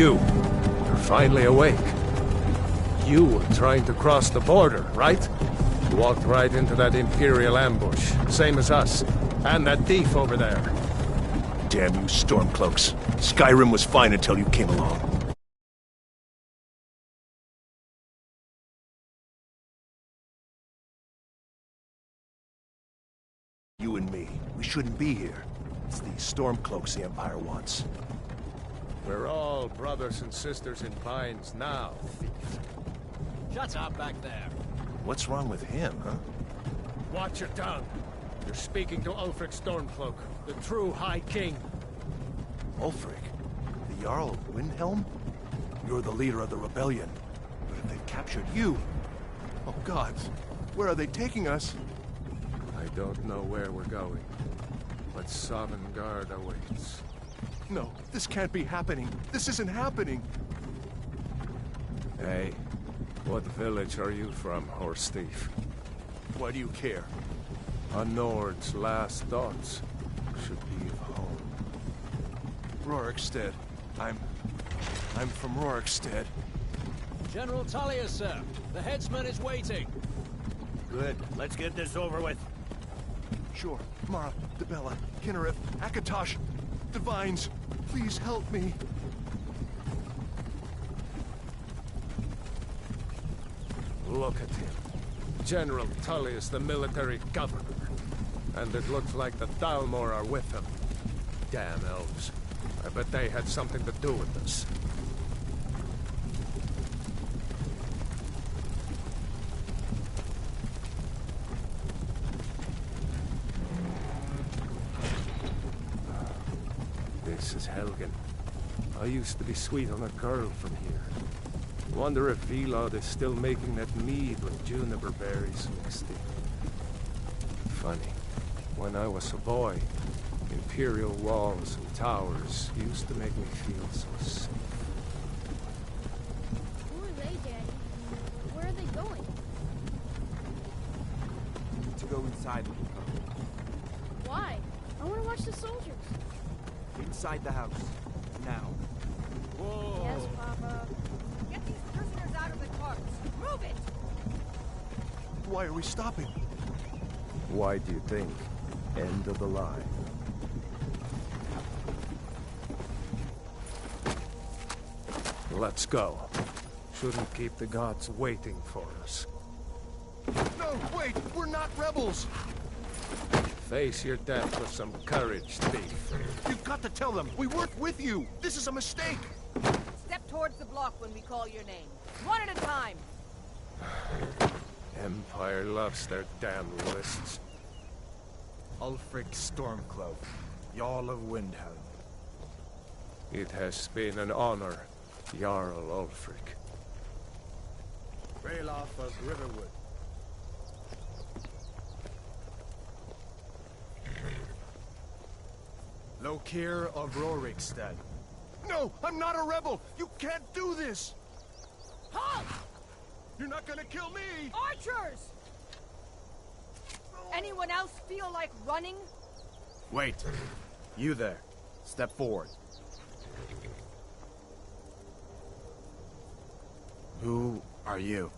You're finally awake. You were trying to cross the border, right? You walked right into that Imperial ambush, same as us. And that thief over there. Damn you, Stormcloaks. Skyrim was fine until you came along. You and me, we shouldn't be here. It's these Stormcloaks the Empire wants. We're all brothers and sisters in binds now, thief. Shut up back there. What's wrong with him, huh? Watch your tongue. You're speaking to Ulfric Stormcloak, the true High King. Ulfric? The Jarl of Windhelm? You're the leader of the rebellion. But if they've captured you... Oh gods, where are they taking us? I don't know where we're going, but Sovngarde awaits. No, this can't be happening. This isn't happening. Hey, what village are you from, horse thief? Why do you care? A Nord's last thoughts should be of home. Rorikstead. I'm from Rorikstead. General Tullius, sir. The headsman is waiting. Good. Let's get this over with. Sure. Mara, Dibella, Kinnereth, Akatosh, Divines, please help me. Look at him. General Tullius, the military governor. And it looks like the Thalmor are with him. Damn elves. I bet they had something to do with this. This is Helgen. I used to be sweet on a girl from here. Wonder if Vilod is still making that mead with juniper berries mixed in. Funny. When I was a boy, Imperial walls and towers used to make me feel so safe. Who are they, Daddy? Where are they going? We need to go inside. Why? I want to watch the soldiers. Inside the house. Now. Whoa. Yes, Papa. Get these prisoners out of the carts. Move it! Why are we stopping? Why do you think? End of the line. Let's go. Shouldn't keep the gods waiting for us. No, wait! We're not rebels! Face your death with some courage, thief. You've got to tell them! We work with you! This is a mistake! Step towards the block when we call your name. One at a time. Empire loves their damn lists. Ulfric Stormcloak, Jarl of Windhelm. It has been an honor, Jarl Ulfric. Ralof of Riverwood. Lokir of Rorikstead. No! I'm not a rebel! You can't do this! Halt! You're not gonna kill me! Archers! Anyone else feel like running? Wait. You there. Step forward. Who are you?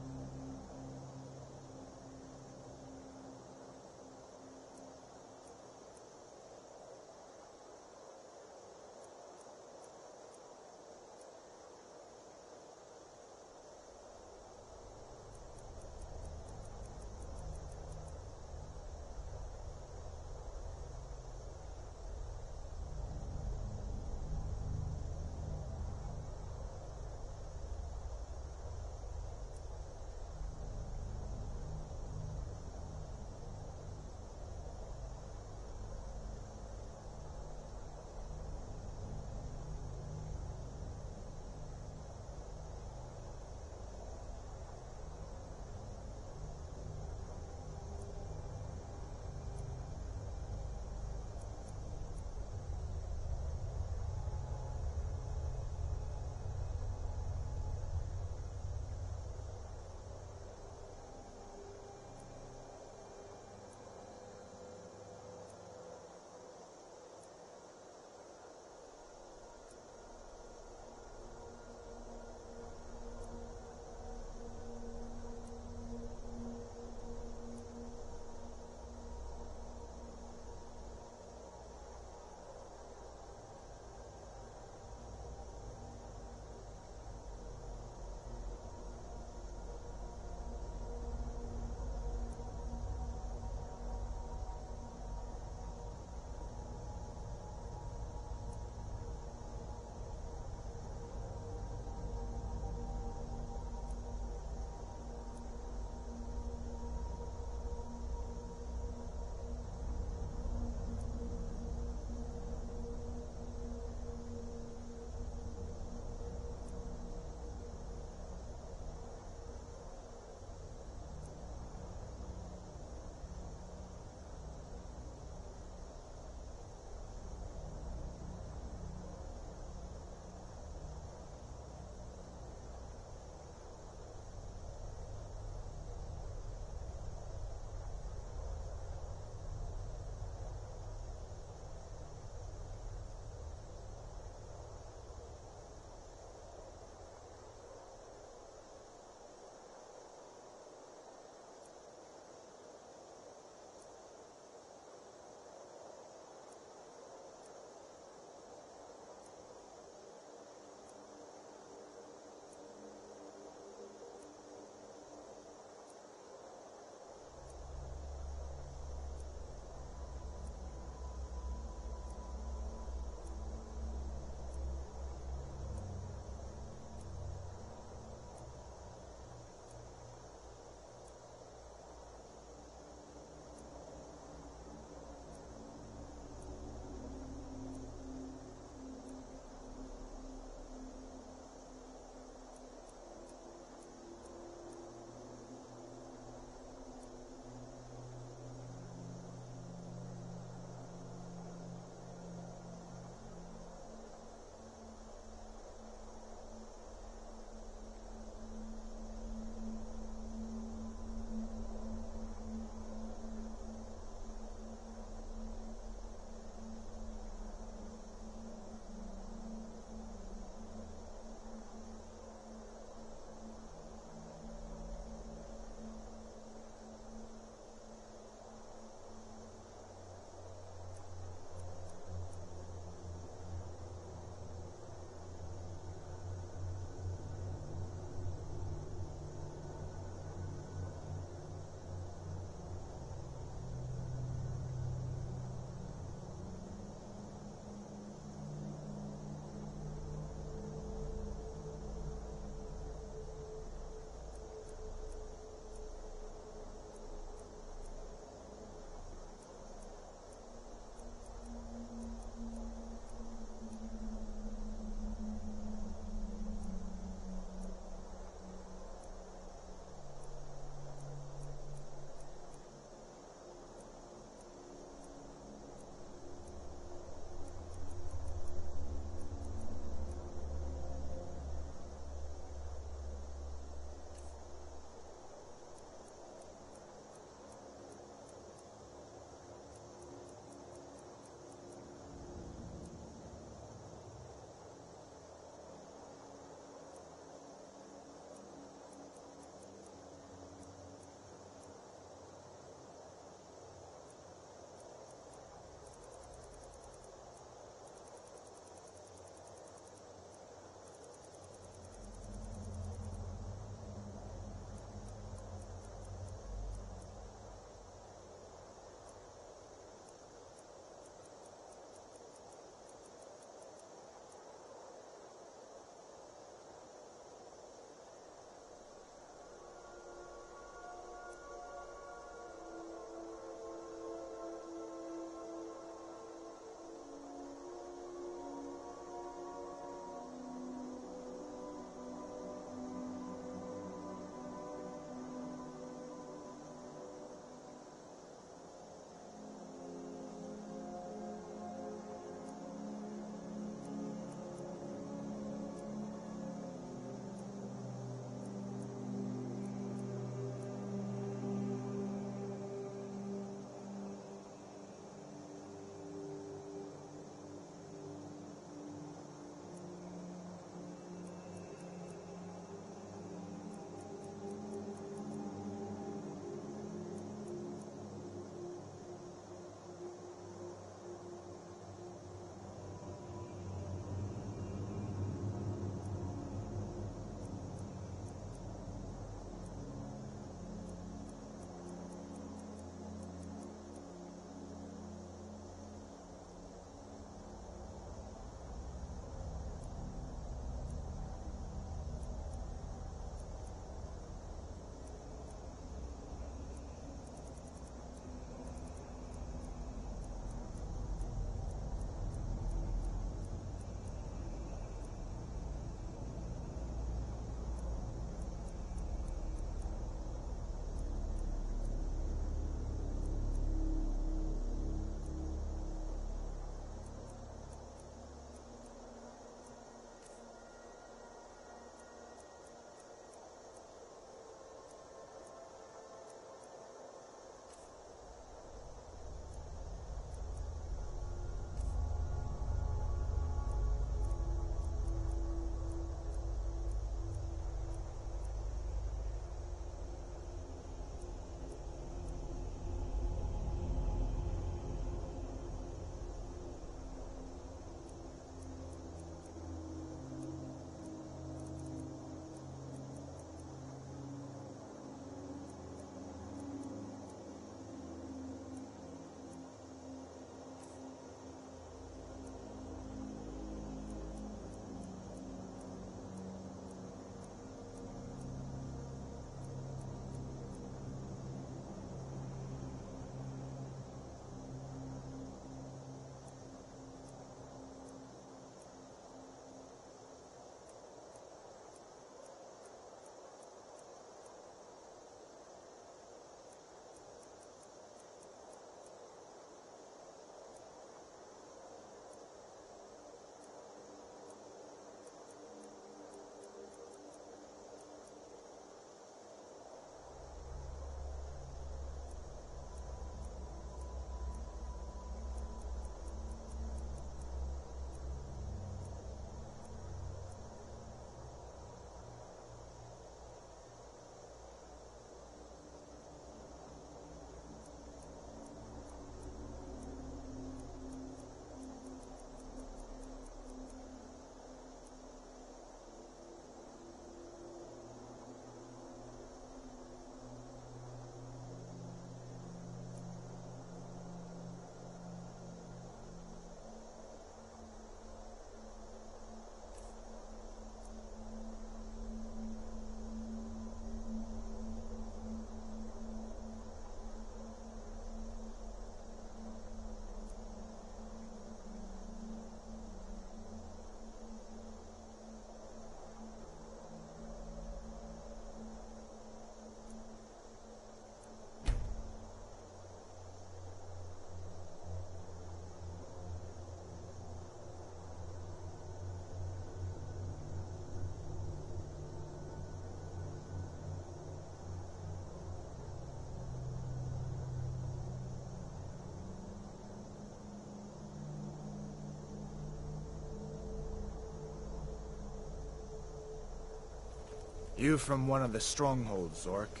You from one of the strongholds, Orc.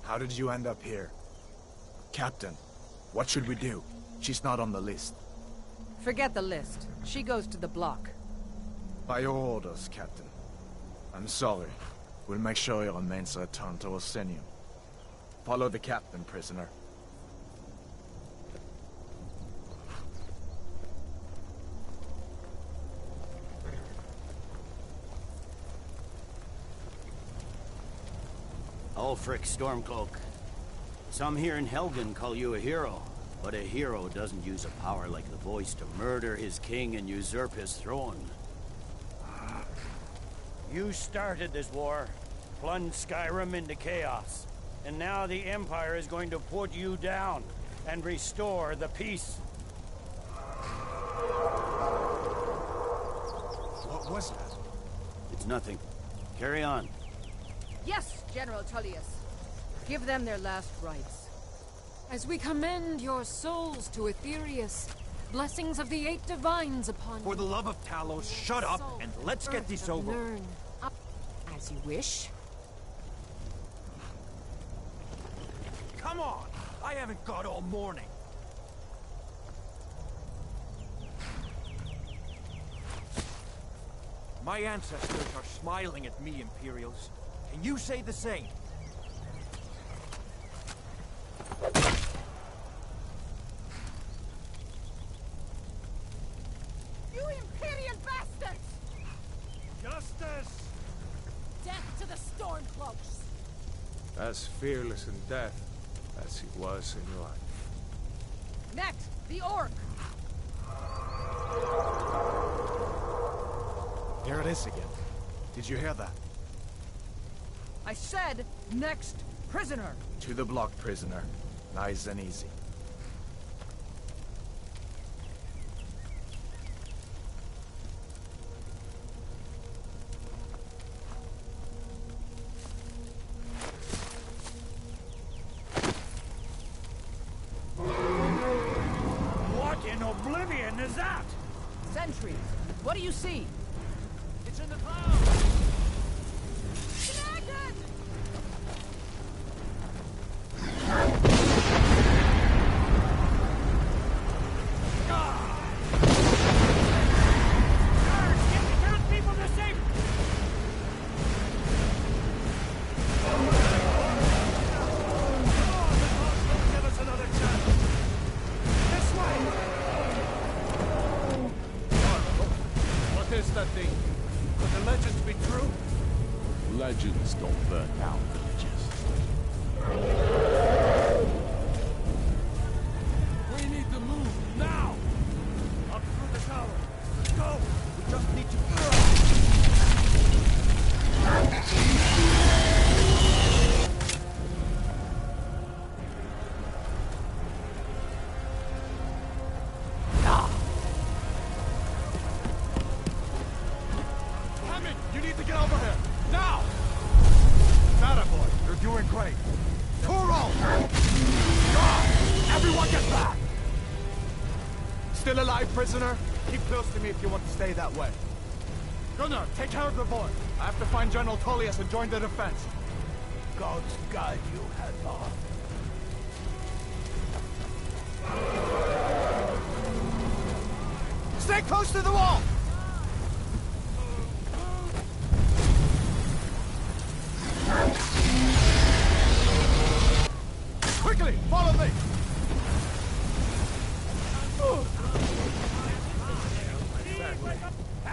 How did you end up here? Captain, what should we do? She's not on the list. Forget the list. She goes to the block. By your orders, Captain. I'm sorry. We'll make sure he remains returned to Osenium. Follow the captain, prisoner. Ulfric Stormcloak. Some here in Helgen call you a hero, but a hero doesn't use a power like the voice to murder his king and usurp his throne. You started this war, plunged Skyrim into chaos, and now the Empire is going to put you down and restore the peace. What was that? It's nothing. Carry on. Yes, General Tullius. Give them their last rites. As we commend your souls to Aetherius, blessings of the 8 divines upon you. For the love of Talos, shut up and let's get this over. Learn. As you wish. Come on! I haven't got all morning. My ancestors are smiling at me, Imperials. Can you say the same? You Imperial bastards! Justice! Death to the Stormcloaks! As fearless in death as he was in life. Next, the Orc! There it is again. Did you hear that? I said, next prisoner! To the block, prisoner. Nice and easy. What in oblivion is that? Sentries, what do you see? It's in the clouds! Legends don't burn down villages. We need to move now! Up through the tower. Let's go! We just need to... Hammond, you need to get over here! Now! Boy, you're doing great. Turo! Everyone get back! Still alive, prisoner? Keep close to me if you want to stay that way. Gunnar, take care of the boy. I have to find General Tullius and join the defense. Gods guide you, Hadvar. Stay close to the wall! Quickly, follow me!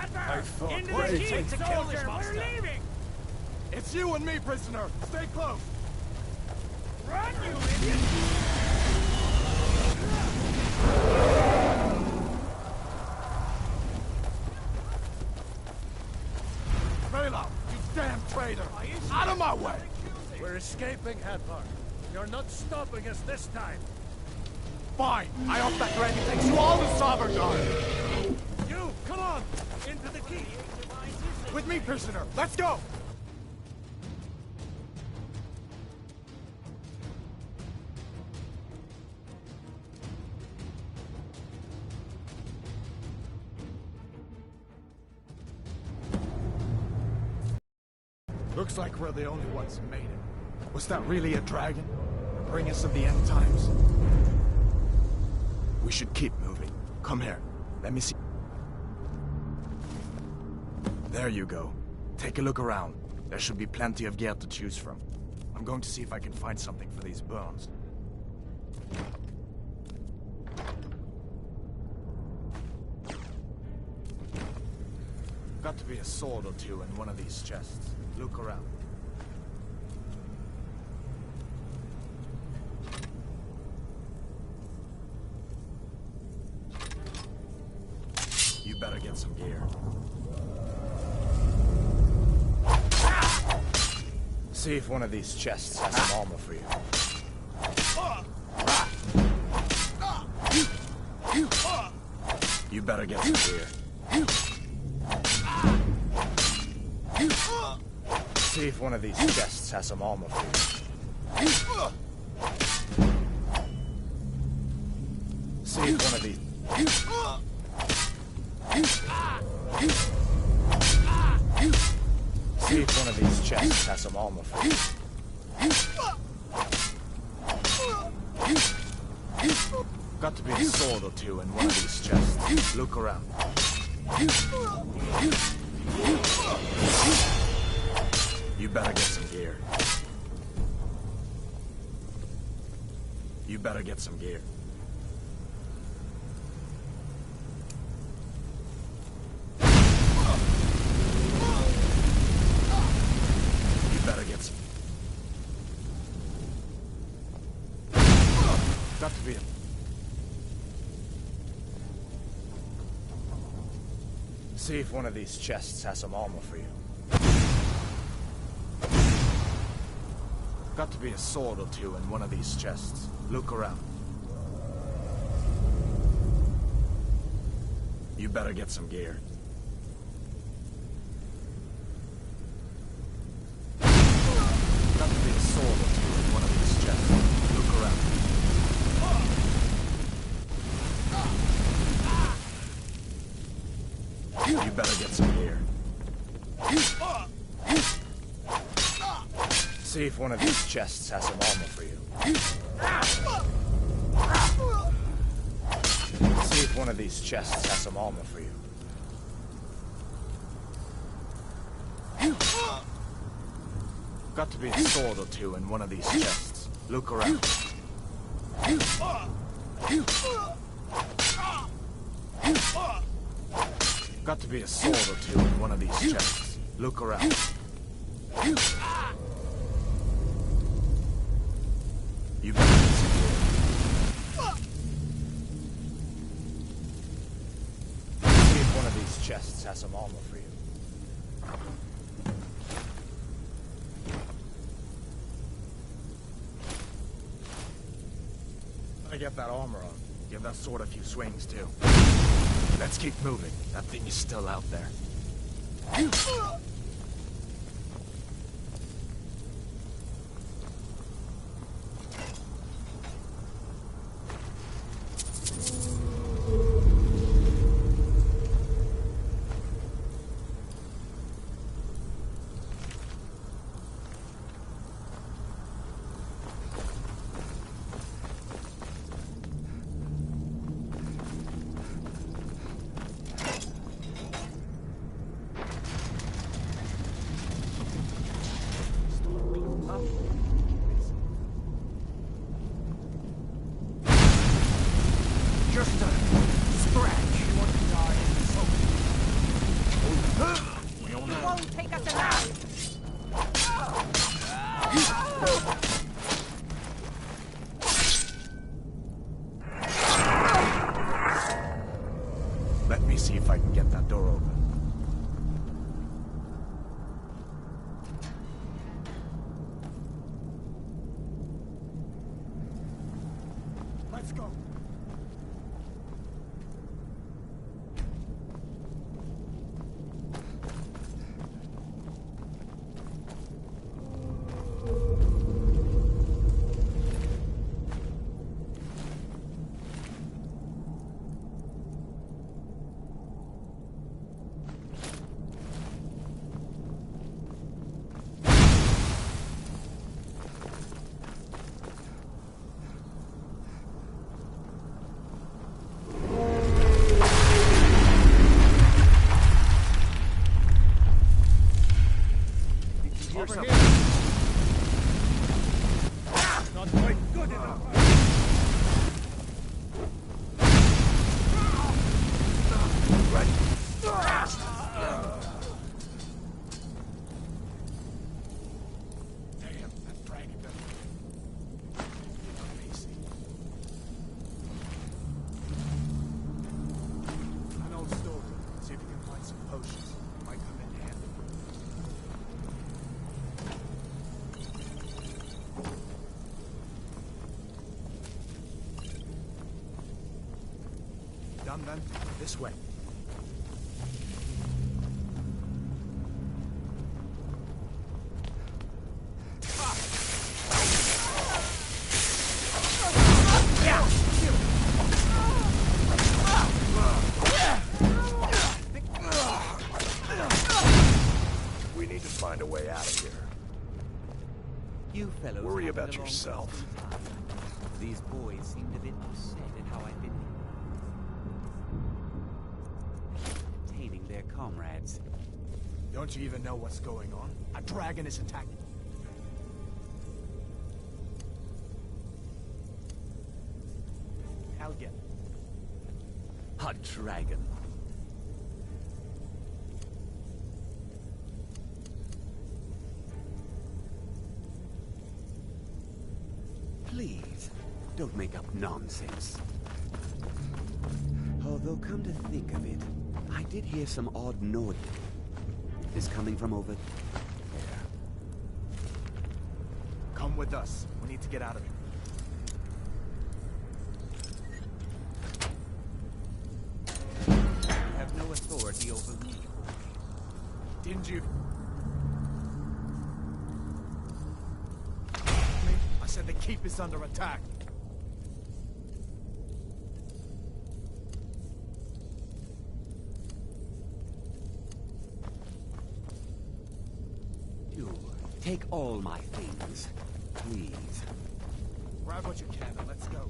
I thought... Into the jeep, soldier! We're leaving! It's you and me, prisoner! Stay close! Run, you idiot! Vela, you damn traitor! Out of my way! We're escaping, Hadvar. You're not stopping us this time. Fine! I hope that Granny takes you all to Sovereign. You, come on! Into the keep! With me, prisoner! Let's go! Looks like we're the only ones who made it. Was that really a dragon? Bring us of the end times? We should keep moving. Come here. Let me see. There you go. Take a look around. There should be plenty of gear to choose from. I'm going to see if I can find something for these burns. Got to be a sword or two in one of these chests. Look around. You better get some gear. See if one of these chests has some armor for you. You better get some gear. See if one of these chests has some armor for you. See if one of these... See if one of these chests has some armor for you. Got to be a sword or two in one of these chests. Look around. You better get some gear. You better get some gear. Got to be a... See if one of these chests has some armor for you. Got to be a sword or two in one of these chests. Look around. You better get some gear. Got to be a sword or two in one of these chests. Look around. You better get some gear. See if one of these chests has some armor for you. See if one of these chests has some armor for you. Got to be a sword or two in one of these chests. Look around. Got to be a sword or two in one of these chests. Look around. You better get some gear. See if one of these chests has some armor for you. I get that armor on. Give that sword a few swings too. Let's keep moving. That thing is still out there. Just a scratch. You want to die in the You won't take us alive! Let me see if I can get that door open. Let's go. on then. This way. We need to find a way out of here. You fellows Worry have been about along for yourself. some time. These boys seemed a bit upset at how I've been entertaining their comrades. Don't you even know what's going on? A dragon is attacking. Helgen. A dragon. Please, don't make up nonsense. Although, come to think of it, I did hear some odd noise. Is coming from over there. Come with us. We need to get out of here. You have no authority over me. Didn't you? I said the keep is under attack. You take all my things, please. Grab what you can and let's go.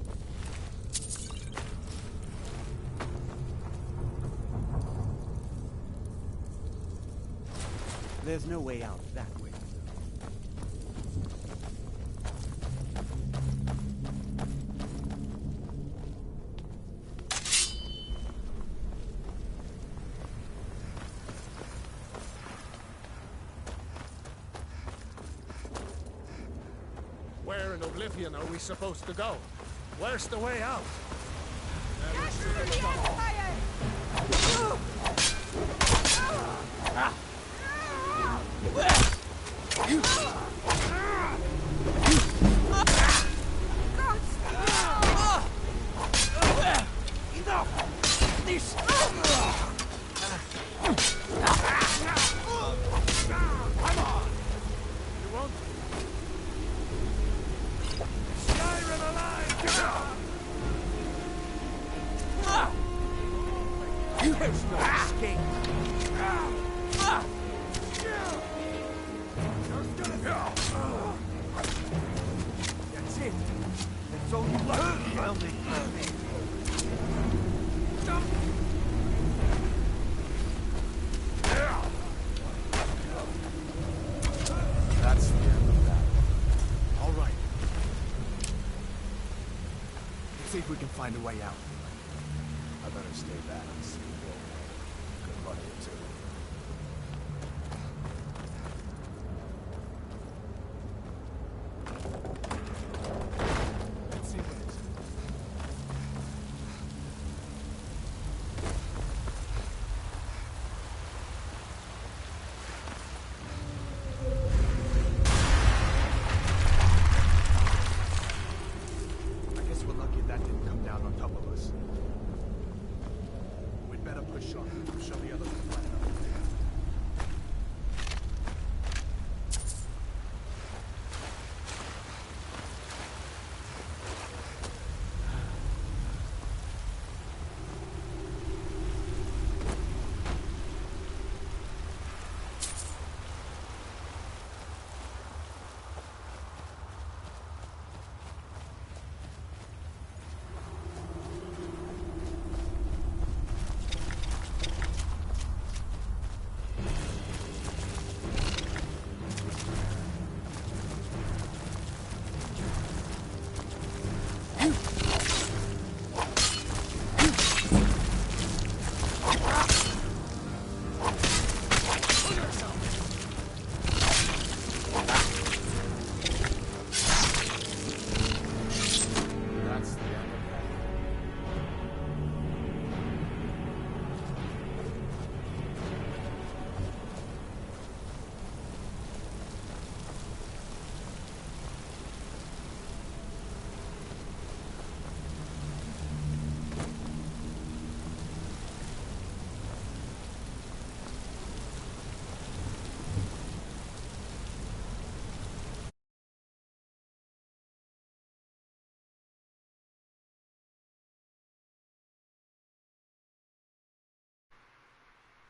There's no way out that way. Where in Oblivion are we supposed to go? Where's the way out? There's no escape. That's it. That's all you left. That's the end of that. All right. Let's see if we can find a way out. I better stay back and see Will. Good luck, you two. Let's see what it is. I guess we're lucky that didn't come down on top of us. We'd better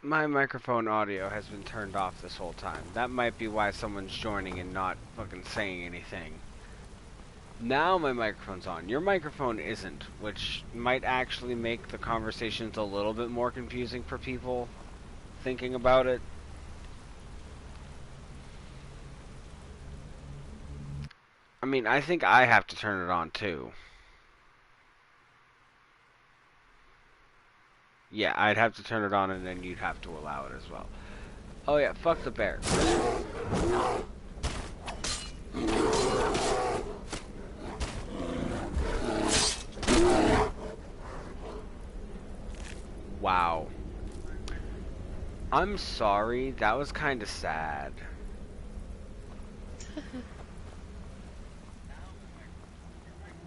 My microphone audio has been turned off this whole time. That might be why someone's joining and not fucking saying anything. Now my microphone's on. Your microphone isn't, which might actually make the conversations a little bit more confusing for people thinking about it. I mean, I think I have to turn it on too. Yeah, I'd have to turn it on and then you'd have to allow it as well. Oh yeah, fuck the bear. Wow. I'm sorry, that was kinda sad.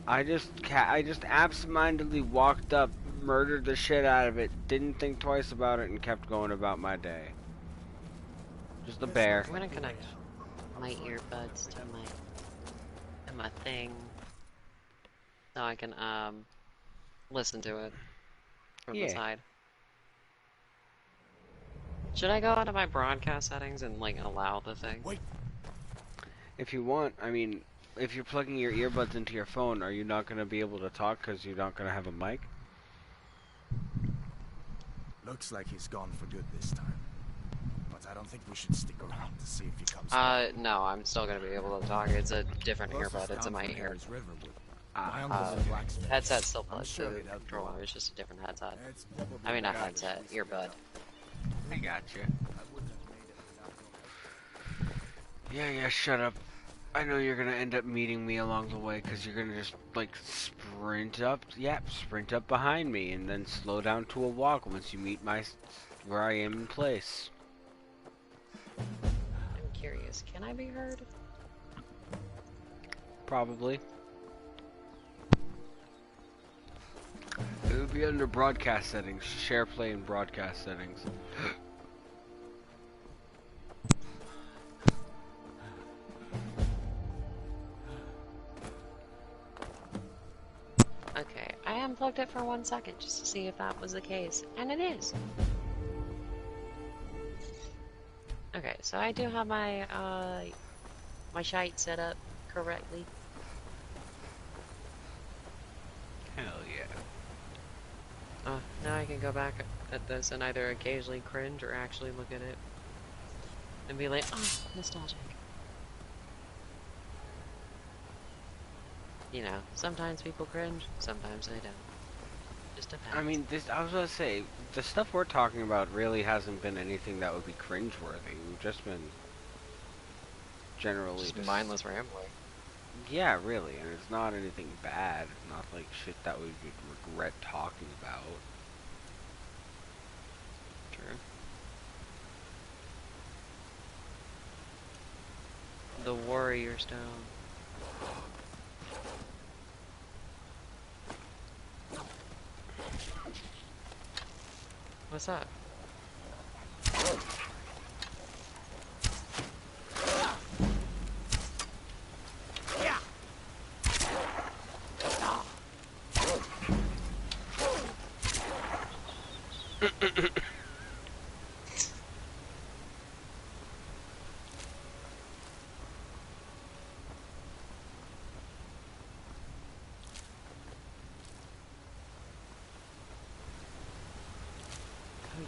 I just absentmindedly walked up, murdered the shit out of it, didn't think twice about it, and kept going about my day. Just a bear. I'm gonna connect my earbuds to my thing, so I can listen to it from the side. Should I go out of my broadcast settings and like allow the thing? Wait. If you want, I mean, if you're plugging your earbuds into your phone, are you not going to be able to talk because you're not going to have a mic? Looks like he's gone for good this time. But I don't think we should stick around to see if he comes no, I'm still gonna be able to talk. It's a different earbud. It's in my ear. Headset still plays the controller. It's just a different headset. I mean, not headset, earbud. I gotcha. Yeah, shut up. I know you're gonna end up meeting me along the way because you're gonna just, like, sprint up behind me and then slow down to a walk once you meet where I am in place. I'm curious, can I be heard? Probably. It would be under broadcast settings. Share play in broadcast settings. Okay, I unplugged it for 1 second just to see if that was the case, and it is. Okay, so I do have my my shite set up correctly. Hell yeah. Now I can go back at this and either occasionally cringe or actually look at it and be like, oh, nostalgic. You know, sometimes people cringe, sometimes they don't. Just depends. I mean, I was gonna say, the stuff we're talking about really hasn't been anything that would be cringeworthy. We've just been generally just mindless rambling. Yeah, really, and it's not anything bad. Not like shit that we would regret talking about. True. The Warrior Stone. What's that?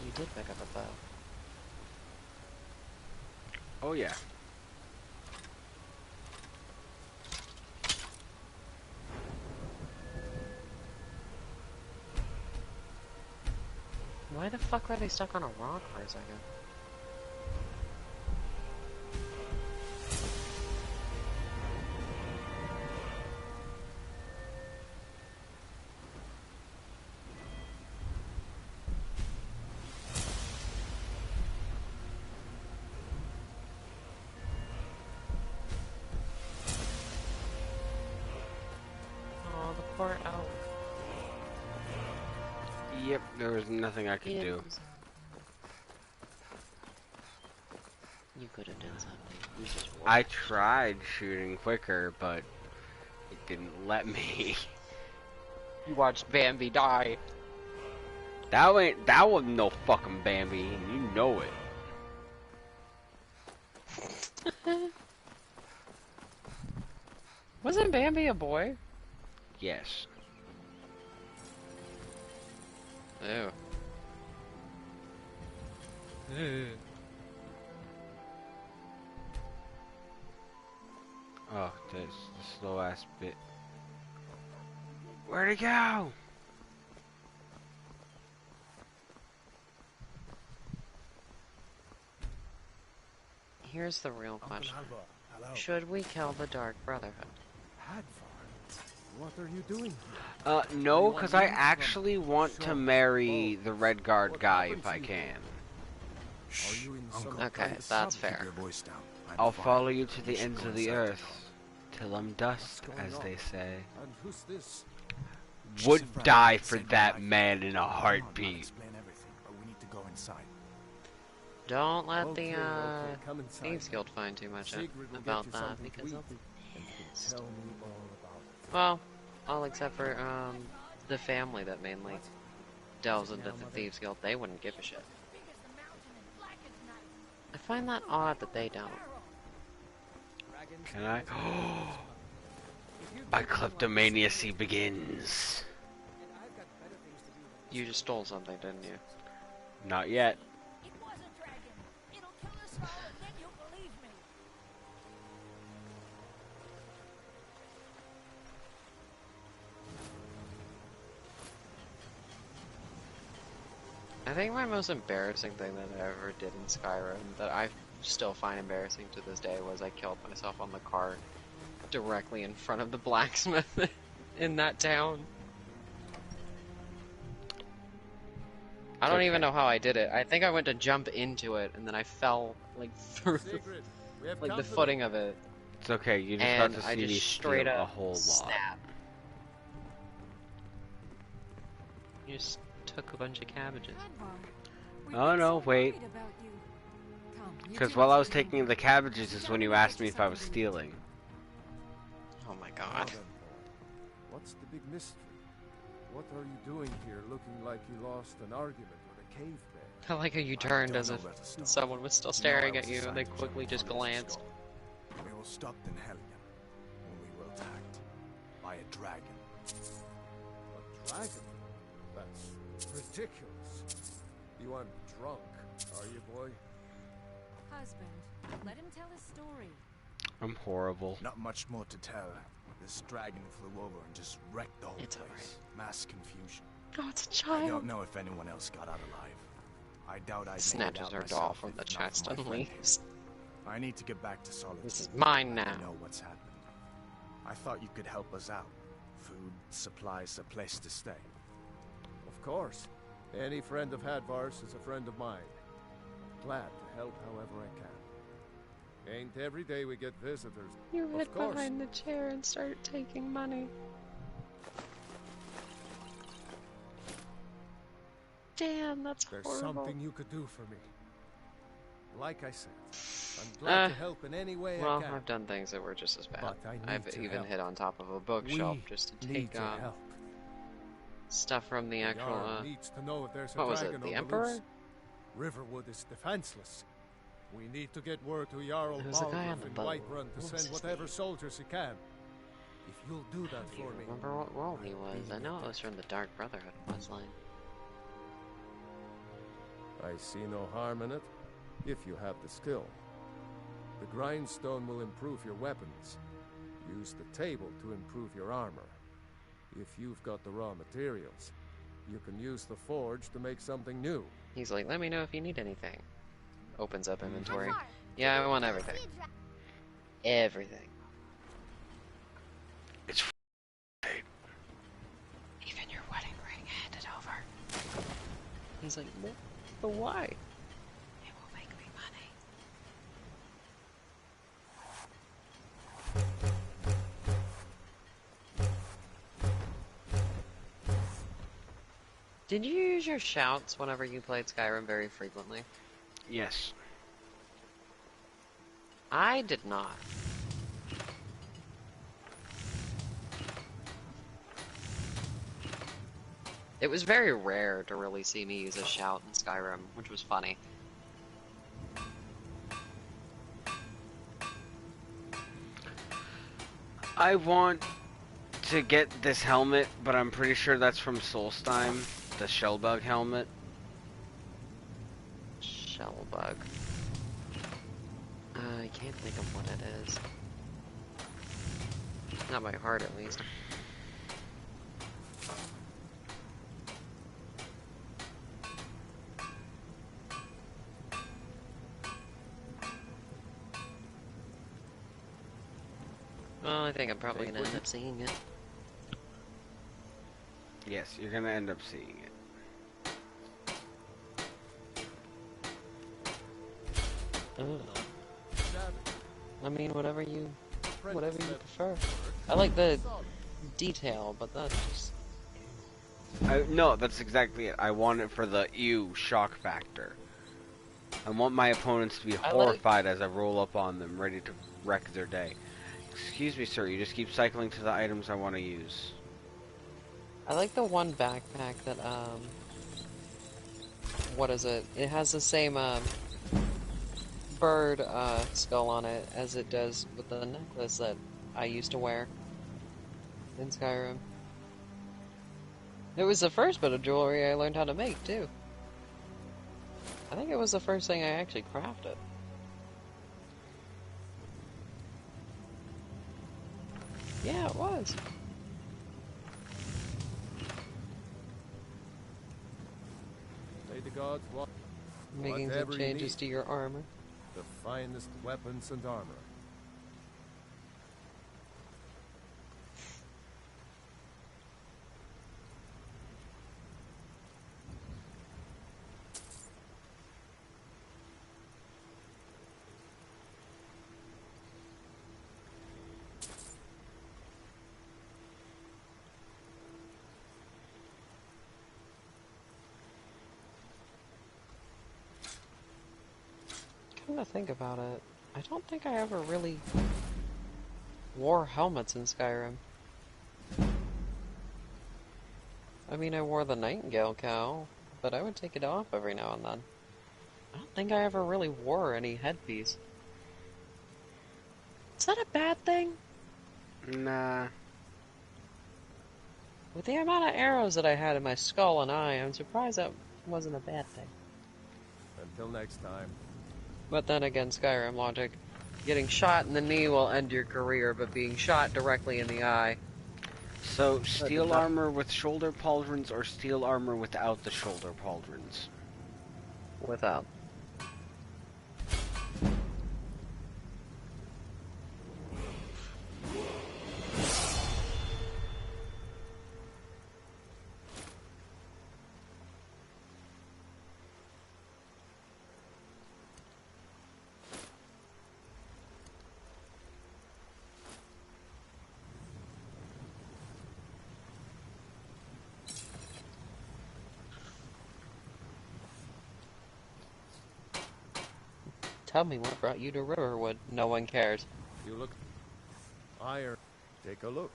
You did pick up a bow. Oh yeah. Why the fuck were they stuck on a rock for a second? Yep, there was nothing I could do. You could have done something. You just I tried shooting quicker, but it didn't let me. You watched Bambi die. That was no fucking Bambi, and you know it. Wasn't Bambi a boy? Yes. Ew. Oh, that's the slow ass bit. Where'd he go? Here's the real question. Should we kill the Dark Brotherhood? What are you doing here? No, because I actually want to marry the Red Guard guy if I can. Okay, that's fair. I'll follow you to the ends of the earth, till I'm dust, as they say. And who's this? Would die for that man in a heartbeat. Don't let the Thieves Guild find too much about that, because they'll be pissed. Well, all except for the family that mainly delves into the Thieves Guild. They wouldn't give a shit. I find that odd that they don't. Can I? My kleptomaniacy begins. You just stole something, didn't you? Not yet. I think my most embarrassing thing that I ever did in Skyrim, that I still find embarrassing to this day, was I killed myself on the cart directly in front of the blacksmith in that town. I don't even know how I did it. I think I went to jump into it, and then I fell, like, through like the footing of it. It's okay, you just got to see me straight up a whole lot. You just took a bunch of cabbages. Oh no, wait. Because while I was taking the cabbages is when you asked me if I was stealing. Oh my god. What's the big mystery? What are you doing here looking like you lost an argument with a caveman? I like how you turned as if someone was still staring at you and they quickly just glanced. We were stopped in Helgen when we were attacked by a dragon. A dragon? That's ridiculous. You aren't drunk, are you, boy? Husband, let him tell his story. I'm horrible. Not much more to tell. This dragon flew over and just wrecked the whole place. Right. Mass confusion. Oh, it's a child. I don't know if anyone else got out alive. I doubt I snatches her doll from the chest and leaves. I need to get back to Solitude. This is mine now. I know what's happened. I thought you could help us out. Food, supplies, a place to stay. Of course. Any friend of Hadvar's is a friend of mine. Glad to help however I can. Ain't every day we get visitors. You hid behind the chair and started taking money. Damn, that's horrible. There's something you could do for me. Like I said, I'm glad to help in any way I can. Well, I've done things that were just as bad. I've even hid on top of a bookshelf just to take stuff from the actual. Needs to know if there's a what was it? dragon The on Emperor? loose. Riverwood is defenseless. We need to get word to Jarl There's a guy on Balgruuf the in boat. Whiterun to What was send his whatever name? soldiers he can. If you'll do that Do you for me. remember what role he was? I know it was from the Dark Brotherhood questline. I see no harm in it, if you have the skill. The grindstone will improve your weapons. Use the table to improve your armor. If you've got the raw materials, you can use the forge to make something new. He's like, let me know if you need anything. Opens up inventory. Yeah, I want everything. Everything. It's even your wedding ring, hand it over. He's like, what? But why? It will make me money. Did you use your shouts whenever you played Skyrim very frequently? Yes. I did not. It was very rare to really see me use a shout in Skyrim, which was funny. I want to get this helmet, but I'm pretty sure that's from Solstheim, the Shellbug helmet. Shellbug. I can't think of what it is. Not by heart, at least. Well, I think I'm probably gonna end up seeing it. Yes, you're gonna end up seeing it. I mean, whatever you prefer. I like the detail, but that's just... No, that's exactly it. I want it for the shock factor. I want my opponents to be horrified as I roll up on them, ready to wreck their day. Excuse me, sir, you just keep cycling to the items I want to use. I like the one backpack that, what is it? It has the same, bird, skull on it as it does with the necklace that I used to wear in Skyrim. It was the first bit of jewelry I learned how to make, too. I think it was the first thing I actually crafted. Yeah, it was. May the gods Making some changes to your armor. The finest weapons and armor. Come to think about it, I don't think I ever really wore helmets in Skyrim. I mean, I wore the Nightingale cow, but I would take it off every now and then. I don't think I ever really wore any headpiece. Is that a bad thing? Nah. With the amount of arrows that I had in my skull and eye, I'm surprised that wasn't a bad thing. Until next time. But then again, Skyrim logic. Getting shot in the knee will end your career, but being shot directly in the eye... So, steel armor with shoulder pauldrons or steel armor without the shoulder pauldrons? Without. Tell me what brought you to Riverwood. No one cares. You look iron. Take a look.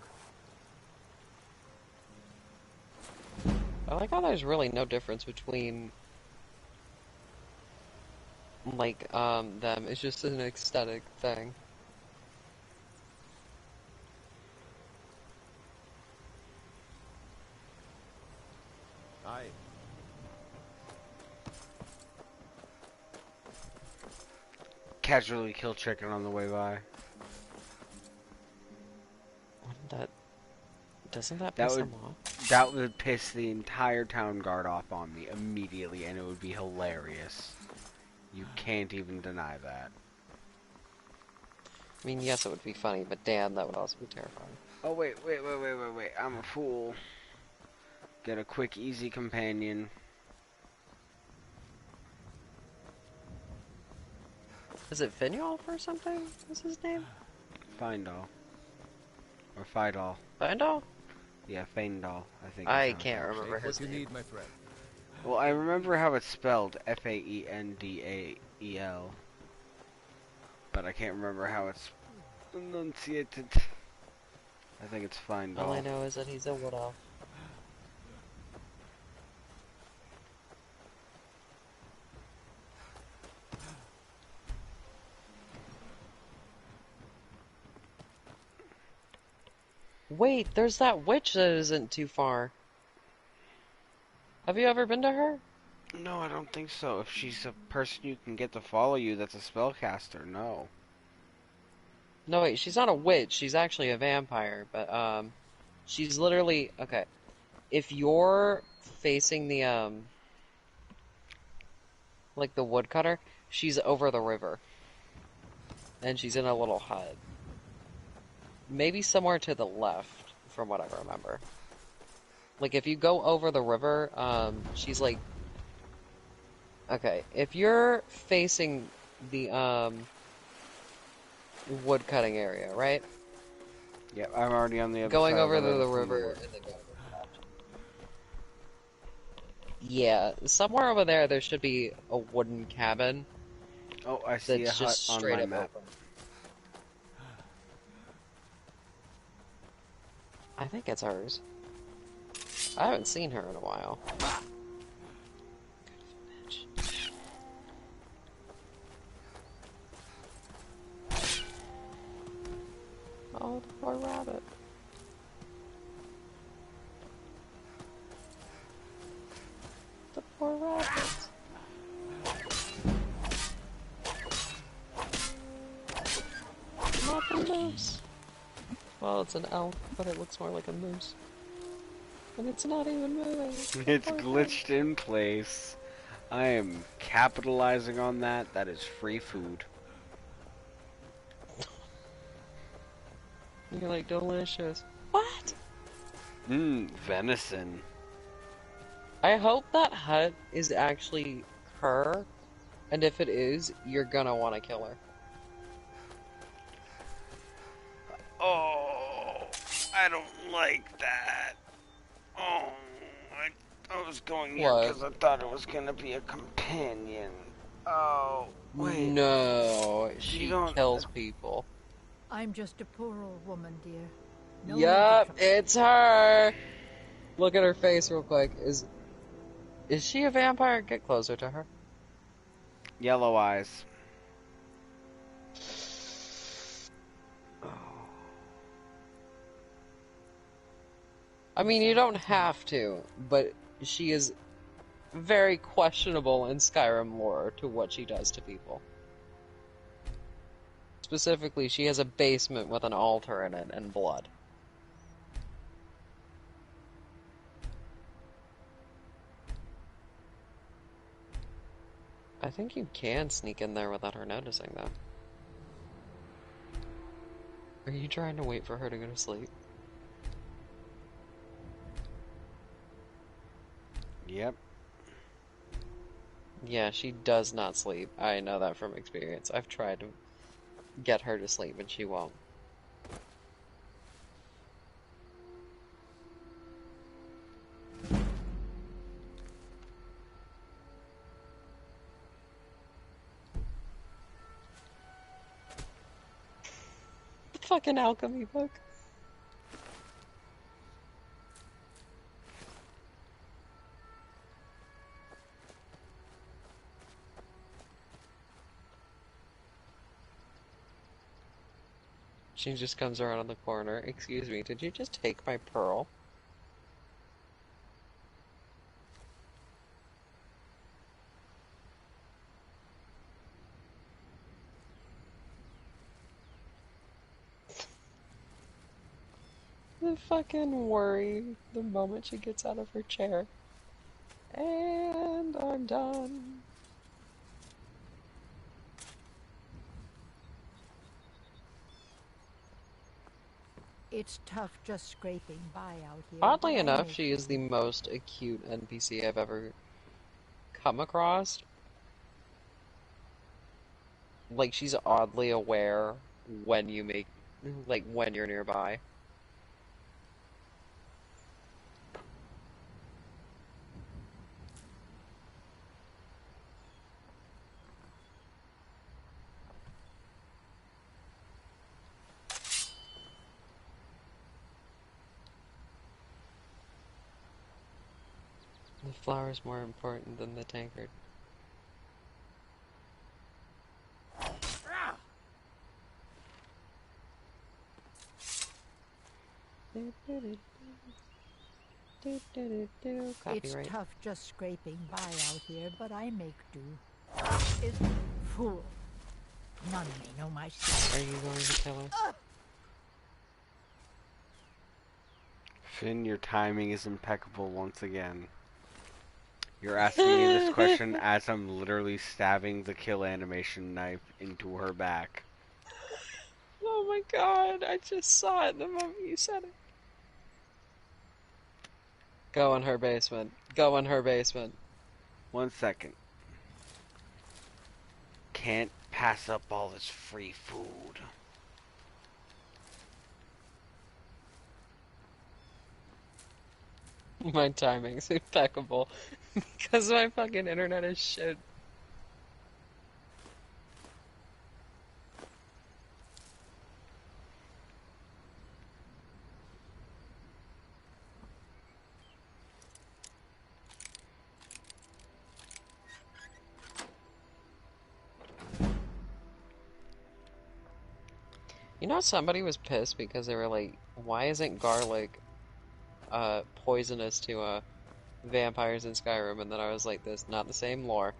I like how there's really no difference between, like, them. It's just an aesthetic thing. Aye. Casually kill chicken on the way by. Doesn't that piss them off? That would piss the entire town guard off on me immediately, and it would be hilarious. You can't even deny that. I mean, yes, it would be funny, but damn, that would also be terrifying. Oh, wait. I'm a fool. Get a quick, easy companion. Is it Finyolf or something? What's his name? Findall. Or Fidal. Findall? Yeah, Faendal, I think. I can't remember his name. Need, my friend. Well, I remember how it's spelled, Faendael. But I can't remember how it's enunciated. I think it's Faendal. All I know is that he's a wood elf. Wait, there's that witch that isn't too far. Have you ever been to her? No, I don't think so. If she's a person you can get to follow you that's a spellcaster, no. No, wait, she's not a witch. She's actually a vampire, but, she's literally... Okay. If you're facing the, like the woodcutter, she's over the river. And she's in a little hut. Maybe somewhere to the left, from what I remember. Like, if you go over the river, she's like... Okay, if you're facing the, woodcutting area, right? Yeah, I'm already on the other going side over of the river and then going over the left. Yeah, somewhere over there, there should be a wooden cabin. Oh, I see a that's hut just on straight my up map. open. I think it's hers. I haven't seen her in a while. Oh, the poor rabbit. The poor rabbit. Not the moose. Well, it's an elk, but it looks more like a moose. And it's not even moving. It's glitched in place. I am capitalizing on that. That is free food. You're like, delicious. What? Venison. I hope that hut is actually her, and if it is, you're gonna want to kill her. Oh, I don't like that. Oh, I was going here because I thought it was gonna be a companion. Oh, wait. No, she kills people. I'm just a poor old woman, dear. No Yup, it's her! Look at her face real quick. Is she a vampire? Get closer to her. Yellow eyes. I mean, you don't have to, but she is very questionable in Skyrim lore to what she does to people. Specifically, she has a basement with an altar in it and blood. I think you can sneak in there without her noticing, though. Are you trying to wait for her to go to sleep? Yep. Yeah, she does not sleep. I know that from experience. I've tried to get her to sleep and she won't. Fucking alchemy book. She just comes around the corner. Excuse me, did you just take my pearl? The fucking worry the moment she gets out of her chair. And I'm done. It's tough just scraping by out here. Oddly enough, she is the most acute NPC I've ever come across. Like, she's oddly aware when you make, like, when you're nearby. The flower's more important than the tankard. It's tough just scraping by out here, but I make do. Is fool. None may know my secret. Are you going to kill her? Finn, your timing is impeccable once again. You're asking me this question as I'm literally stabbing the kill animation knife into her back. Oh my god, I just saw it the moment you said it. Go in her basement. Go in her basement. 1 second. Can't pass up all this free food. My timing's impeccable. Because my fucking internet is shit. You know, somebody was pissed because they were like, why isn't garlic poisonous to vampires in Skyrim? And then I was like, this not the same lore.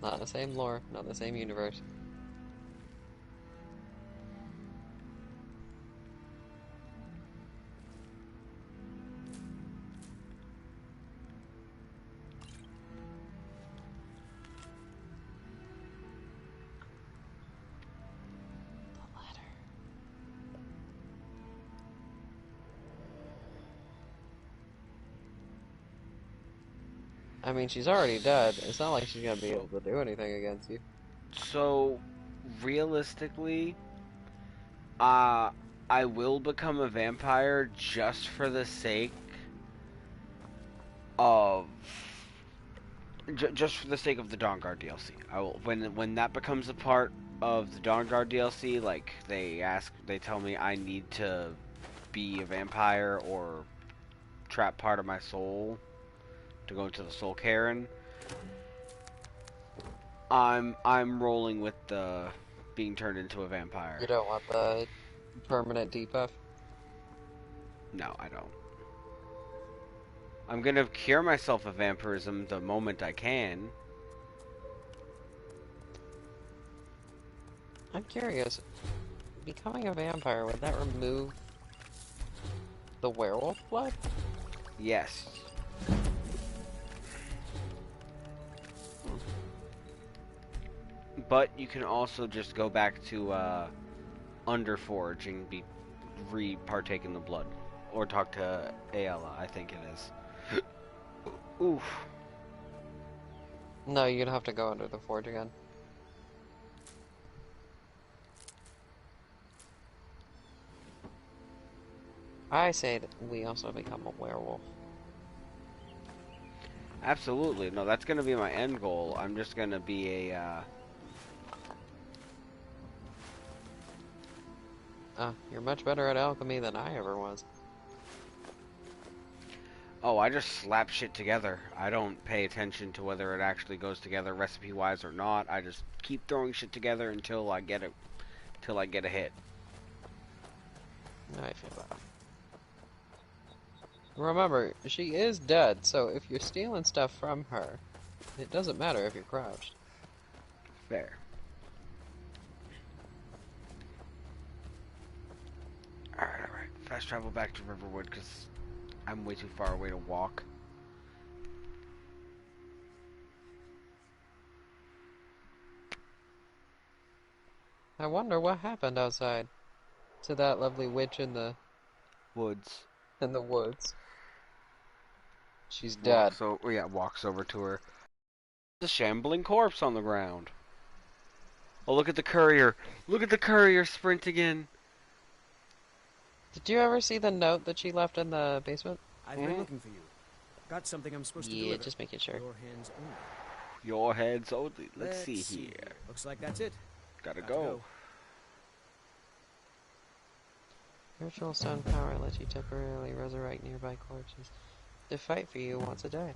Not the same lore, not the same universe. I mean, she's already dead. It's not like she's gonna be able to do anything against you. So, realistically, I will become a vampire just for the sake of just for the sake of the Dawnguard DLC. I will when that becomes a part of the Dawnguard DLC. Like they tell me I need to be a vampire or trap part of my soul to go into the Soul Cairn. I'm rolling with the being turned into a vampire. You don't want the permanent debuff? No, I don't. I'm gonna cure myself of vampirism the moment I can. I'm curious, becoming a vampire, would that remove the werewolf blood? Yes. But you can also just go back to Underforge and partake in the blood. Or talk to Ayala, I think it is. Oof. No, you'd have to go under the forge again. I say that we also become a werewolf. Absolutely. No, that's going to be my end goal. I'm just going to be a... You're much better at alchemy than I ever was. Oh, I just slap shit together. I don't pay attention to whether it actually goes together recipe-wise or not. I just keep throwing shit together until I get it, till I get a hit. I feel that. Remember, she is dead, so if you're stealing stuff from her, it doesn't matter if you're crouched. Fair. Alright. Fast travel back to Riverwood, because I'm way too far away to walk. I wonder what happened outside to that lovely witch in the woods. She's dead. Walks over to her. There's a shambling corpse on the ground. Oh, look at the courier. Look at the courier sprint again. Did you ever see the note that she left in the basement? I've been looking for you. Got something I'm supposed to deliver. Yeah, just making sure. Your hands only. Your hands only. Let's see here. Looks like that's it. Gotta go. Ritual stone power lets you temporarily resurrect nearby corpses to fight for you once a day.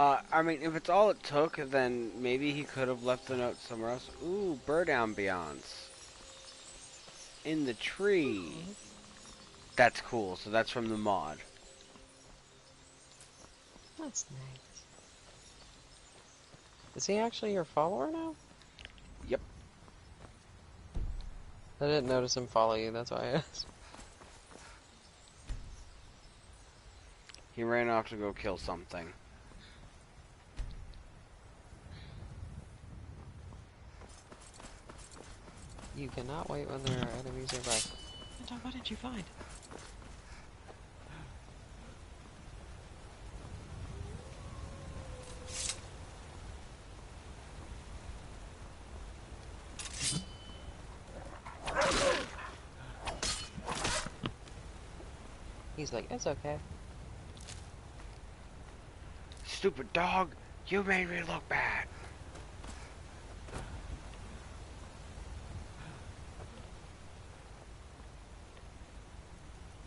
I mean, if it's all it took, then maybe he could have left the note somewhere else. Ooh, bird ambiance. In the tree. That's cool, so that's from the mod. That's nice. Is he actually your follower now? Yep. I didn't notice him follow you, that's why I asked. He ran off to go kill something. You cannot wait when there are enemies nearby. What did you find? He's like, it's okay. Stupid dog, you made me look bad.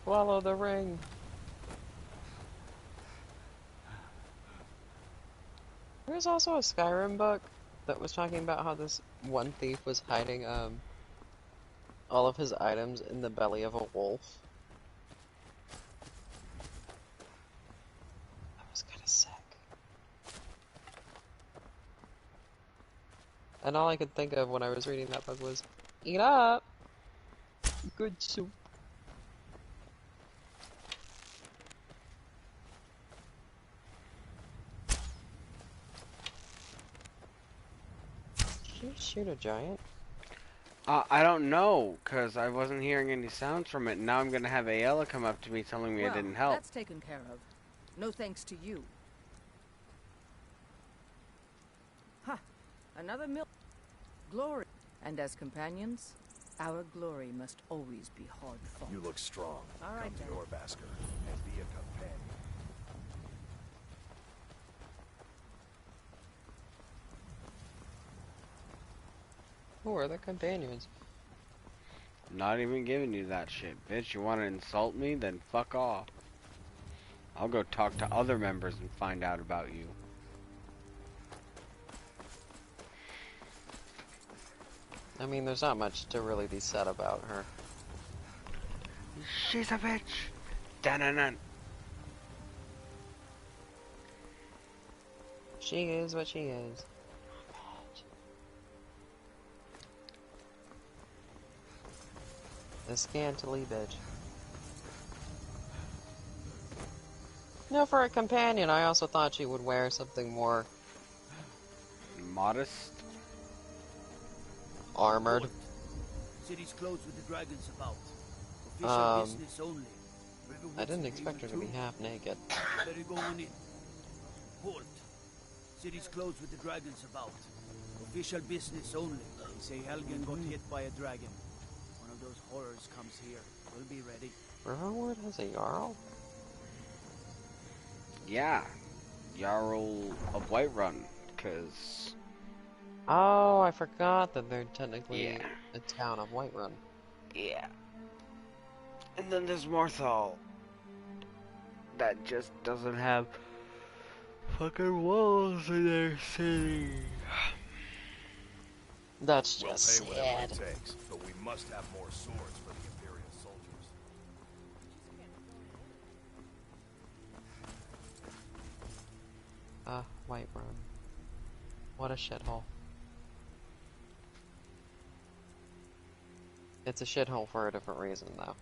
Swallow the ring. There was also a Skyrim book that was talking about how this one thief was hiding all of his items in the belly of a wolf. That was kind of sick. And all I could think of when I was reading that book was, eat up! Good soup. Did you shoot a giant? I don't know, because I wasn't hearing any sounds from it. Now I'm going to have Ayala come up to me telling me I didn't help. That's taken care of. No thanks to you. Ha! Another glory. And as companions, our glory must always be hard fought. You look strong. All right, Come to then. your Basker and be a companion. Who are the companions? Not even giving you that shit, bitch. You want to insult me? Then fuck off. I'll go talk to other members and find out about you. I mean, there's not much to really be said about her. She's a bitch. Dun-dun-dun. She is what she is. A scantily bitch. No, for a companion, I also thought she would wear something more modest, armored. City's closed with the dragons about. Official business only. I didn't expect her to be half naked. Better go on in. Halt. City's closed with the dragons about. Official business only. They say Helgen got hit by a dragon. One of those horrors comes here. We'll be ready. Riverwood has a Jarl? Yeah. Jarl of Whiterun, because... Oh, I forgot that they're technically a town of Whiterun. Yeah. And then there's Morthal. That just doesn't have fucking walls in their city. That's just We'll pay whatever sad. it takes, but we must have more swords for the Imperial soldiers. Whiterun. What a shithole. It's a shithole for a different reason, though.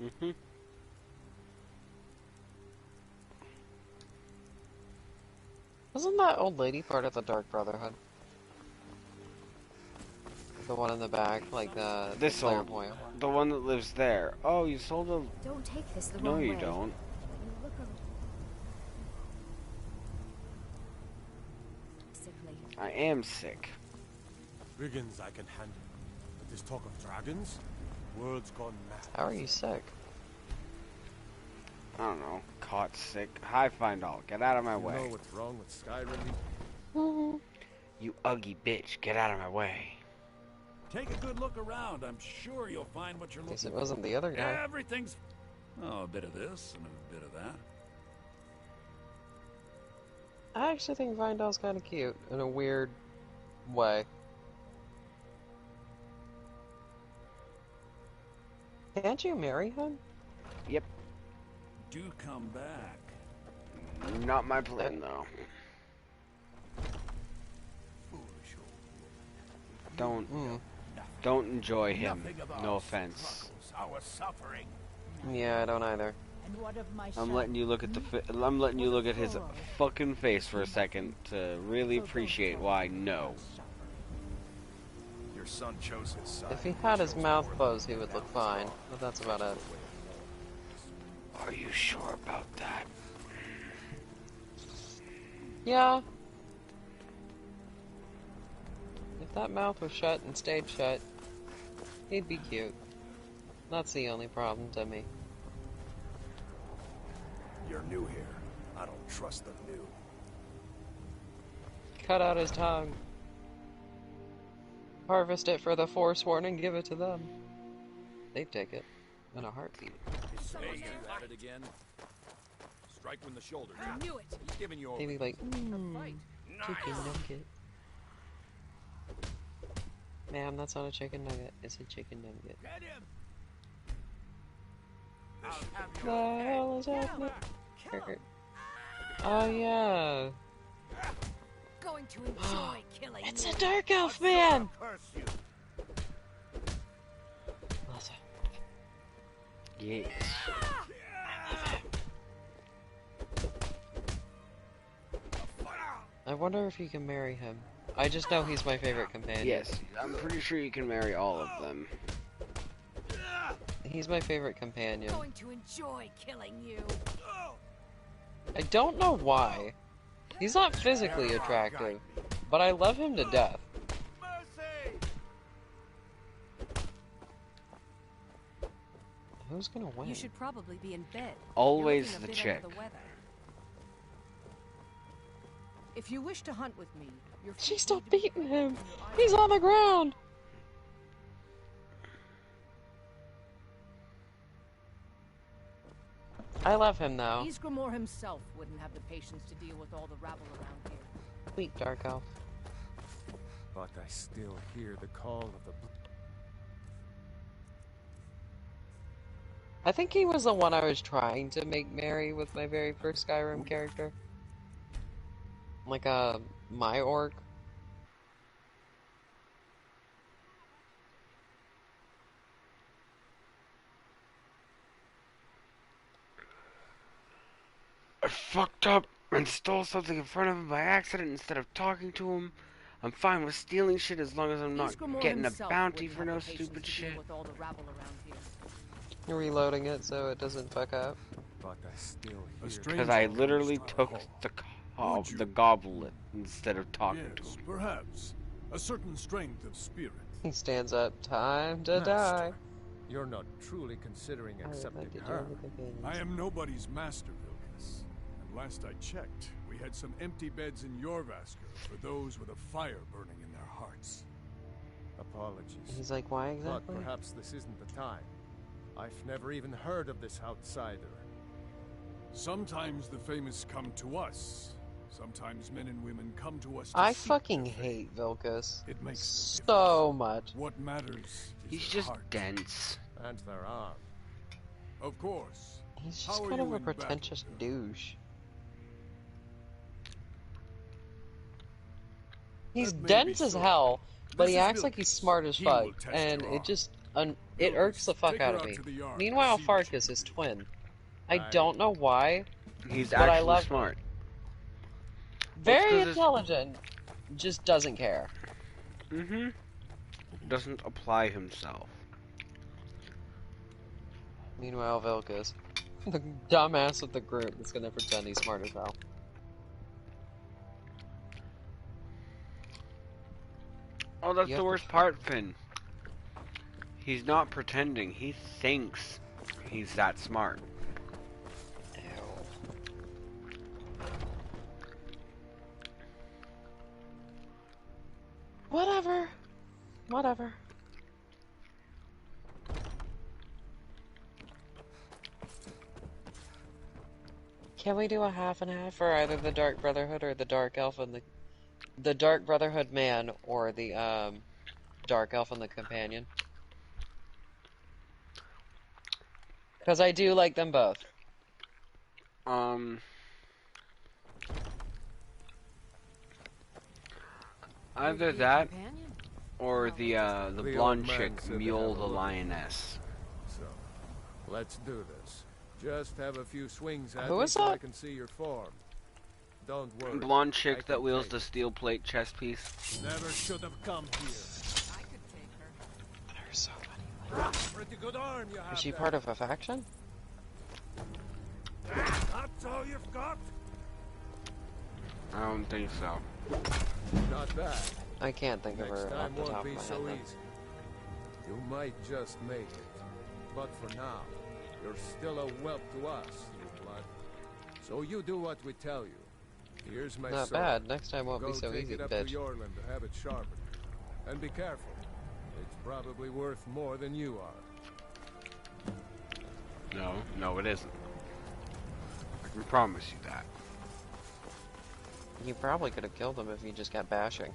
Mm-hmm. Wasn't that old lady part of the Dark Brotherhood? The one in the back, like this the old, clairvoyant. the one that lives there. Oh, you sold a... Don't take this the No, wrong you way. don't. You look sickly. I am sick. Brigands I can handle. But this talk of dragons? World's gone mad. How are you sick? I don't know. Caught sick. Hi, Findall. Get out of my way. You know what's wrong with Skyrim? You ugly bitch. Get out of my way. Take a good look around. I'm sure you'll find what you're looking for. Guess it wasn't the other guy. Everything's... Oh, a bit of this and a bit of that. I actually think Vindal's kind of cute in a weird way. Can't you marry him? Yep. Do come back. Not my plan, though. Don't enjoy him. No offense. Yeah, I don't either. I'm letting you look at his fucking face for a second to really appreciate why. No. Your son chose his side. If he had his mouth closed, he would look fine, but that's about it. Are you sure about that? Yeah. If that mouth was shut and stayed shut, he'd be cute. That's the only problem to me. You're new here. I don't trust the new. Cut out his tongue. Harvest it for the Forsworn and give it to them. They'd take it in a heartbeat. Hey, you at it again? Strike when the shoulder. I knew it. He's giving you They'd be like, chicken nugget. Ma'am, that's not a chicken nugget. It's a chicken nugget. Get him. The hell is happening? Oh yeah. Going to enjoy killing. It's a dark elf man. Yes. I wonder if you can marry him. I just know he's my favorite companion. Yes, I'm pretty sure you can marry all of them. He's my favorite companion. Going to enjoy killing you. I don't know why. He's not physically attractive, but I love him to death. Who's gonna win? You should probably be in bed. Always the chick. If you wish to hunt with me, She stopped beating him. He's on the ground. I love him though. Skrim himself wouldn't have the patience to deal with all the rabble around here. Sweet dark elf. But I still hear the call of the... I think he was the one I was trying to make marry with my very first Skyrim character. Like my orc. I fucked up and stole something in front of him by accident instead of talking to him. I'm fine with stealing shit as long as I'm not getting a bounty for no stupid shit. You're reloading it so it doesn't fuck up. But I still hear... Because I literally took the goblet instead of talking to him. Perhaps. A certain strength of spirit. He stands up. Time to Master, die. You're not truly considering accepting her. I am nobody's master, Vilkas. And last I checked, we had some empty beds in Jorvaskr for those with a fire burning in their hearts. Apologies. He's like, why exactly? But perhaps this isn't the time. I've never even heard of this outsider. Sometimes the famous come to us. Sometimes men and women come to us to I seek fucking their fate. hate Vilkas. It makes so much. What matters is He's the just heart. dense. And their arm. Of course. He's How just are kind of you a in battle? pretentious douche. He's That may dense be as so. hell, but This he is acts like he's smart as He fuck, will test and your it arm. just it irks the fuck Take her out of out me. to the yard Meanwhile, and see what Farkas is twin. I don't know why, He's but I actually love him. smart. Very 'cause it's- intelligent, just doesn't care. Mm-hmm. Doesn't apply himself. Meanwhile, Vilkas, the dumbass of the group, is gonna pretend he's smart as hell. Oh, that's You the have to worst part, Finn. He's not pretending. He thinks he's that smart. Whatever. Whatever. Can we do a half and half for either the Dark Brotherhood or the Dark Elf and the Dark Brotherhood man or the Dark Elf and the Companion? Because I do like them both. Either that or the blonde chick, Mule the Lioness. So, let's do this. Just have a few swings at Who me is so I that? can see your form. Don't worry. Blonde chick that wields the steel plate chest piece. Never should have come here. I could take her. There's so many. Pretty good arm you have. Is she there. part of a faction? That's all you've got? I don't think so. Not bad. I can't think of Next her off time the won't top be of my so head. easy. You might just make it. But for now, you're still a whelp to us, you blood. So you do what we tell you. Here's my Not sword. bad. Next time won't Go be so take easy, it up bitch. to Yorland to have it sharpened. And be careful. It's probably worth more than you are. No, it isn't. I can promise you that. You probably could have killed him if you just kept bashing.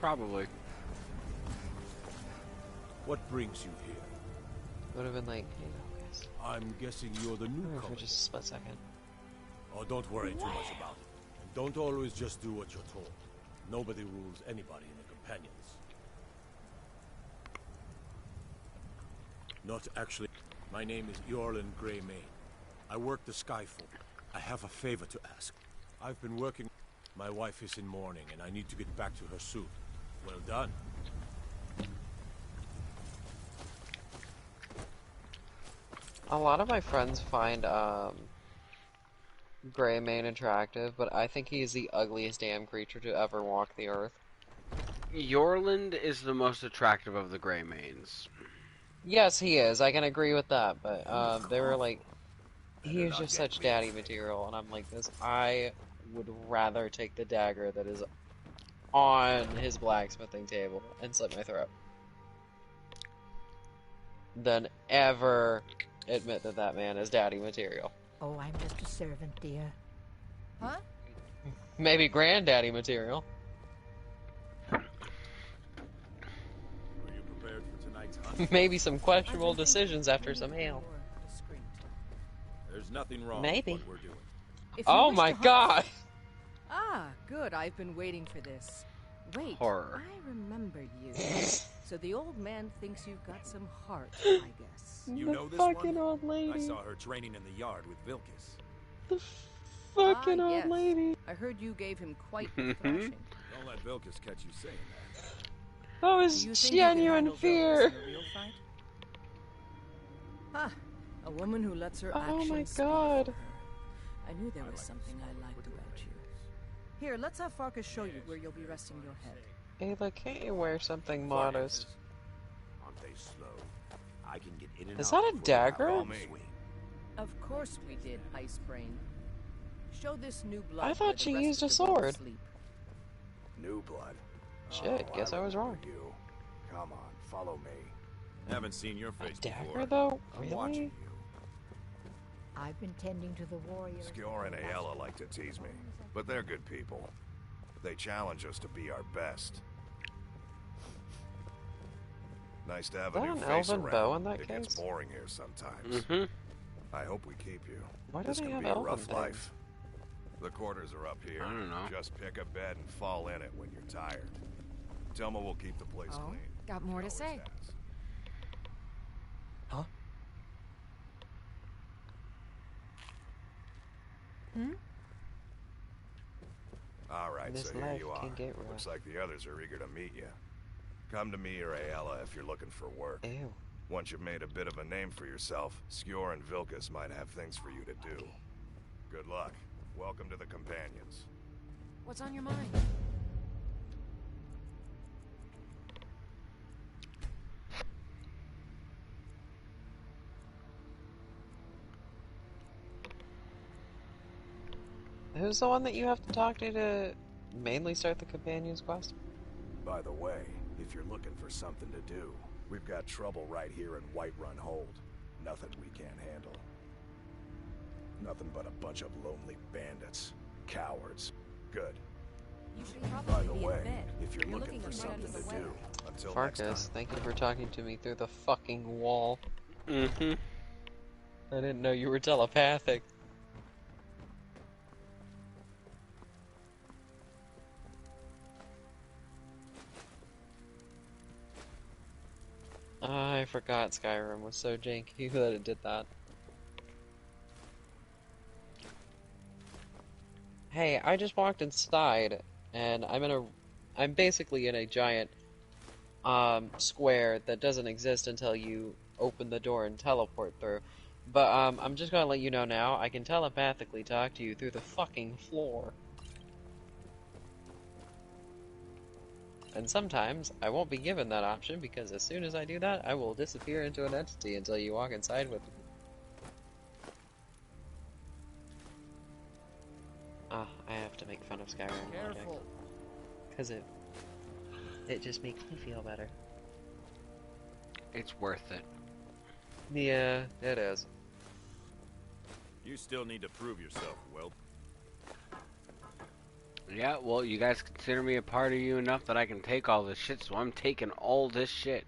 Probably. What brings you here? Would have been like, hey, guys. I'm guessing you're the newcomer. For just a split second. Oh, don't worry too much about it. And don't always just do what you're told. Nobody rules anybody in the companions. Not actually. My name is Eorlin Greymane. I work the Skyfall. I have a favor to ask. I've been working. My wife is in mourning, and I need to get back to her soon. Well done. A lot of my friends find Greymane attractive, but I think he's the ugliest damn creature to ever walk the earth. Yorland is the most attractive of the Greymanes. Yes, he is. I can agree with that, but they were like, he was just such daddy material, and I'm like this. I would rather take the dagger that is on his blacksmithing table and slit my throat than ever admit that that man is daddy material. Oh, I'm just a servant, dear. Huh? Maybe granddaddy material. Are you prepared for tonight's hunt? Maybe some questionable decisions after some ale. There's nothing wrong Maybe. with what we're doing. If you Oh wish my to hunt- god! Ah, good. I've been waiting for this. Wait, Horror. I remember you. So the old man thinks you've got some heart, I guess. You The know this fucking one? old lady. I saw her training in the yard with Vilkis. The fucking Ah, old yes. lady. I heard you gave him quite the thrashing. Don't let Vilkis catch you saying that. That was Do you think you can genuine handle Vilkis fear. in a real fight? Ah, a woman who lets her Oh actions my speak god. for her. I knew there was something I liked about you. Here, let's have Farkas show you where you'll be resting your head. Ayla, can't you wear something modest? Aren't they slow? I can get in and Is out that a before they're dagger? on me. Of course we did, Ice Brain. Show this new blood. I thought where the she rest used of a the world sword. sleep. New blood. Shit, guess I was wrong. You. Come on, follow me. Haven't seen your face Dagger before. though? I'm watching Really? you. I've been tending to the warriors. Skjor and Ayala like to tease me, but they're good people. They challenge us to be our best. Nice to have Is a that new an face elven around. bow in that It gets case? boring here sometimes. Mhm. I hope we keep you. Why do this they can have be a elven rough things? life. The quarters are up here. I don't know. Just pick a bed and fall in it when you're tired. Tell me we'll keep the place Oh, clean. got more to say. Huh? Hmm? All right, This so here life you are. can get rough. Looks like the others are eager to meet you. Come to me or Ayala if you're looking for work. Ew. Once you've made a bit of a name for yourself, Skjor and Vilkis might have things for you to do. Good luck. Welcome to the Companions. What's on your mind? Who's the one that you have to talk to mainly start the Companion's quest? By the way, if you're looking for something to do, we've got trouble right here in Whiterun Hold. Nothing we can't handle. Nothing but a bunch of lonely bandits. Cowards. Good. You should By probably the be in way, bed. if you're looking for right something under to the do, weather. until next time. Farkas, thank you for talking to me through the fucking wall. Mm-hmm. I didn't know you were telepathic. I forgot Skyrim was so janky that it did that. Hey, I just walked inside, and I'm basically in a giant, square that doesn't exist until you open the door and teleport through. But, I'm just gonna let you know now, I can telepathically talk to you through the fucking floor. And sometimes, I won't be given that option, because as soon as I do that, I will disappear into an entity until you walk inside with me. Ah, I have to make fun of Skyrim logic. Because it just makes me feel better. It's worth it. Yeah, it is. You still need to prove yourself, Whelp. Yeah, well, you guys consider me a part of you enough that I can take all this shit, so I'm taking all this shit.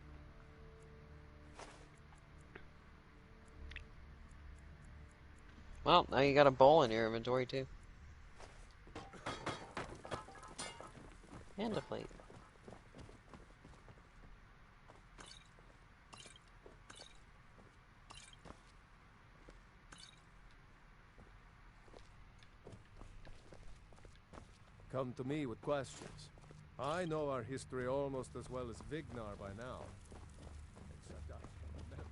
Well, now you got a bowl in your inventory, too. And a plate. Come to me with questions. I know our history almost as well as Vignar by now. Except I remember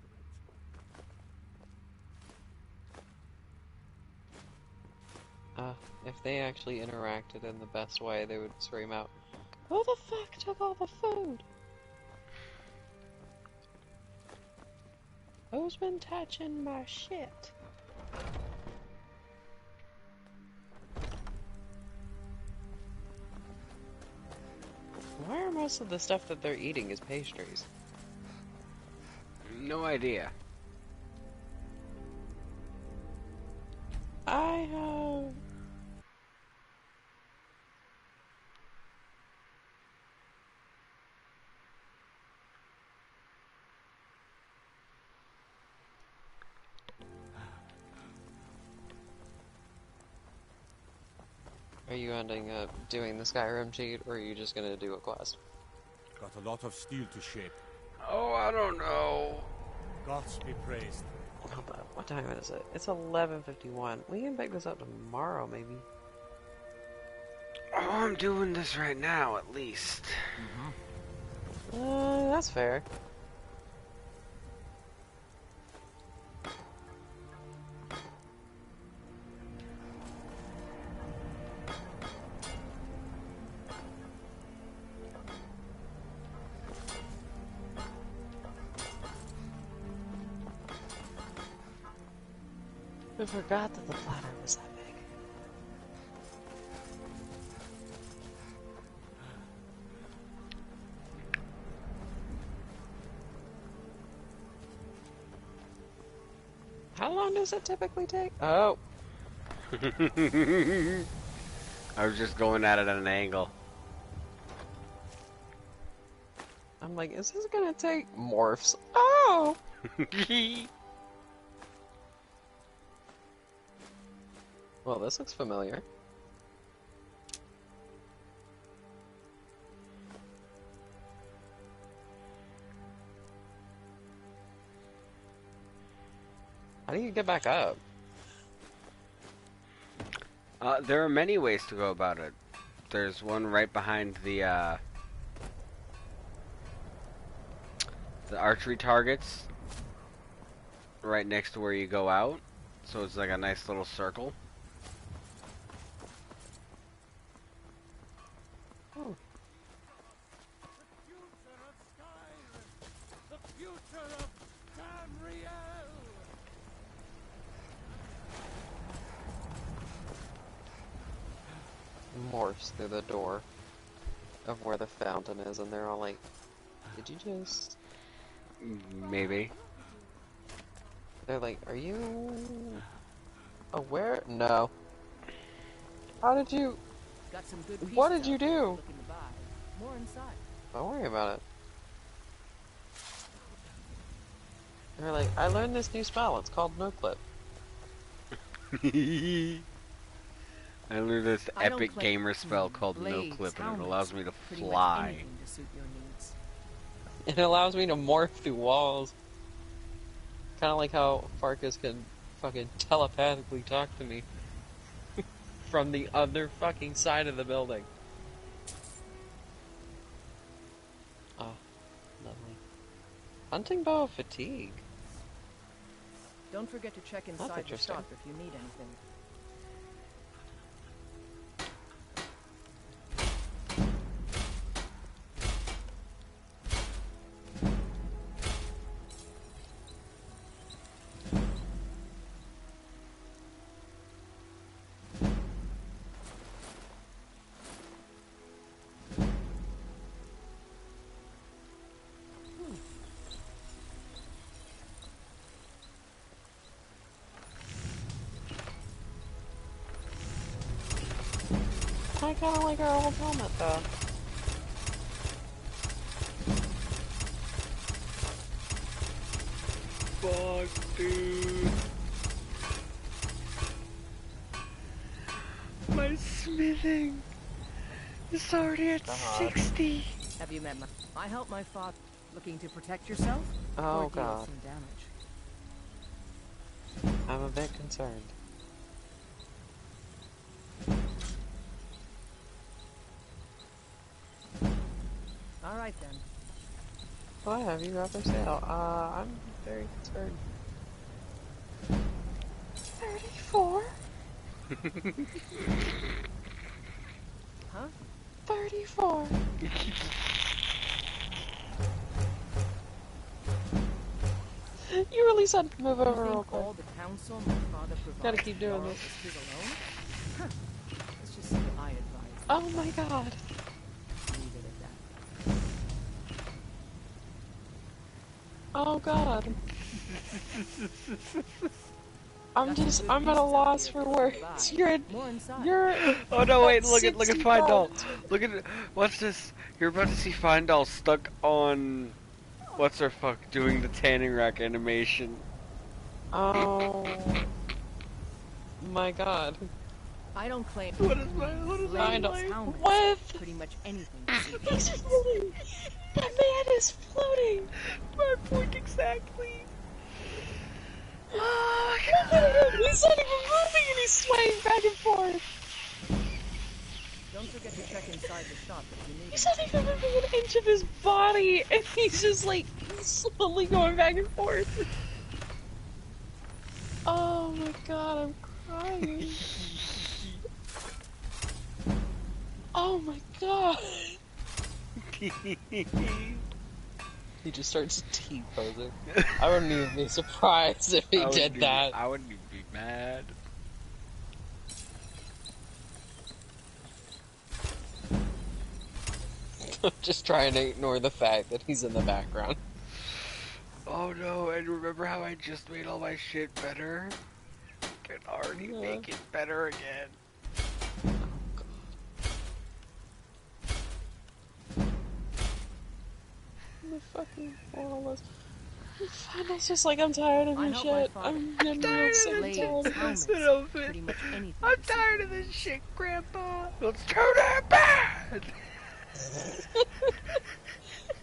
it. If they actually interacted in the best way, they would scream out, "Who the fuck took all the food? Who's been touching my shit?" Why are most of the stuff that they're eating is pastries? No idea. I have... Are you ending up doing the Skyrim cheat, or are you just gonna do a quest? Got a lot of steel to shape. Oh, I don't know. Gods be praised. Hold up, what time is it? It's 11:51. We can pick this up tomorrow, maybe. Oh, I'm doing this right now, at least. That's fair. I forgot that the platter was that big. How long does it typically take? Oh. I was just going at it at an angle. I'm like, is this gonna take morphs? Oh! Well, this looks familiar. How do you get back up? There are many ways to go about it. There's one right behind the archery targets, right next to where you go out. So it's like a nice little circle. Oh. The future of Tamriel! Morphs through the door of where the fountain is, and they're all like, did you just... Maybe. They're like, are you... Oh, where? No. How did you... Got some good What did you do? Looking to buy. More inside. Don't worry about it. You're like, I learned this new spell. It's called no clip. I learned this epic gamer spell called no clip, and it allows me to fly. It allows me to morph through walls. Kind of like how Farkas can fucking telepathically talk to me from the other fucking side of the building. Oh, lovely. Hunting bow of fatigue. Don't forget to check inside the shop if you need anything. I kinda like our old helmet though. Fuck, dude. My smithing is already at 60. Have you met my... I help my father. Looking to protect yourself? Oh, or deal God. some damage? I'm a bit concerned. Alright then. What have you got for sale? I'm very concerned. 34? Huh? 34. You really said move over real quick. All the council my father Gotta keep doing this. His alone? Huh. Let's just see what I advise. Oh my god. Leave it at that. Oh god. I'm at a loss for words. You're Oh no, wait, at look at 60 Findall. pounds. Look at it. What's this? You're about to see Findall stuck on what's her fuck doing the tanning rack animation. Oh my god. I don't claim. What is Findall with pretty much anything. He's floating. That man is floating. My point exactly. Oh my god. He's not even moving and he's swaying back and forth. Don't forget to check inside the shop if you need. He's not even moving an inch of his body and he's just like slowly going back and forth. Oh my god, I'm crying. Oh my god. He just starts T-posing. I wouldn't even be surprised if he did that. I wouldn't even be mad. Just trying to ignore the fact that he's in the background. Oh no, and remember how I just made all my shit better? I can already make it better again. The fucking flawless. It's just like, I'm tired of your shit. I'm tired sick of and this tired of outfit. I'm tired of this shit, Grandpa. Let's turn it bad.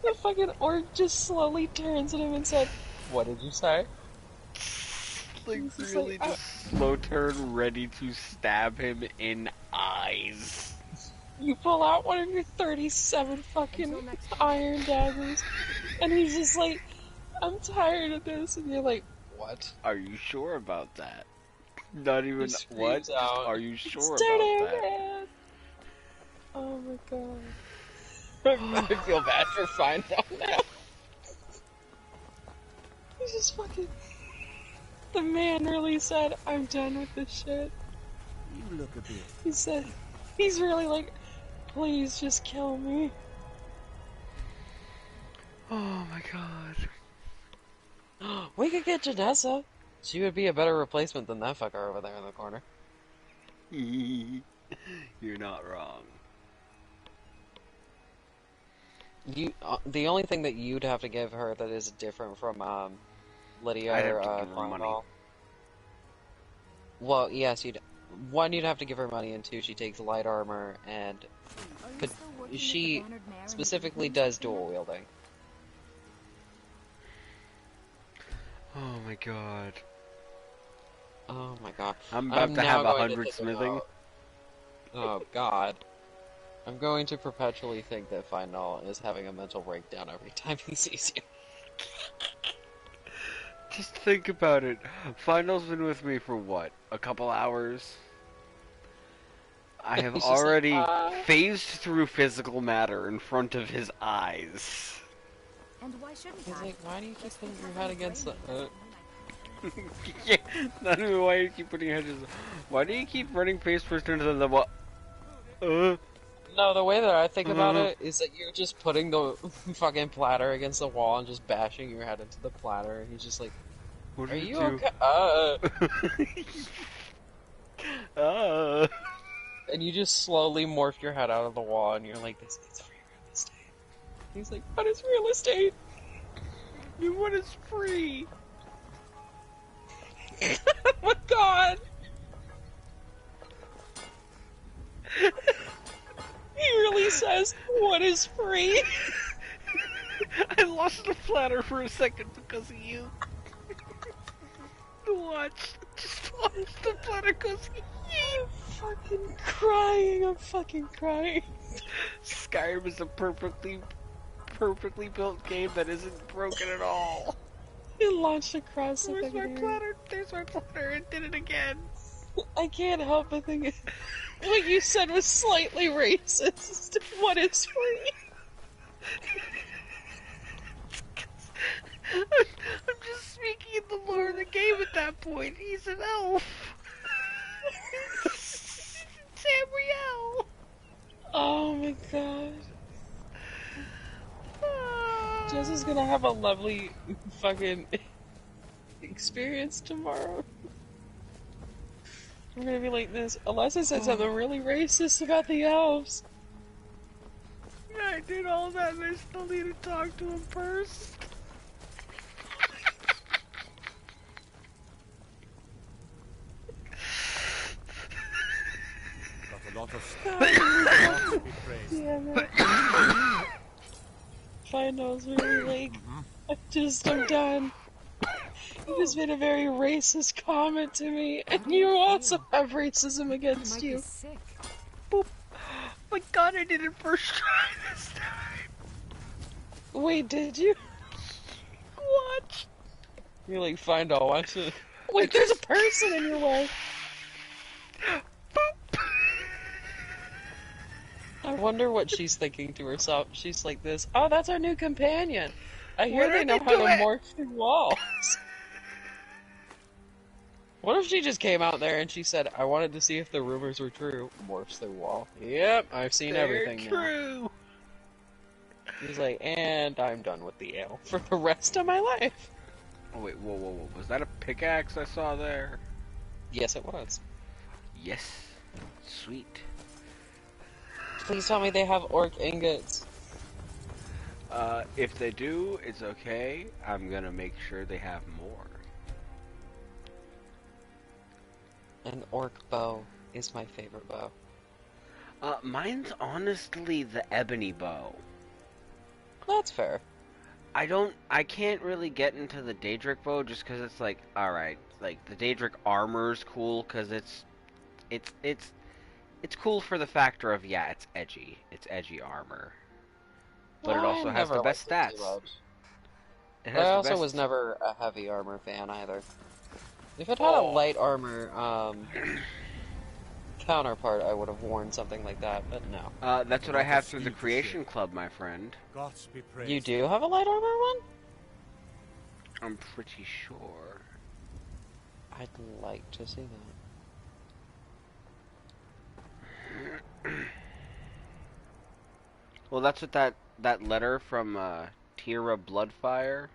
The fucking orc just slowly turns at him and said, "What did you say?" Like really just slow turn, ready to stab him in eyes. You pull out one of your 37 fucking iron daggers, and he's just like, "I'm tired of this," and you're like, "What? Are you sure about that?" Not even what? Just, are you sure about that? Man. Oh my god. I feel bad for Findall now. He's just fucking... The man really said, "I'm done with this shit." You look a bit. He said, he's really like, "Please just kill me." Oh my god. We could get Janessa. She would be a better replacement than that fucker over there in the corner. You're not wrong. You, the only thing that you'd have to give her that is different from Lydia I'd or have to give her money. Final. Well, yes, one, you'd have to give her money, and two, she takes light armor, and she specifically does dual wielding. Oh my god. Oh my god. I'm about to have 100 smithing. Oh god. I'm going to perpetually think that Final is having a mental breakdown every time he sees you. Just think about it. Final's been with me for what? A couple hours? I have already phased through physical matter in front of his eyes. And why shouldn't He's I? like, why do you keep putting your head against the... Yeah, not even why you keep putting your head against the... Why do you keep running face first into the wall? No, the way that I think about it is that you're just putting the fucking platter against the wall and just bashing your head into the platter, and he's just like, what are did you do? okay? And you just slowly morph your head out of the wall, and you're like, this is free real estate. He's like, what is real estate? What is free? Oh my god! He really says, what is free? I lost the platter for a second because of you. Just watch the platter because of you. I'm fucking crying, I'm fucking crying. Skyrim is a perfectly built game that isn't broken at all. It launched across the Where's my fucking platter? There's my platter. It did it again. I can't help but think what you said was slightly racist. What is free? I'm just speaking in the lore of the game at that point. He's an elf. Samuel. Oh my god. Jess is gonna have a lovely fucking experience tomorrow. I'm gonna be like this. Alessa said something really racist about the elves. Yeah, I did all that and I still need to talk to him first. Got a lot of stuff to be praised. Damn it. Finals really like, I'm done. You just made a very racist comment to me, and you also have racism against you. Boop. Oh my god, I did it first try this time. Wait, did you? What? You're like, fine, I'll watch it. Wait, there's a person in your way. Boop. I wonder what she's thinking to herself. She's like this, oh, that's our new companion. I hear they know how to morph through walls. What if she just came out there and she said, I wanted to see if the rumors were true. Morphs through wall. Yep, I've seen everything now. True. He's like, and I'm done with the ale for the rest of my life. Oh wait, whoa. Was that a pickaxe I saw there? Yes, it was. Yes. Sweet. Please tell me they have orc ingots. If they do, it's okay. I'm gonna make sure they have more. An orc bow is my favorite bow. Mine's honestly the ebony bow. That's fair. I can't really get into the Daedric bow just because it's like, alright, like the Daedric armor's cool because it's cool for the factor of, yeah, it's edgy armor. But it also has the best stats. I also was never a heavy armor fan either. If it had a light armor counterpart, I would have worn something like that, but no. That's what I have through the Creation Club, my friend. Gods be praised. You do have a light armor one? I'm pretty sure. I'd like to see that. Well, that's what that letter from Tira Bloodfire.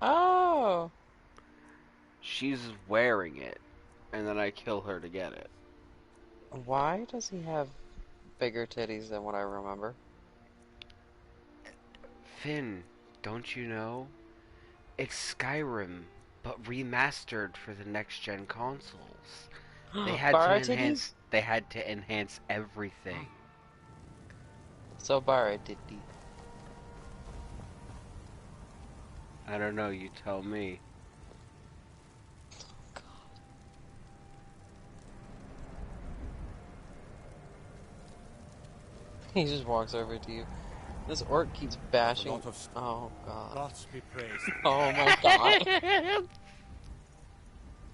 Oh! she's wearing it, and then I kill her to get it. Why does he have bigger titties than what I remember? Finn, don't you know? It's Skyrim, but remastered for the next-gen consoles. They had to enhance. Titties? They had to enhance everything. So Bara titty. I don't know. You tell me. He just walks over to you. This orc keeps bashing. Oh god. Gods be praised. Oh my god.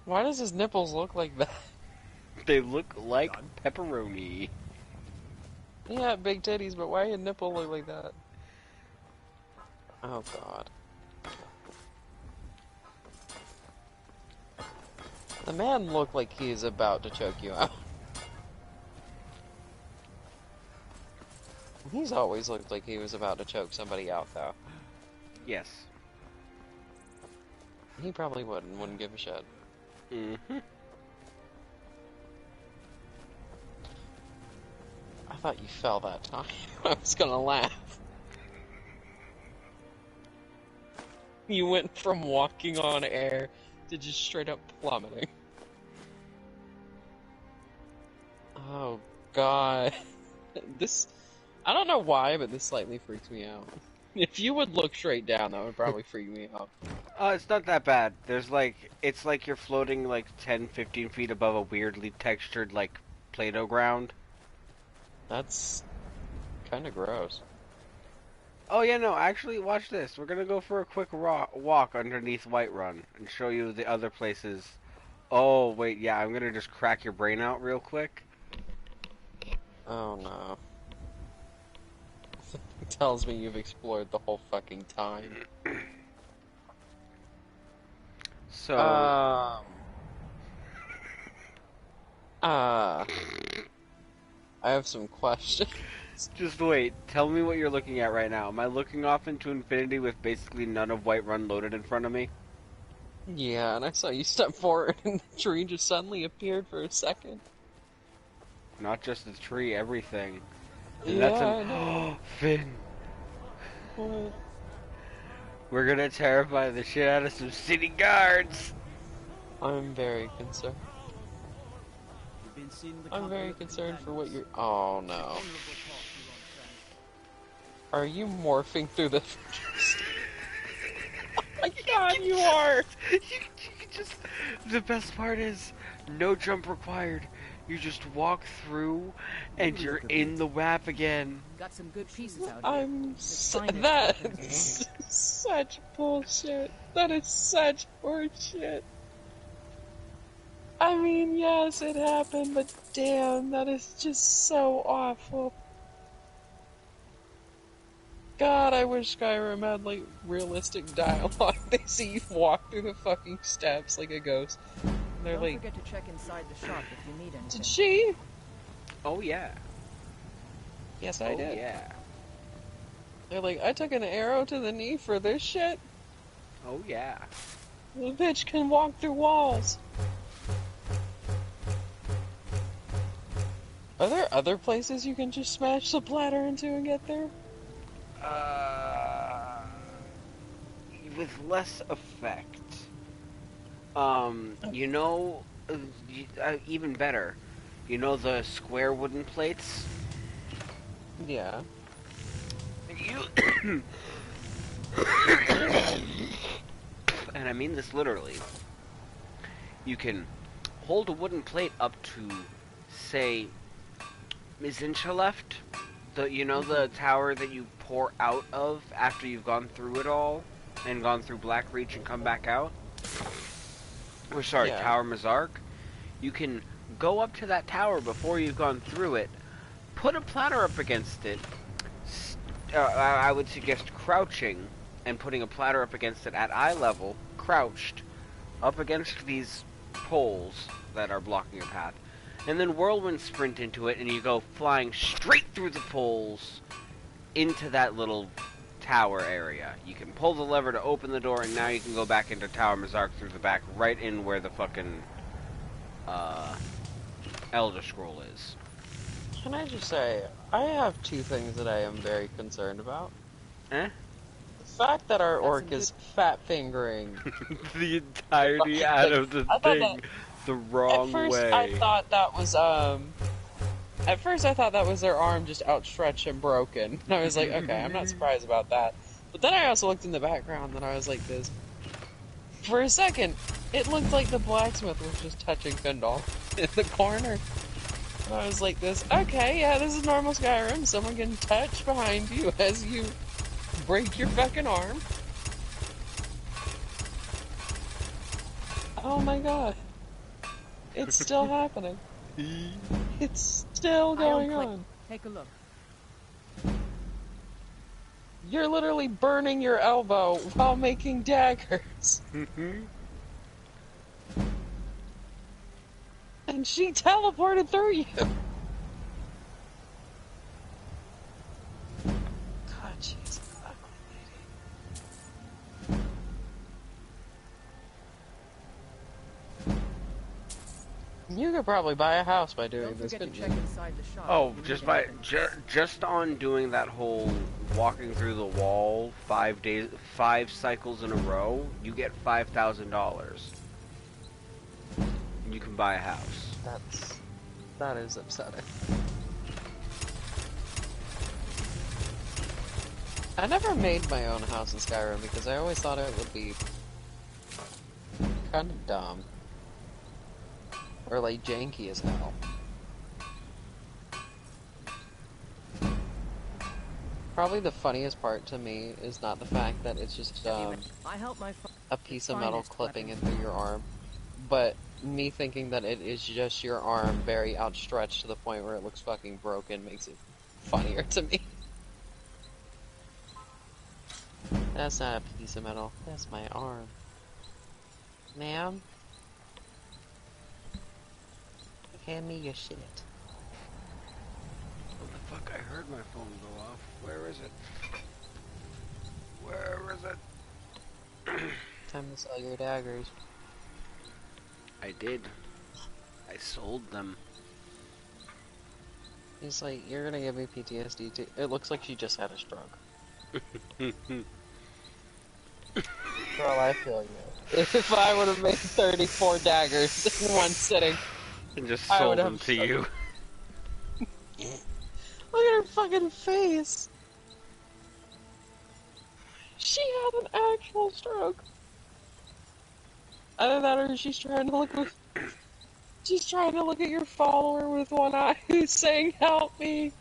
Why does his nipples look like that? They look like pepperoni. Yeah, big titties, but why your nipple look like that? Oh god. The man looked like he is about to choke you out. He's always looked like he was about to choke somebody out, though. Yes. He probably wouldn't give a shit. Mm-hmm. I thought you fell that time. I was gonna laugh. You went from walking on air to just straight up plummeting. Oh god. This... I don't know why, but this slightly freaks me out. If you would look straight down, that would probably freak me out. It's not that bad. There's like, it's like you're floating like 10, 15 feet above a weirdly textured like Play-Doh ground. That's kind of gross. Oh yeah, no, actually watch this. We're gonna go for a quick walk underneath Whiterun and show you the other places. Oh wait, yeah, I'm gonna just crack your brain out real quick. Oh no. Tells me you've explored the whole fucking time. So... I have some questions. Just wait. Tell me what you're looking at right now. Am I looking off into infinity with basically none of Whiterun loaded in front of me? Yeah, and I saw you step forward and the tree just suddenly appeared for a second. Not just the tree, everything. And Yeah, that's I know. Finn. What? We're gonna terrify the shit out of some city guards. I'm very concerned. I'm very concerned for what you're... Oh no. Are you morphing through the... Oh my god, you are! You can just... The best part is, no jump required. You just walk through, and you're in the WAP again. Got some good pieces out here. That's such bullshit. That is such horseshit. I mean, yes, it happened, but damn, that is just so awful. God, I wish Skyrim had, like, realistic dialogue. They see you walk through the fucking steps like a ghost. And they're Don't like... forget to check inside the shop if you need anything. Did she? Oh, yeah. Yes, I did. Yeah. They're like, I took an arrow to the knee for this shit? Oh, yeah. The bitch can walk through walls. Are there other places you can just smash the platter into and get there? With less effect. You know, even better. You know the square wooden plates? Yeah. You... And I mean this literally. You can hold a wooden plate up to, say, Mizincha left. You know the tower that you pour out of after you've gone through it all? And gone through Blackreach and come back out? Or sorry, Yeah. Tower Mazark? You can go up to that tower before you've gone through it, put a platter up against it. I would suggest crouching and putting a platter up against it at eye level, crouched, up against these poles that are blocking your path. And then whirlwind sprint into it, and you go flying straight through the poles into that little tower area. You can pull the lever to open the door, and now you can go back into Tower Mazark through the back, right in where the fucking Elder Scroll is. Can I just say, I have two things that I am very concerned about. Eh? The fact that our orc is fat fingering the entirety out of the thing the wrong way. At first, I thought that was At first, I thought that was their arm just outstretched and broken. And I was like, okay, I'm not surprised about that. But then I also looked in the background, and I was like this. For a second, it looked like the blacksmith was just touching Findle in the corner. And I was like this, okay, yeah, this is normal Skyrim. Someone can touch behind you as you break your fucking arm. Oh my god. It's still happening. It's still going on. Take a look. You're literally burning your elbow while making daggers. And she teleported through you. God, she's an ugly lady. You could probably buy a house by doing this, couldn't you? Oh, just on doing that whole walking through the wall 5 cycles in a row, you get $5,000. You can buy a house. That is upsetting. I never made my own house in Skyrim because I always thought it would be kind of dumb. Or like janky as hell. Probably the funniest part to me is not the fact that it's just a piece of metal clipping in through your arm, but me thinking that it is just your arm very outstretched to the point where it looks fucking broken makes it funnier to me. That's not a piece of metal, that's my arm. Ma'am? Hand me your shit. What the fuck? I heard my phone go off. Where is it? Where is it? Time to sell your daggers. I did. I sold them. He's like, you're gonna give me PTSD too. It looks like she just had a stroke. Girl, I feel you. If I would have made 34 daggers in one sitting, and just sold them to you. Look at her fucking face. She had an actual stroke. Either that or she's trying to look at your follower with one eye who's saying, help me.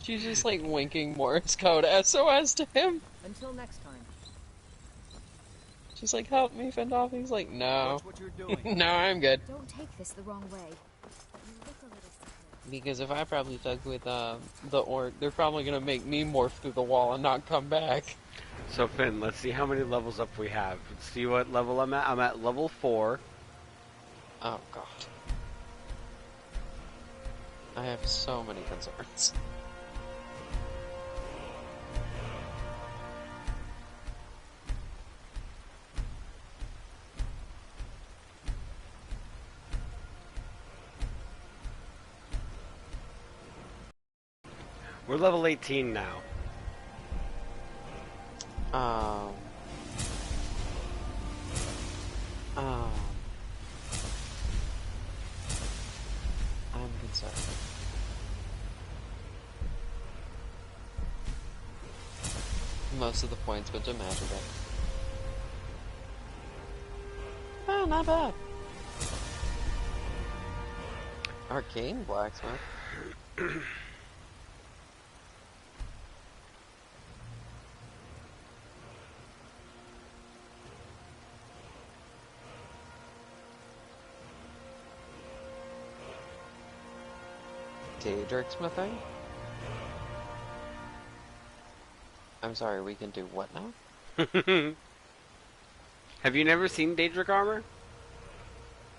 She's just like winking Morse code SOS to him. Until next time. She's like, help me, Findolf. He's like, no. Watch what you're doing. No, I'm good. Don't take this the wrong way. You look a little sick. Because if I probably dug with the orc, they're probably gonna make me morph through the wall and not come back. So Finn, let's see how many levels up we have. Let's see what level I'm at. I'm at level 4. Oh god. I have so many concerns. We're level 18 now. I'm concerned. Most of the points went to Magic. Oh, not bad. Arcane Blacksmith. Daedric smithing? I'm sorry, we can do what now? Have you never seen Daedric armor?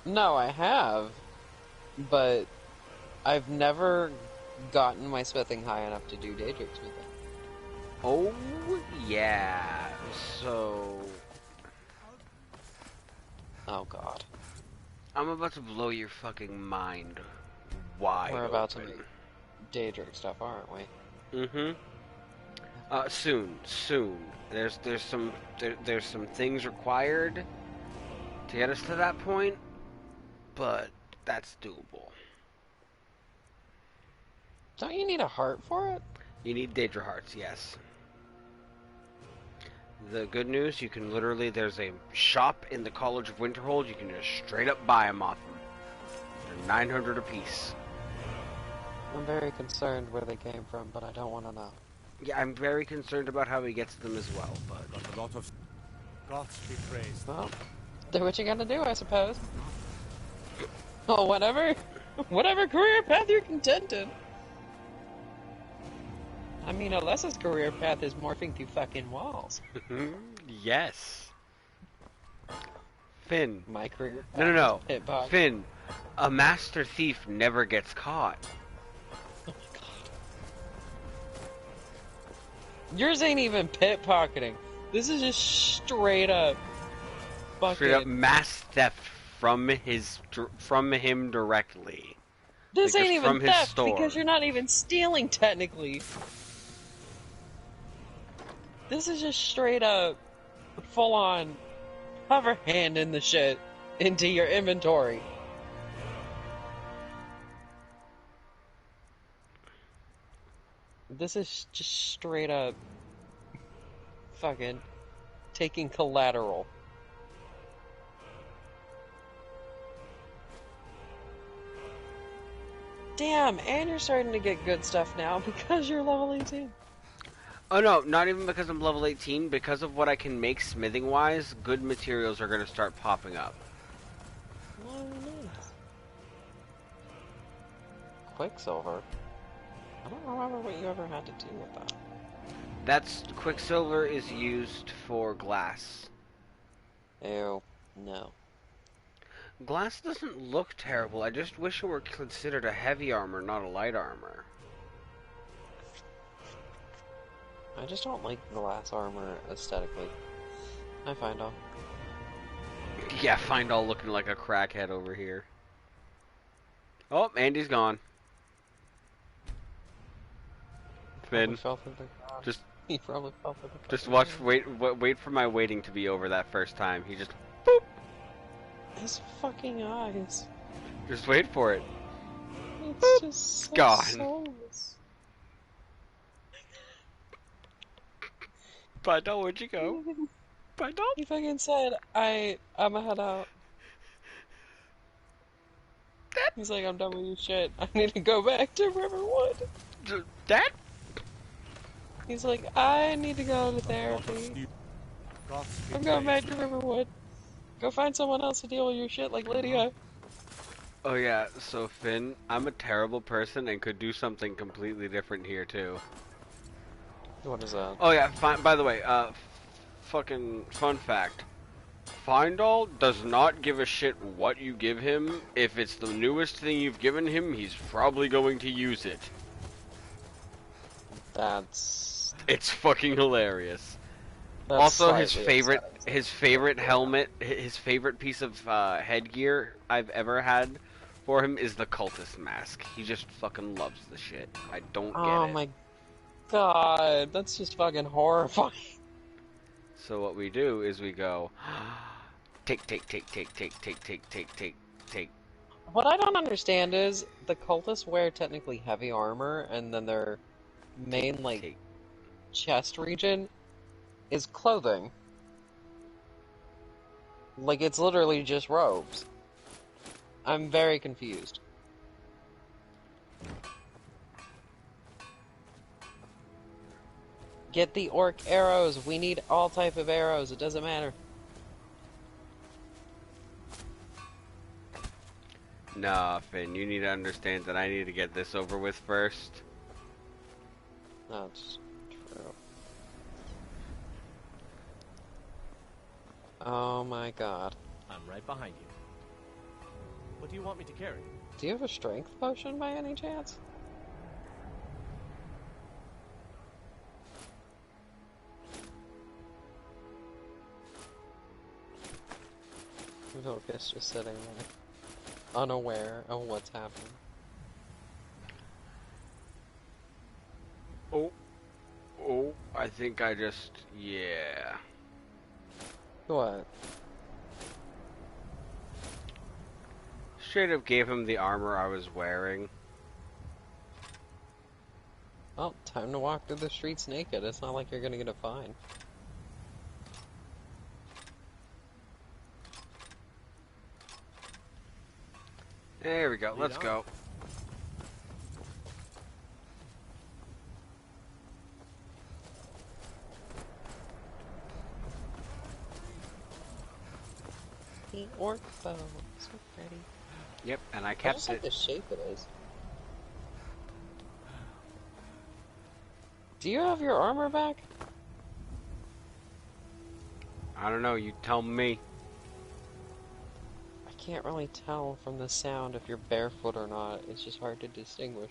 No, I have, but I've never gotten my smithing high enough to do Daedric smithing. Oh, yeah. So... Oh, God. I'm about to blow your fucking mind wide We're about open. to make Daedric stuff, aren't we? Mm-hmm. Soon. There's some things required to get us to that point, but that's doable. Don't you need a heart for it? You need Daedra hearts, yes. The good news, you can literally, there's a shop in the College of Winterhold, you can just straight up buy them off them. They're 900 apiece. I'm very concerned where they came from, but I don't want to know. Yeah, I'm very concerned about how he gets them as well, but... Got a lot of... Gods be praised. Well, do what you gotta do, I suppose. Oh, whatever career path you're content in. I mean, Alessa's career path is morphing through fucking walls. Yes. Finn. My career path No. is pitpocket. Finn, a master thief never gets caught. Oh my god. Yours ain't even pickpocketing. This is just straight up fucking... Straight up mass theft from him directly. This like, ain't even from his theft, store. because you're not even stealing, technically. This is just straight up, full on, hover hand in the shit into your inventory. This is just straight up, fucking, taking collateral. Damn, and you're starting to get good stuff now because you're level 18. Oh no, not even because I'm level 18, because of what I can make smithing wise, good materials are going to start popping up. Oh, nice. Quicksilver? I don't remember what you ever had to do with that. That's, Quicksilver is used for glass. Ew, no. Glass doesn't look terrible, I just wish it were considered a heavy armor, not a light armor. I just don't like glass armor aesthetically. I find all. Yeah, find all looking like a crackhead over here. Oh, Andy's gone. Finn, just he probably fell through the just watch. Wait for my waiting to be over that first time. He just boop. His fucking eyes. Just wait for it. It's boop. Just so gone. Soulless. Bye, doll. Where'd you go? Bye, doll. He fucking said, I'ma head out. He's like, I'm done with your shit. I need to go back to Riverwood. Dad? He's like, I need to go to therapy. I'm going back to Riverwood. Go find someone else to deal with your shit like Lydia. Oh yeah, so Finn, I'm a terrible person and could do something completely different here too. What is that? Oh yeah, by the way, fucking fun fact. Findall does not give a shit what you give him. If it's the newest thing you've given him, he's probably going to use it. It's fucking hilarious. That's also, his slightly favorite helmet, his favorite piece of headgear I've ever had for him is the cultist mask. He just fucking loves the shit. I don't get it. Oh my god, that's just fucking horrifying. So what we do is we go, take. What I don't understand is, the cultists wear technically heavy armor, and then their main, like, chest region is clothing. Like, it's literally just robes. I'm very confused. Get the orc arrows. We need all type of arrows. It doesn't matter. Nah, Finn, you need to understand that I need to get this over with first. That's true. Oh my god. I'm right behind you. What do you want me to carry? Do you have a strength potion by any chance? Vilcus just sitting there, unaware of what's happening. Oh, I think I just, yeah. What? Straight up gave him the armor I was wearing. Well, time to walk through the streets naked. It's not like you're gonna get a fine. There we go, let's go. The orc bow, so pretty. Yep, and I I kept just like it. the shape it is. Do you have your armor back? I don't know, you tell me. I can't really tell from the sound if you're barefoot or not. It's just hard to distinguish.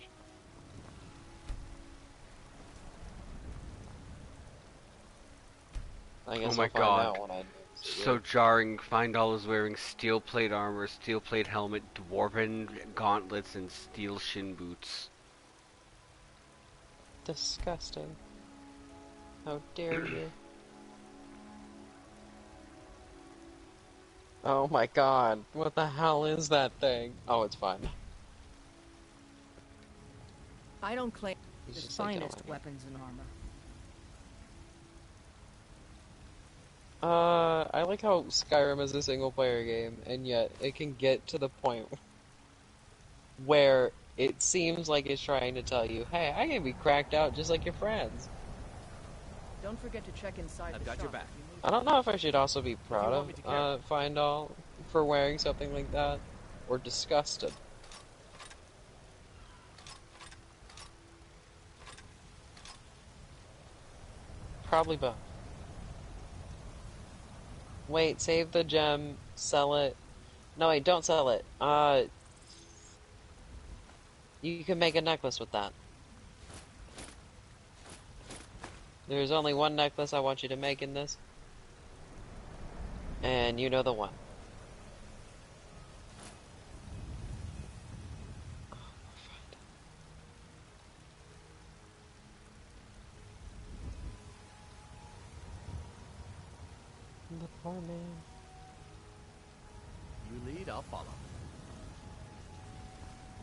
I guess Oh my I'll find god. out when I So jarring. Findall is wearing steel plate armor, steel plate helmet, dwarven gauntlets, and steel shin boots. Disgusting. How dare you? Oh my god, what the hell is that thing? Oh, it's fine. I don't claim He's the just like, "Get finest away." weapons and armor. I like how Skyrim is a single player game, and yet it can get to the point where it seems like it's trying to tell you, hey, I can be cracked out just like your friends. Don't forget to check inside I've the got shop. your back. I don't know if I should also be proud want me to carry- of Findall for wearing something like that, or disgusted. Probably both. Wait, save the gem, sell it. No, wait, don't sell it. You can make a necklace with that. There's only one necklace I want you to make in this. And you know the one. The poor man. You lead, I'll follow.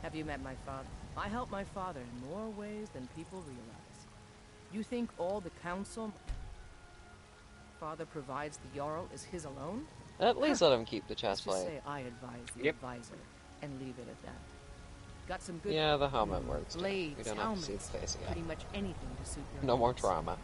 Have you met my father? I help my father in more ways than people realize. You think all the council father provides the Jarl is his alone? At least let him keep the chest Let's just plate. say I advise the Yep. advisor and leave it at that. Got some good Yeah, the helmet works. too. blades, We don't have to see helmets, the face pretty again. much anything to suit your No more needs. trauma.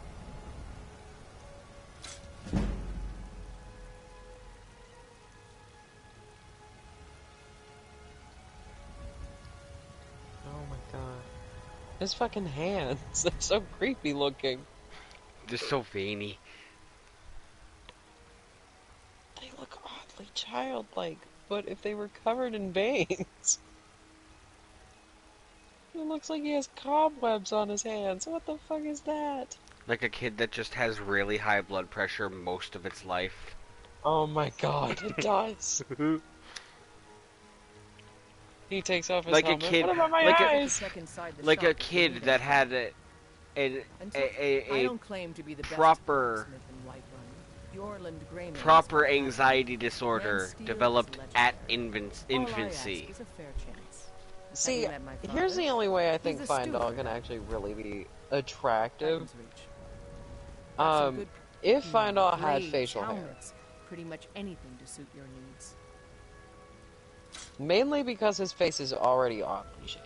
Oh my god. His fucking hands. They're so creepy looking. They're so veiny. They look oddly childlike, but if they were covered in veins. It looks like he has cobwebs on his hands. What the fuck is that? Like a kid that just has really high blood pressure most of its life. Oh my god, it does. He takes off his Like a helmet. kid, What about my like eyes? like a kid that had I don't claim to be the best proper blacksmith in Whiterun. Yorland Greyman is proper my anxiety master. disorder Man steals developed legend. at All I infancy. ask is a fair chance. See, Have you met my here's father? the only way I He's think a Findall steward. can actually really be attractive. Dragon's Reach. Got some good If Findall had blades, facial hair. helmets, pretty much anything to suit your needs. Mainly because his face is already oddly shaped.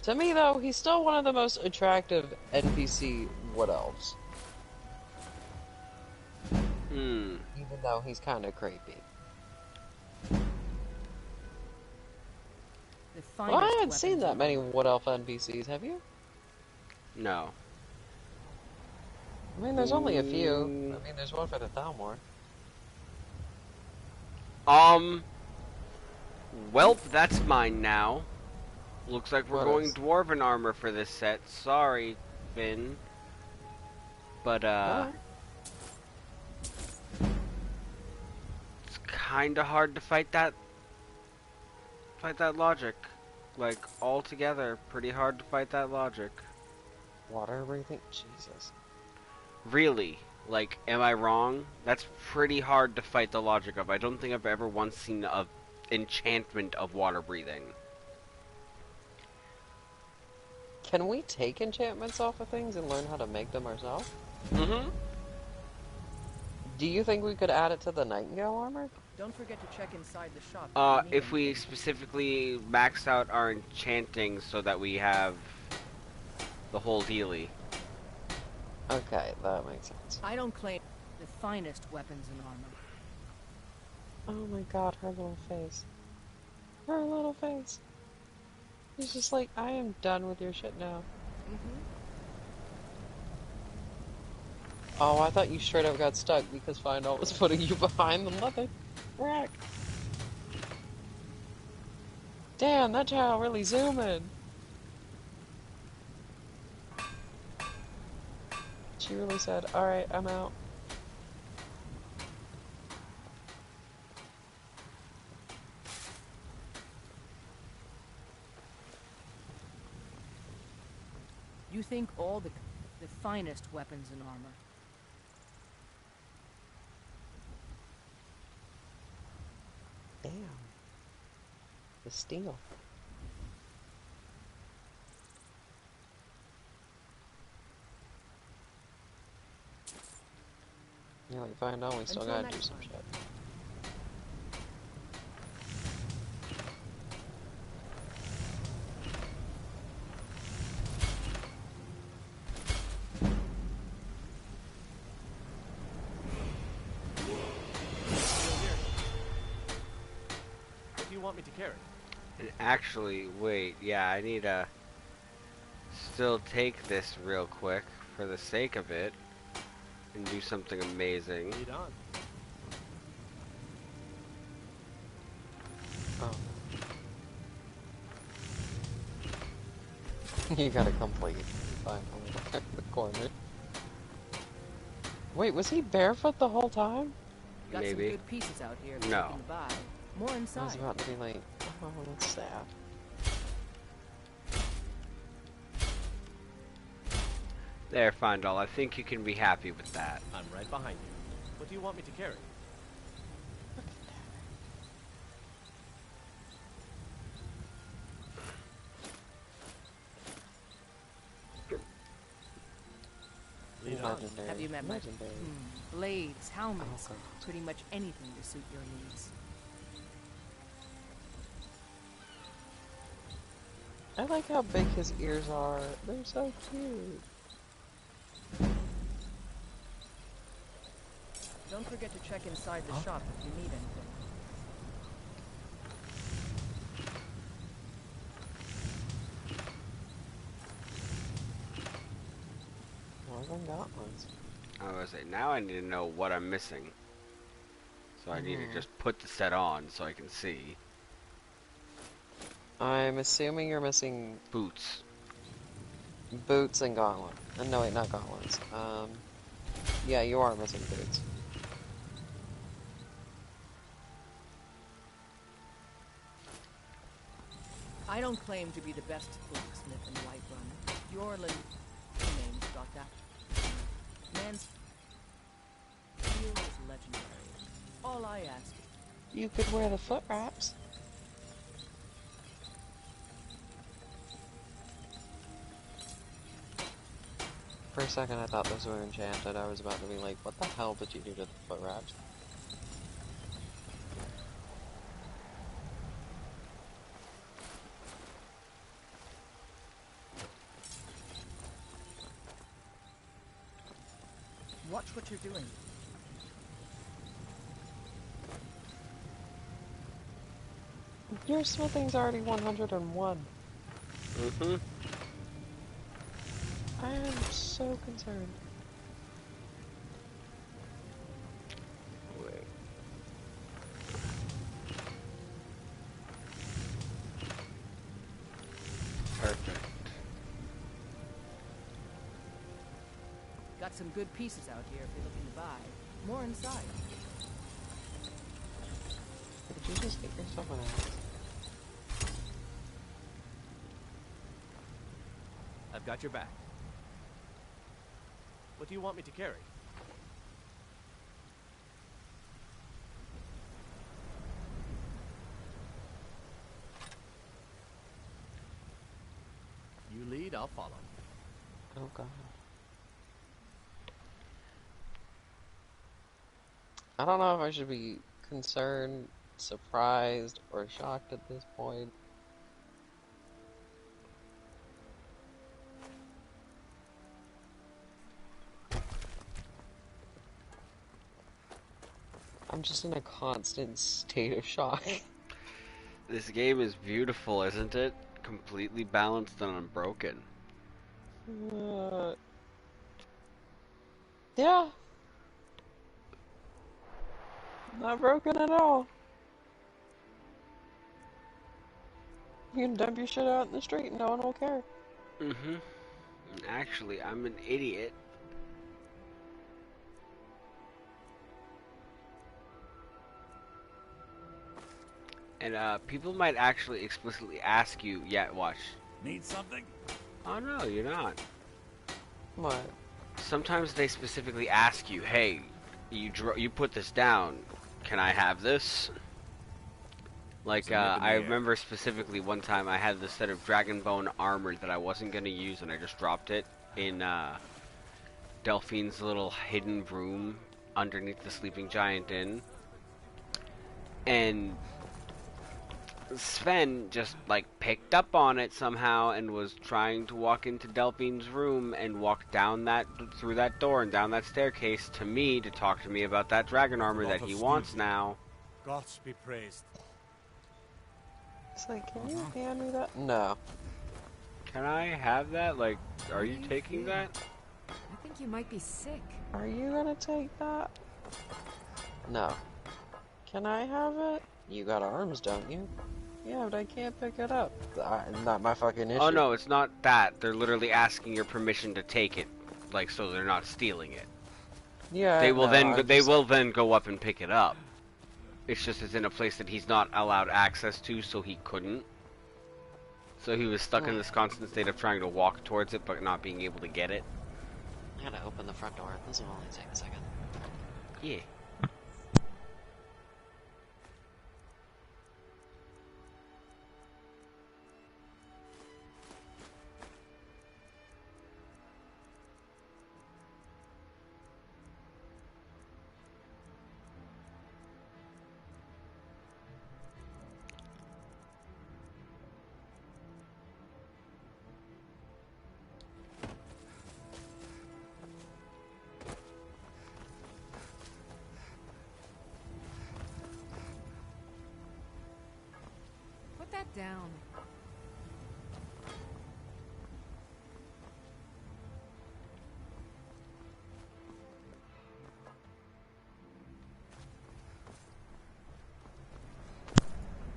To me, though, he's still one of the most attractive NPC Wood Elves. Even though he's kind of creepy. The Well, I finest haven't seen weapons that and many Wood Elf NPCs, have you? No. I mean, there's only a few. I mean, there's one for the Thalmor. Welp, that's mine now. Looks like we're What going is? dwarven armor for this set. Sorry, Finn. But, kinda hard to fight that logic. Like, altogether, pretty hard to fight that logic. Water breathing? Jesus. Really? Like, am I wrong? That's pretty hard to fight the logic of. I don't think I've ever once seen a enchantment of water breathing. Can we take enchantments off of things and learn how to make them ourselves? Mm-hmm. Do you think we could add it to the Nightingale armor? Don't forget to check inside the shop. If we specifically max out our enchanting so that we have the whole dealie. Okay, that makes sense. I don't claim the finest weapons and armor. Oh my god, her little face. Her little face. He's just like, I am done with your shit now. Oh, I thought you straight up got stuck because Findall was putting you behind the leather rack. Damn, that child really zooming. She really said, alright, I'm out. You think all the finest weapons and armor. Damn. The steel. Yeah, like find out we still gotta do some shit. What do you want me to carry? And actually, wait, yeah, I need to still take this real quick for the sake of it. And do something amazing. Lead on. Oh. You gotta complete. Find the corner. Wait, was he barefoot the whole time? Got Maybe. some good pieces out here. No. Buy. More inside. I was about to be like, oh, that's sad. There, Findall. I think you can be happy with that. I'm right behind you. What do you want me to carry? Lead on. Legendary. Have you met my Legendary. blades, helmets, Oh, pretty much anything to suit your needs. I like how big his ears are. They're so cute. Don't forget to check inside the shop if you need anything. More than gauntlets. I was gonna say, now I need to know what I'm missing. So I need to just put the set on so I can see. I'm assuming you're missing Boots. boots and gauntlets. No, wait, not gauntlets. Yeah, you are missing boots. I don't claim to be the best blacksmith in Whiterun. Yorlin name's got that. Man's steel is legendary. All I ask. You could wear the foot wraps. For a second I thought those were enchanted. I was about to be like, what the hell did you do to the foot wraps? Watch what you're doing. Your smithing's already 101. Mm-hmm. I am so concerned. Wait. Perfect. Got some good pieces out here if you're looking to buy. More inside. you just get yourself an axe? I've got your back. What do you want me to carry? You lead, I'll follow. Oh god. I don't know if I should be concerned, surprised, or shocked at this point. I'm just in a constant state of shock. This game is beautiful, isn't it? Completely balanced and unbroken. Yeah. Not broken at all. You can dump your shit out in the street and no one will care. Mm-hmm. Actually, I'm an idiot. And people might actually explicitly ask you, yeah, watch. Need something? Oh no, you're not. What? Sometimes they specifically ask you, hey, you put this down, can I have this? Like, I remember specifically one time I had this set of Dragonbone armor that I wasn't going to use and I just dropped it in Delphine's little hidden room underneath the Sleeping Giant Inn. And Sven just, like, picked up on it somehow and was trying to walk into Delphine's room and walk down through that door and down that staircase to me to talk to me about that dragon armor that he wants now. Gods be praised. It's like, can you hand me that? No. Can I have that? Like, are you taking that? I think you might be sick. Are you gonna take that? No. Can I have it? You got arms, don't you? Yeah, but I can't pick it up. Not my fucking issue. Oh no, it's not that. They're literally asking your permission to take it, like, so they're not stealing it. Yeah. They will then go up and pick it up. It's just it's in a place that he's not allowed access to, so he couldn't. So he was stuck in this constant state of trying to walk towards it, but not being able to get it. I gotta open the front door. This will only take a second. Yeah. Put that down.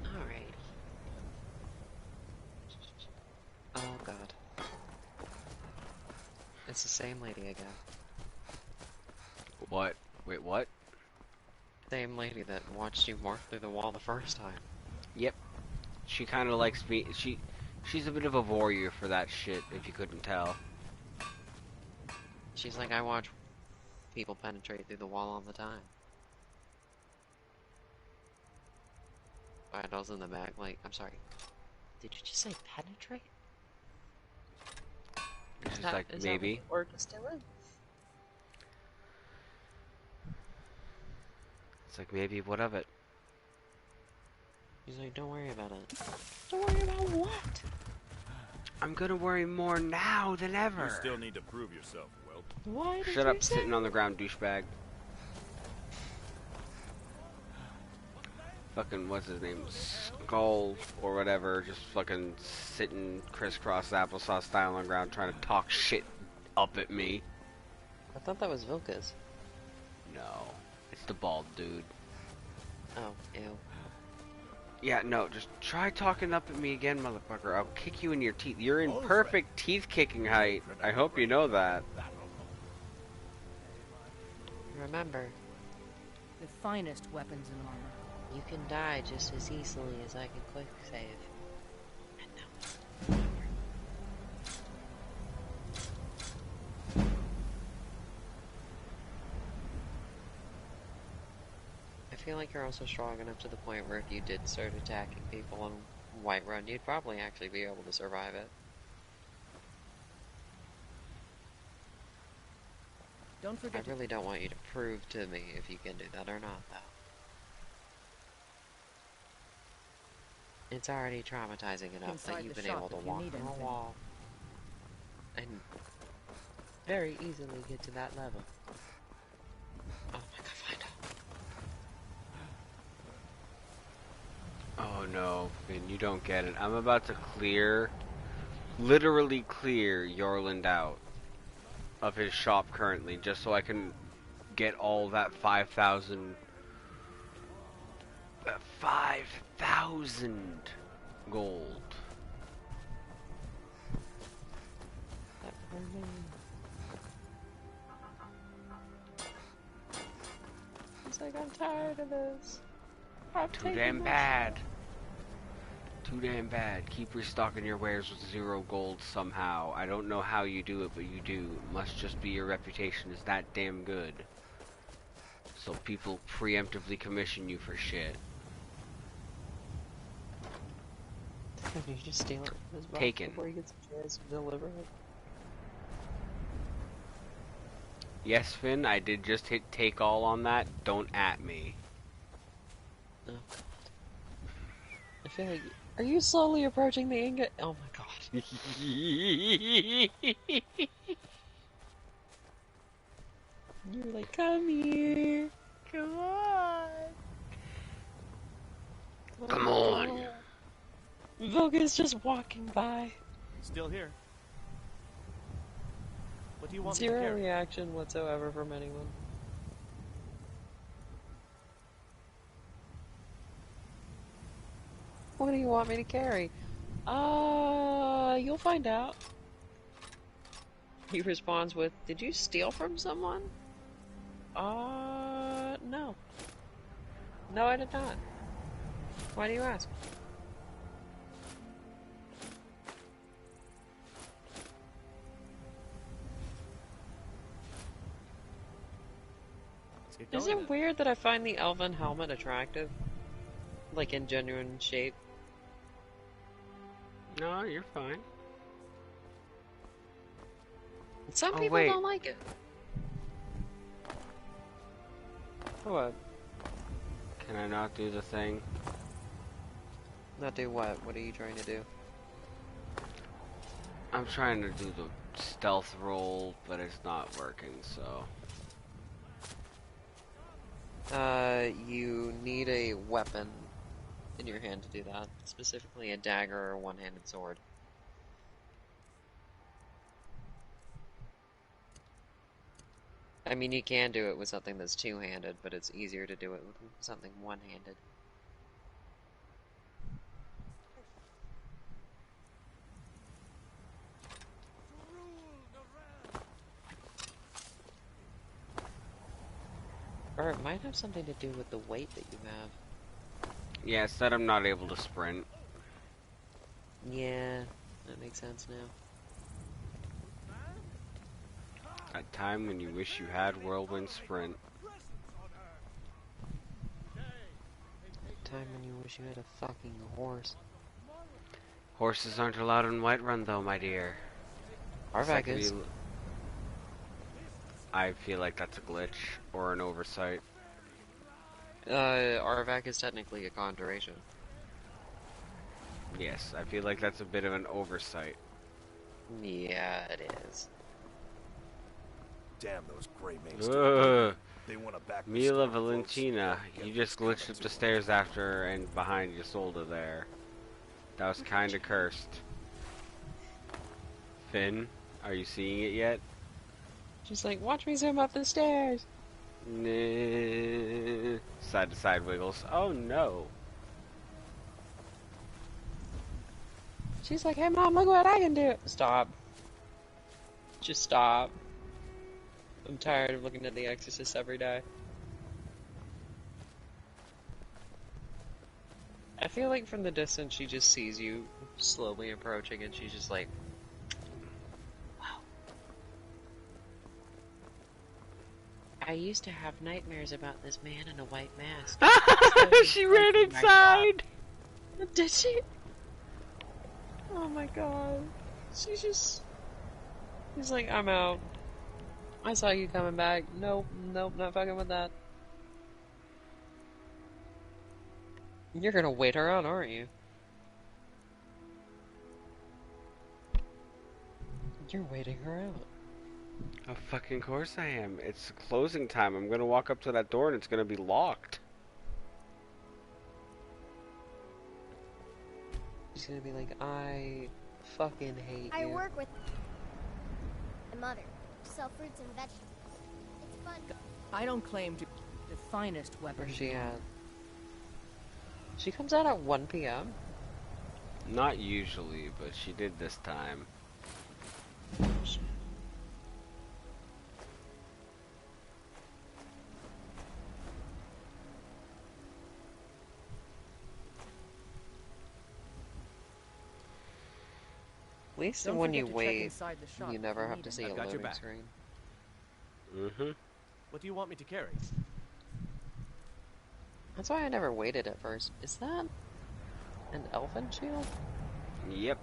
Alright. Oh god. It's the same lady again. What? Wait, what? Same lady that watched you morph through the wall the first time. Yep. She kind of likes me. She's a bit of a warrior for that shit, if you couldn't tell. She's like, I watch people penetrate through the wall all the time. Vitals in the back, like, I'm sorry. Did you just say penetrate? She's like, maybe. Or just still in? It's like, maybe, what of it? He's like, don't worry about it. Don't worry about what? I'm gonna worry more now than ever. You still need to prove yourself, Will. Why did Shut you up, say sitting on the ground, douchebag. Fucking, what's his name? Skull, or whatever, just fucking sitting crisscross applesauce style on the ground trying to talk shit up at me. I thought that was Vilka's. No, it's the bald dude. Oh, ew. Yeah, no, just try talking up at me again, motherfucker. I'll kick you in your teeth. You're in perfect teeth-kicking height. I hope you know that. Remember. The finest weapons and armor. You can die just as easily as I can quick save. And no. I feel like you're also strong enough to the point where if you did start attacking people on Whiterun, you'd probably actually be able to survive it. Don't forget. I really don't want you to prove to me if you can do that or not, though. It's already traumatizing enough that you've been able to walk on a wall and very easily get to that level. Oh my god, find out. Oh no, Finn, you don't get it. I'm about to literally clear Yorland out of his shop currently, just so I can get all that 5,000 gold. It's like, I'm tired of this. Too damn bad. Too damn bad. Keep restocking your wares with 0 gold somehow. I don't know how you do it, but you do. It must just be your reputation is that damn good. So people preemptively commission you for shit. You just steal it from his box Taken. before he gets a chance to deliver it. Yes, Finn, I did just hit take all on that. Don't at me. Oh god. I feel like... Are you slowly approaching the ingot? Oh my god. You're like, come here. Come on. Come on. Voga's just walking by. Still here. What do you want me to Zero carry? reaction whatsoever from anyone. What do you want me to carry? You'll find out. He responds with, did you steal from someone? No. No, I did not. Why do you ask? Is it weird that I find the elven helmet attractive? Like in genuine shape? No, you're fine. Some people don't like it. What? Can I not do the thing? Not do what? What are you trying to do? I'm trying to do the stealth roll, but it's not working, so... You need a weapon in your hand to do that. Specifically a dagger or a one-handed sword. I mean, you can do it with something that's two-handed, but it's easier to do it with something one-handed. Or it might have something to do with the weight that you have. Yeah, it's that I'm not able to sprint. Yeah, that makes sense now. A time when you wish you had whirlwind sprint. Time when you wish you had a fucking horse. Horses aren't allowed in Whiterun though, my dear. Arvak is. I feel like that's a glitch or an oversight. Arvak is technically a conjuration. Yes, I feel like that's a bit of an oversight. Yeah, it is. Damn those gray mages. They want to back Mila Valentina, you just glitched up the stairs after and behind Ysolda there. That was kinda cursed. Finn, are you seeing it yet? She's like, watch me zoom up the stairs. Nah. Side to side wiggles. Oh no. She's like, hey mom, look what I can do. Stop. Just stop. I'm tired of looking at The Exorcist every day. I feel like from the distance she just sees you slowly approaching and she's just like, wow. I used to have nightmares about this man in a white mask. She ran inside! Did she? Oh my god. She's like, I'm out. I saw you coming back. Nope, not fucking with that. You're gonna wait her out, aren't you? You're waiting her out. Of fucking course I am. It's closing time. I'm gonna walk up to that door and it's gonna be locked. She's gonna be like, I fucking hate I you. work with my mother. Sell fruits and vegetables. It's fun. I don't claim to be the finest weapon. Where's she at? She comes out at 1 p.m.? Not usually, but she did this time. At least Don't when you forget to check wait, inside the shop you if never you have need to see it. a I've got your loading back. screen. Mm-hmm. What do you want me to carry? That's why I never waited at first. Is that an elfin shield? Yep.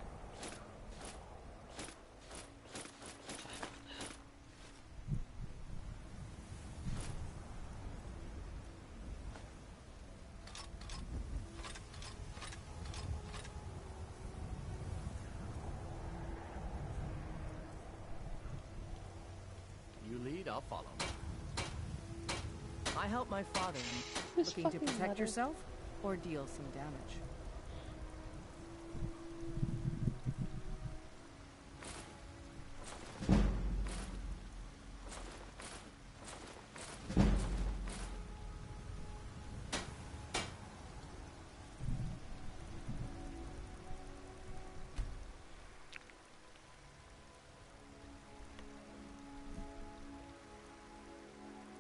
You lead, I'll follow. I help my father. This Looking to fucking protect letter. yourself or deal some damage?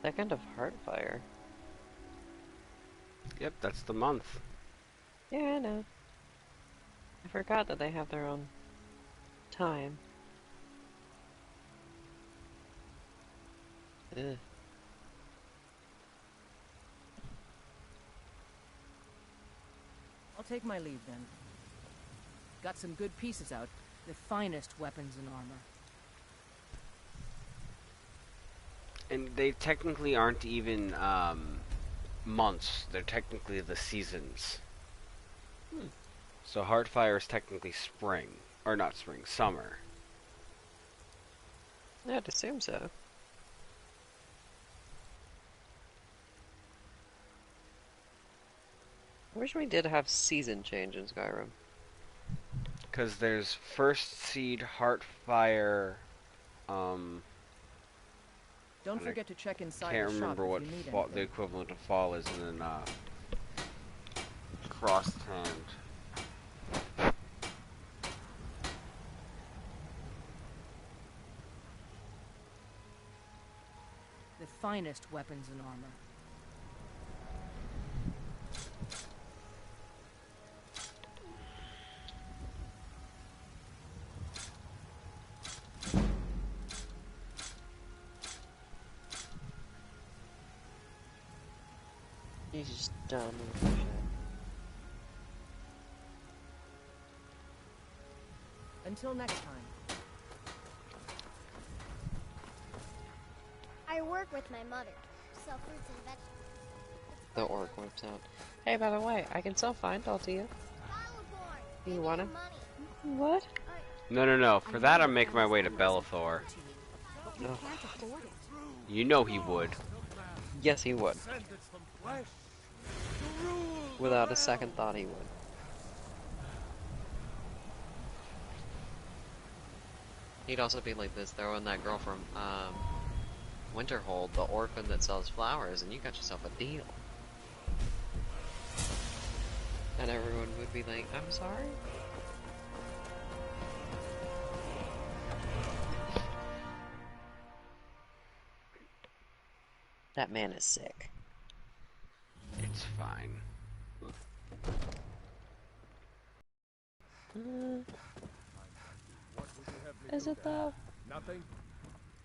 Second of Heartfire. Yep, that's the month. Yeah, I know. I forgot that they have their own time. Ugh. I'll take my leave then. Got some good pieces out. The finest weapons and armor. And they technically aren't even months. They're technically the seasons. So Heartfire is technically spring. Or not spring, summer. Yeah, I'd assume so. I wish we did have season change in Skyrim. Because there's First Seed, Heartfire, Don't and forget to check inside can't the shop remember if what you need the anything. equivalent of fall is, and then Crossed Hand. The finest weapons and armor. He's just done with the shit. Until next time. I work with my mother. Sell fruits and vegetables. The orc whips out. Hey, by the way, I can sell Findall to you. Do you want him? What? No. For that, I'm making my way to Bellathor. No. You know he would. Yes, he would. Without a second thought, he would. He'd also be like this, throwing that girl from Winterhold, the orphan that sells flowers, and you got yourself a deal. And everyone would be like, I'm sorry? That man is sick. It's fine. Is it though? Nothing?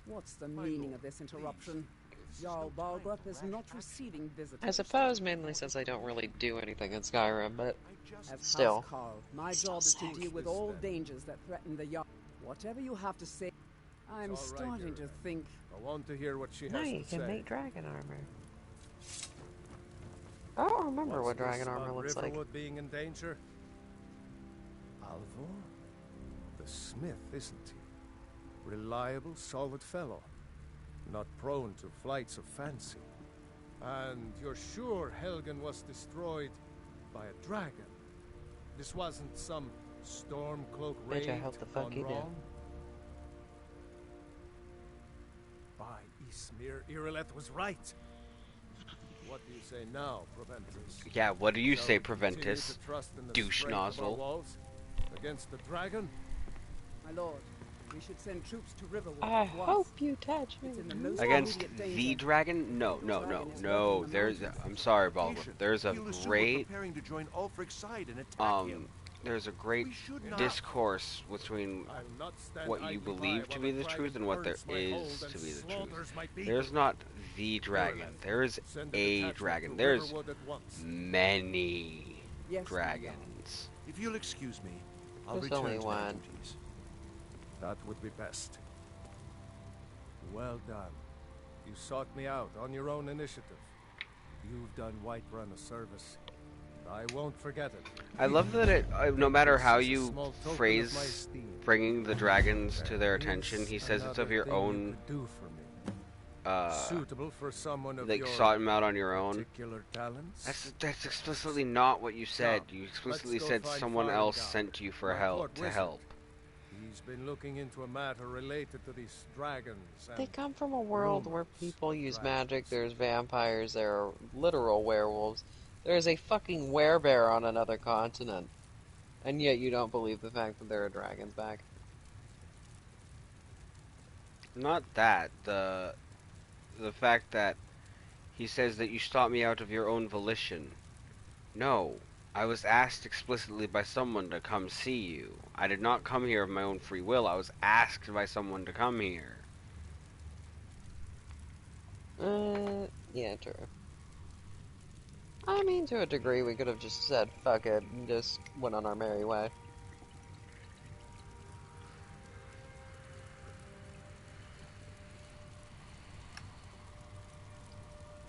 What's the meaning of this interruption? Jarl Balgrup is not receiving visitors. I suppose mainly since I don't really do anything in Skyrim, but As still. housecarl, my job is to deal with all dangers that threaten the Jarl. Whatever you have to say, I'm starting to think. I want to hear what she No, has you to can say. make dragon armor. I don't remember what dragon armor looks like. Riverwood being in danger? Alvor? The smith, isn't he? Reliable, solid fellow. Not prone to flights of fancy. And you're sure Helgen was destroyed by a dragon? This wasn't some stormcloak raid Bitch, I hope the fuck gone you do. wrong? By Ismir, Irileth was right. What do you say now, Proventus? Yeah, what do you Shall say, we continue Proventus? to trust in the Douche strength of our nozzle. walls against the dragon? My lord, we should send troops to Riverwood. I at once. hope you touch me. It's in the most Against immediate the danger. dragon? No, no, no, no. There's. I'm sorry, Balgrup. There's a You'll assume we're great. preparing to join Ulfric's side and attack him. There's a great should not. discourse between I'll not stand what you idly believe by to while be the the truth and dragon what there burns my is hold to and be the slaughters truth. my people. There's not the dragon. There is Send a a detachment dragon. to There's Riverwood at once. many Yes, dragons. If you'll excuse me, I'll There's return only to my one. duties. That would be best. Well done. You sought me out on your own initiative. You've done Whiterun a service. I won't forget it. I love that it. No matter how you Small token of my phrase esteem. bringing the dragons to their There attention, is he says it's of another your thing you own. could do for me. Suitable for someone of Like your sought him out on your own. particular talents. That's explicitly not what you said. Come, You explicitly let's go said find someone Farengar, else sent you for my help court to wizard. help. He's been looking into a matter related to these dragons. They and come from a world where rumors people of use dragons. magic, there's vampires, there are literal werewolves. There's a fucking werebear on another continent. And yet you don't believe the fact that there are dragons back. Not that. The fact that he says that you stopped me out of your own volition. No. I was asked explicitly by someone to come see you. I did not come here of my own free will. I was asked by someone to come here. Yeah, true. I mean, to a degree, we could have just said, fuck it, and just went on our merry way.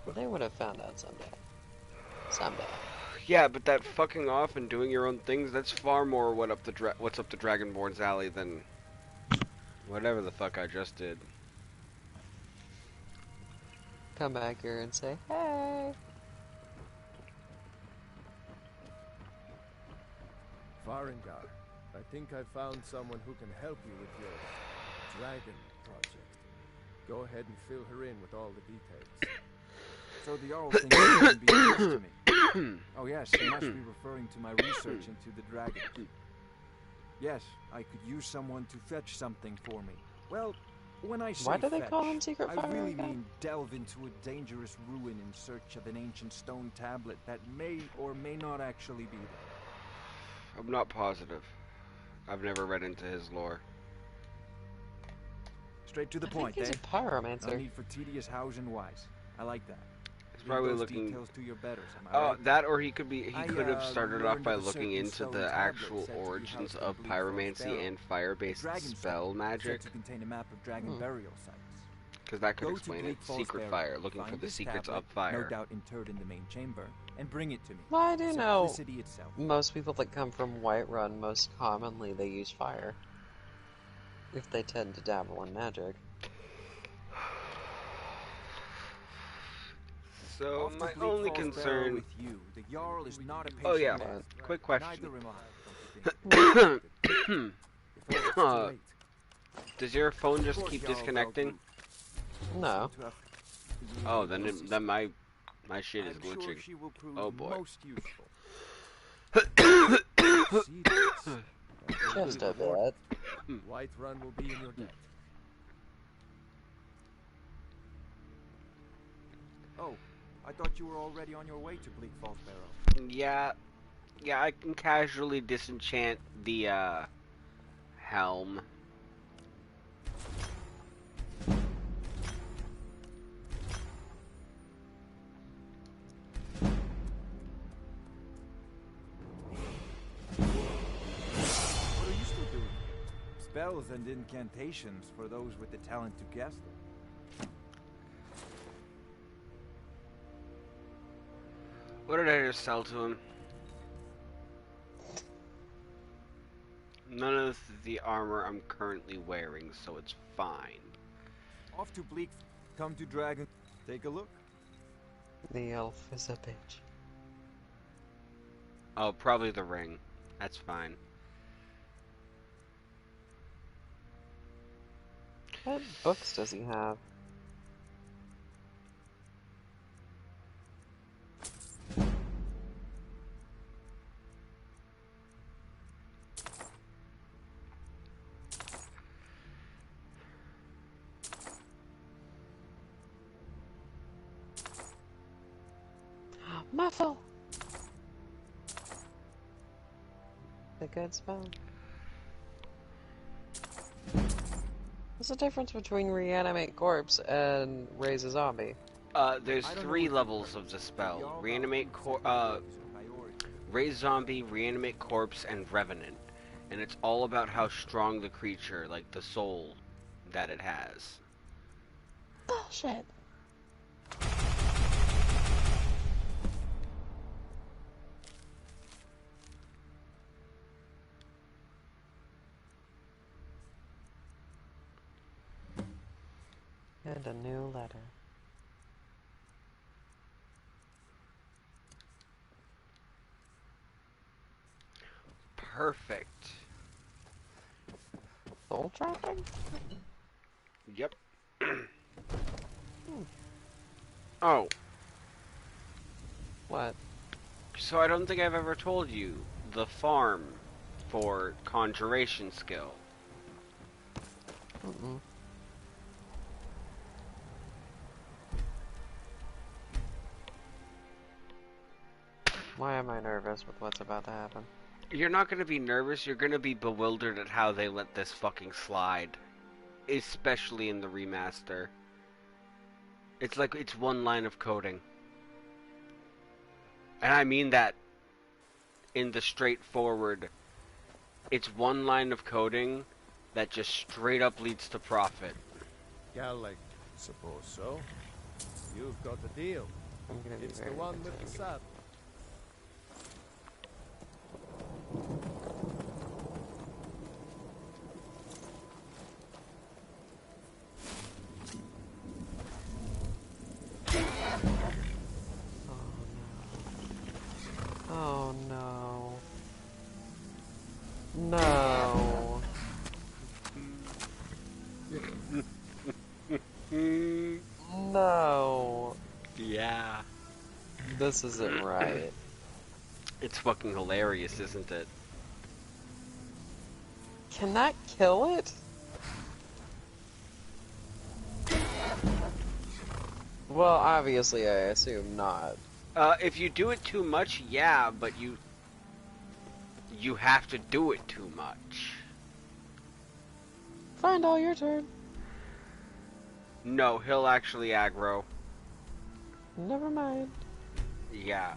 But they would have found out someday. Someday. Yeah, but that fucking off and doing your own things, that's far more what's up the Dragonborn's alley than whatever the fuck I just did. Come back here and say, hey! Farengar, I think I found someone who can help you with your dragon project. Go ahead and fill her in with all the details. So the Jarl thinks he can be of use to me. Oh yes, he must be referring to my research into the dragon. Yes, I could use someone to fetch something for me. Well, when I say Why do they fetch, call him Secret I Fire really again? mean delve into a dangerous ruin in search of an ancient stone tablet that may or may not actually be there. I'm not positive. I've never read into his lore. Straight to the I point, think he's eh? a pyromancer. No need for tedious hows and whys. I like that. He's Leave probably those looking. details to your betters, am I Oh, right? that or he could be. He I, could have started off learned by of a looking certain into stone the tablet actual said to be origins housed of in Bleakfork pyromancy Barrow. and fire-based The dragon spell stone magic. said to contain a map of dragon burial sites. Because that could Go to explain it. Bleak Falls Secret Barrow, fire, looking find for the this secrets tablet, of fire. no doubt interred in the main chamber, and bring it to me. Well, I do Set know the city itself. most people that come from Whiterun, most commonly they use fire. If they tend to dabble in magic. So Off to my Bleak only Falls Barrow concern. with you. The Jarl is not a patient Oh yeah, man. quick question. Neither am I. Does your phone just Of course, keep Jarl disconnecting? No. Oh, then my shit is I'm sure glitching. she will prove Oh boy. most useful. Just a bit. Whiterun will be in your debt. Oh, I thought you were already on your way to Bleak Falls Barrow. Yeah, Yeah, I can casually disenchant the, helm. What are you still doing? Spells and incantations for those with the talent to cast them. What did I just sell to him? None of the armor I'm currently wearing, so it's fine. Off to Bleak. Come to Dragon. Take a look. The elf is a bitch. Oh, probably the ring. That's fine. What books does he have? Muffle! A good spell. What's the difference between reanimate corpse and raise a zombie? There's 3 levels of the spell. Raise zombie, reanimate corpse, and revenant. And it's all about how strong the creature, like the soul, that it has. Bullshit. And a new letter. Perfect. Soul trapping? Yep. Oh. What? So I don't think I've ever told you the farm for conjuration skill. Mm-mm. Why am I nervous with what's about to happen? You're not going to be nervous, you're going to be bewildered at how they let this fucking slide. Especially in the remaster. It's like it's one line of coding. And I mean that in the straightforward. It's one line of coding that just straight up leads to profit. Gallic, suppose so. You've got the deal. It's the one with the saddle. Oh no. No. No. Yeah. This isn't right. It's fucking hilarious, isn't it? Can that kill it? Well, obviously, I assume not. If you do it too much, yeah, but you have to do it too much. Find all your turn. No, he'll actually aggro. Never mind. Yeah.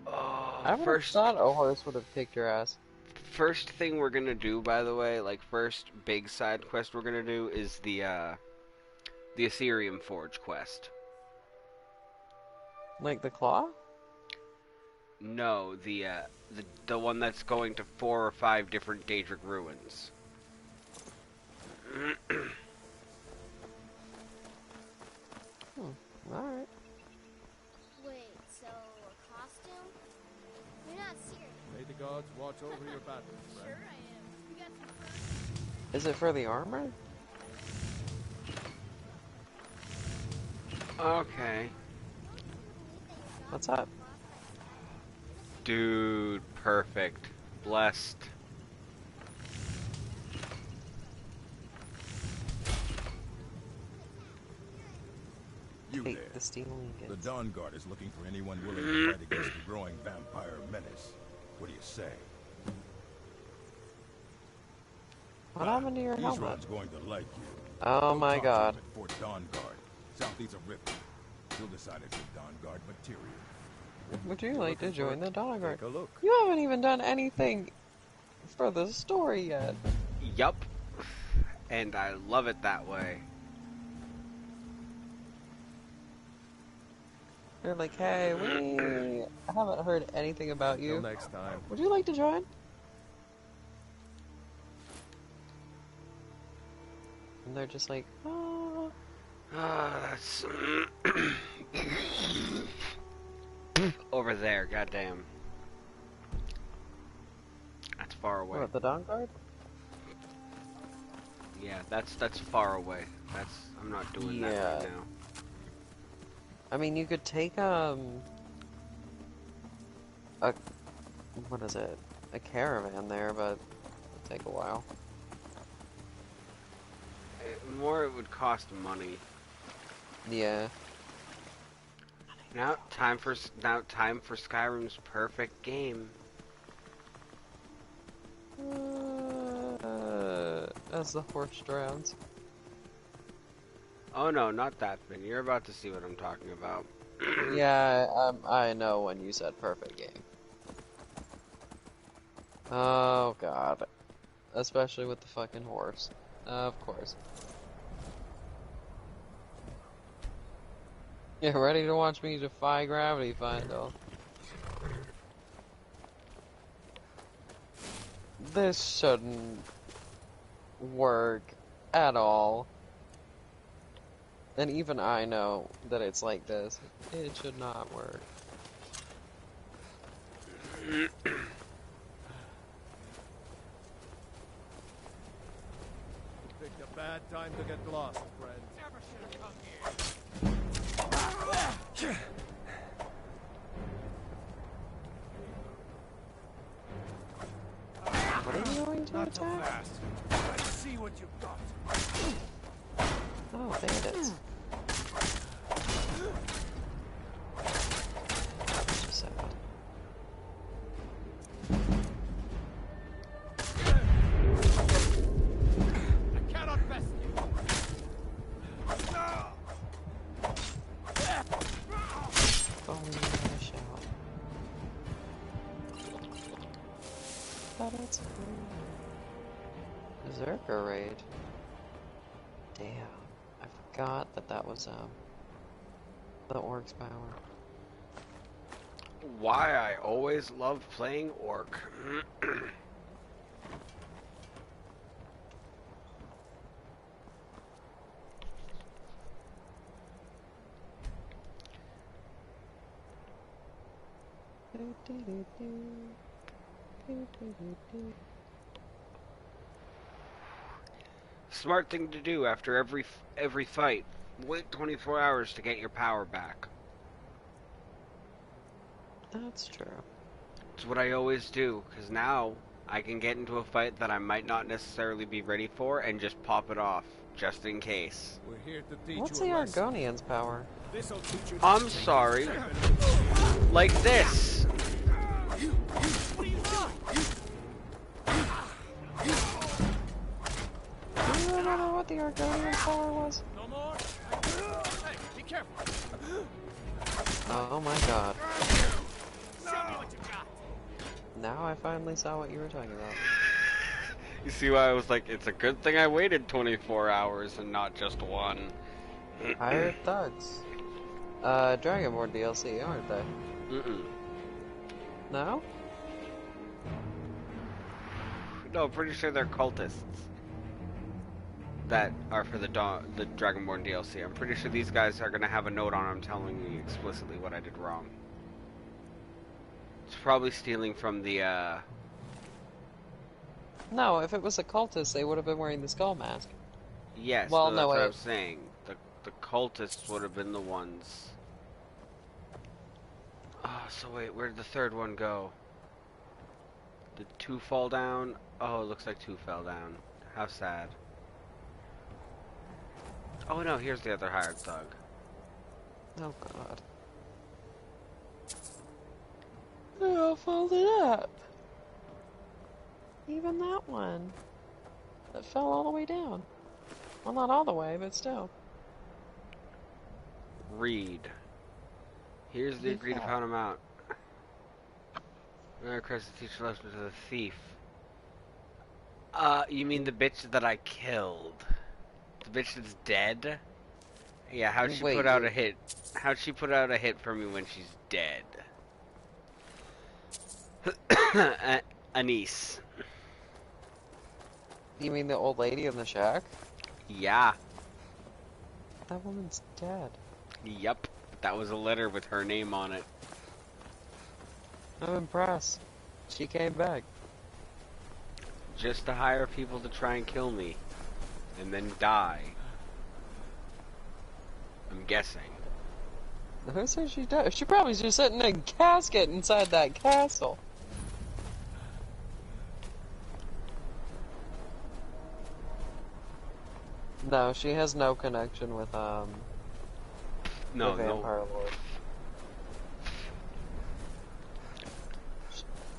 I would have thought a horse would have kicked your ass. First thing we're gonna do, by the way, like first big side quest we're gonna do is the Ethereum Forge quest. Like the claw? No, the one that's going to 4 or 5 different Daedric ruins. Alright. Wait, so a costume? You're not serious. May the gods watch over your battle, friend. Sure I am. You got some fun. Is it for the armor? Okay. What's up? Dude, perfect. Blessed. You there. the stealing The gets. Dawn Guard is looking for anyone willing to fight against the growing vampire menace. What do you say? What happened to your helmet? Israel's going to like you. Oh my god. At Fort Dawn Guard, southeast of Ripton. You'll decide if you're Dawn Guard material. Would you like to join the Dawn Guard? Take a look. You haven't even done anything for the story yet. Yup. And I love it that way. They're like, hey, we haven't heard anything about you. Till next time. Would you like to join? And they're just like, oh. That's over there. Goddamn. That's far away. What, the Dawn Guard? Yeah, that's far away. I'm not doing that right now. I mean, you could take what is it? A caravan there, but it'd take a while. More it would cost money. Yeah. Now time for Skyrim's perfect game. As the horse drowns. Oh no, not that thing. You're about to see what I'm talking about. Yeah, I know when you said perfect game. Oh god. Especially with the fucking horse. Of course. Get ready to watch me defy gravity, Findle. This shouldn't work at all. And even I know that it's like this. It should not work. Picked a bad time to get lost, friend. Never should have come here. What are you going to Not so attack? fast. Let's see what you've got. Oh, bandits. Just sad. I cannot best you. Only a shout. But it's cool. Berserker raid. Damn. I forgot that was the Orc's power. Why I always love playing Orc. Smart thing to do after every fight. Wait 24 hours to get your power back. That's true. It's what I always do, because now I can get into a fight that I might not necessarily be ready for and just pop it off, just in case. We're here to teach What's you the a lesson. Argonian's power? This'll teach you I'm sorry. Like this. Do you remember what the Argonian's power was? No more? Hey, be careful. Oh my god. Show me what you got. Now I finally saw what you were talking about. You see why I was like, it's a good thing I waited 24 hours and not just one. Hired thugs. Dragonborn DLC, aren't they? Mm-mm. No? No, pretty sure they're cultists. That are for the Dragonborn DLC. I'm pretty sure these guys are gonna have a note on them telling me explicitly what I did wrong. It's probably stealing from the, No, if it was a cultist, they would have been wearing the skull mask. Yes, well, no, that's what wait. I'm saying. The cultists would have been the ones. Oh, so wait, where did the third one go? Did 2 fall down? Oh, it looks like 2 fell down. How sad. Oh no, here's the other hired thug. Oh god. They all folded up. Even that one. That fell all the way down. Well, not all the way, but still. Read. Here's the agreed upon amount. I request to teach a lesson to the thief. You mean the bitch that I killed? The bitch that's dead? Yeah, how'd she put out a hit? How'd she put out a hit for me when she's dead? Anise. You mean the old lady in the shack? Yeah. That woman's dead. Yup. That was a letter with her name on it. I'm impressed. She came back. Just to hire people to try and kill me. And then die. I'm guessing. Who said she died? She probably just sitting in a casket inside that castle. No, she has no connection with, the Vampire Lord.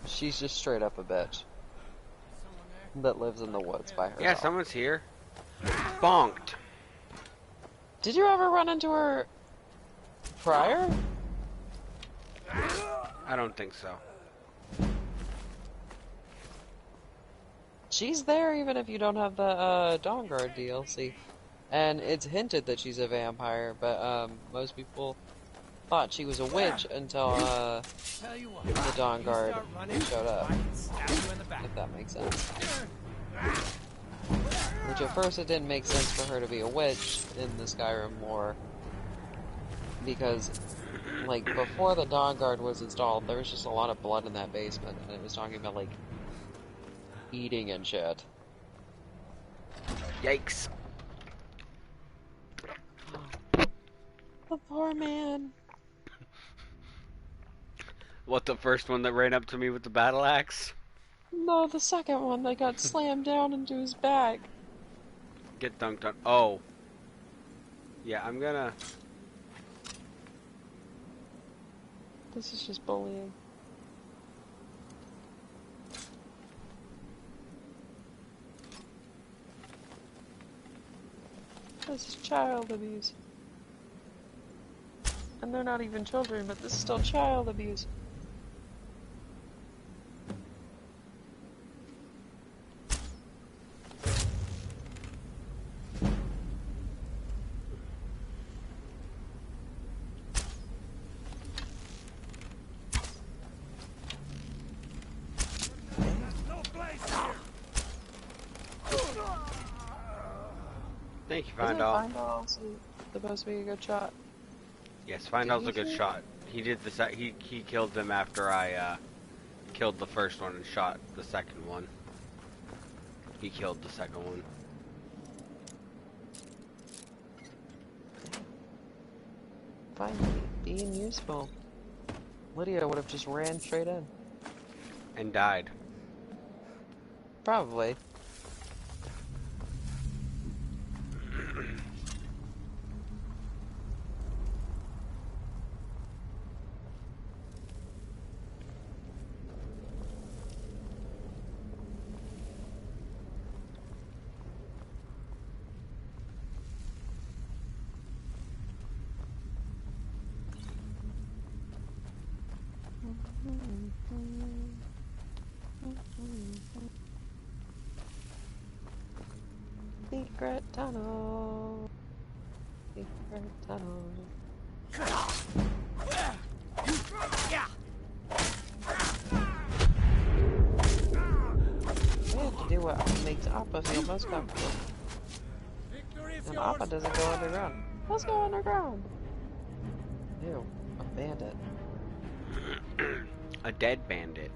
She's just straight up a bitch. That lives in the woods by herself. Yeah, someone's here. Bonked. Did you ever run into her prior? I don't think so. She's there even if you don't have the Dawnguard DLC. And it's hinted that she's a vampire, but most people thought she was a witch until the Dawnguard showed up. If that makes sense. Which at first it didn't make sense for her to be a witch in the Skyrim lore. Because, like, before the Dawnguard was installed, there was just a lot of blood in that basement, and it was talking about, like, eating and shit. Yikes. The poor man. What, the first one that ran up to me with the battle axe? No, the second one that got slammed down into his back. Get dunked on. Oh. Yeah, I'm gonna... This is just bullying. This is child abuse. And they're not even children, but this is still child abuse. Thank you, Findall. Findall's supposed to be a good shot. Yes, Findall's a good shot. He did the he killed them after I killed the first one and shot the second one. He killed the second one. Finally, being useful. Lydia would have just ran straight in. And died. Probably. Secret tunnel. Secret tunnel. We have to do what makes Appa feel most comfortable. And Appa doesn't go underground. Let's go underground. Ew, a bandit. A dead bandit.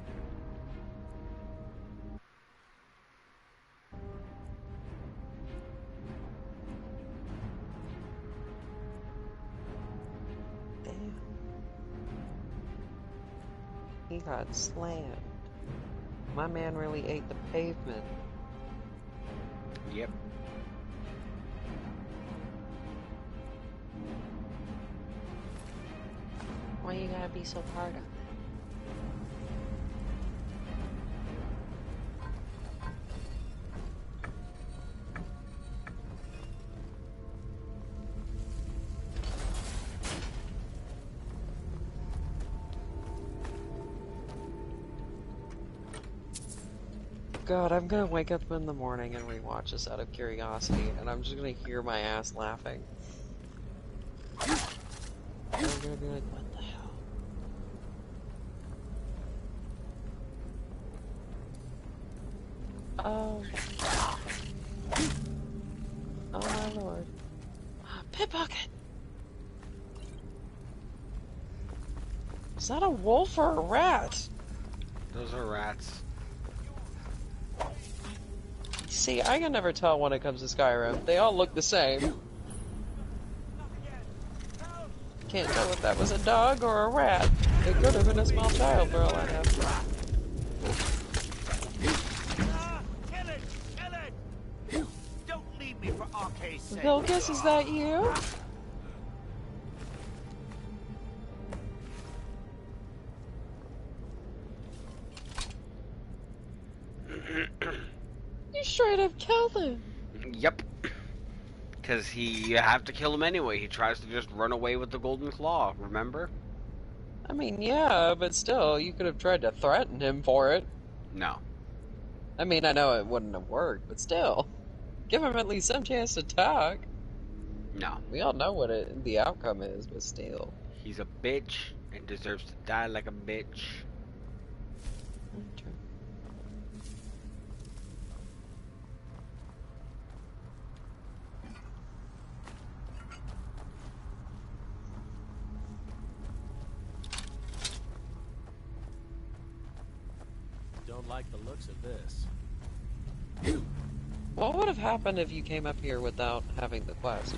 Damn. He got slammed. My man really ate the pavement. Yep. Why you gotta be so hard on me? God, I'm gonna wake up in the morning and rewatch this out of curiosity, and I'm just gonna hear my ass laughing. And I'm gonna be like, what the hell? Oh. Oh my lord. Pickpocket! Is that a wolf or a rat? Those are rats. See, I can never tell when it comes to Skyrim. They all look the same. Can't tell if that was a dog or a rat. It could have been a small child for all I know. Don't leave me for Arcade's sake. Vilcus, is that you? You straight up killed him. Yep. Because you have to kill him anyway. He tries to just run away with the golden claw, remember? I mean, yeah, but still, you could have tried to threaten him for it. No. I mean, I know it wouldn't have worked, but still. Give him at least some chance to talk. No. We all know what the outcome is, but still. He's a bitch and deserves to die like a bitch. True. Don't like the looks of this. What would have happened if you came up here without having the quest?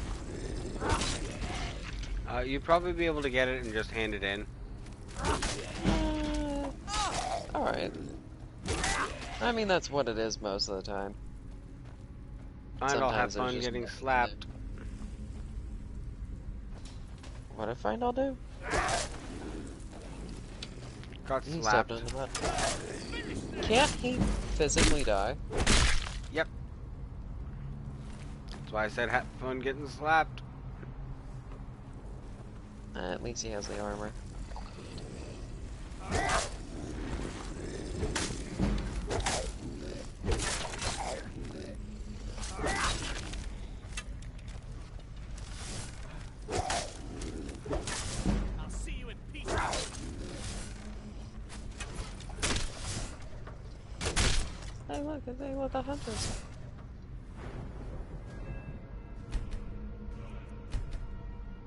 You'd probably be able to get it and just hand it in. Alright. I mean, that's what it is most of the time. I'll have Sometimes fun there's just getting slapped. What did Find I'll do? Got He slapped. stepped into that. Can't he physically die? Yep. That's why I said have fun getting slapped. At least he has the armor. I'll see you in peace. Hey, look, it's with the hunters.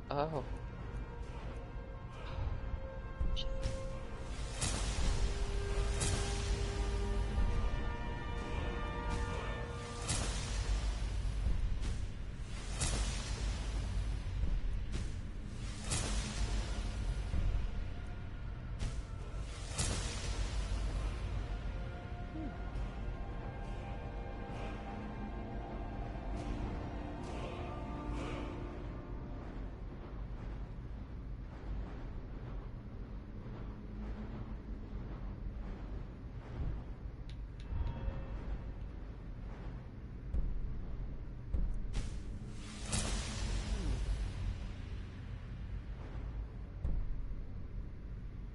Oh.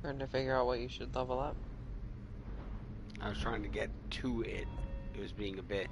Trying to figure out what you should level up. I was trying to get to it. It was being a bitch.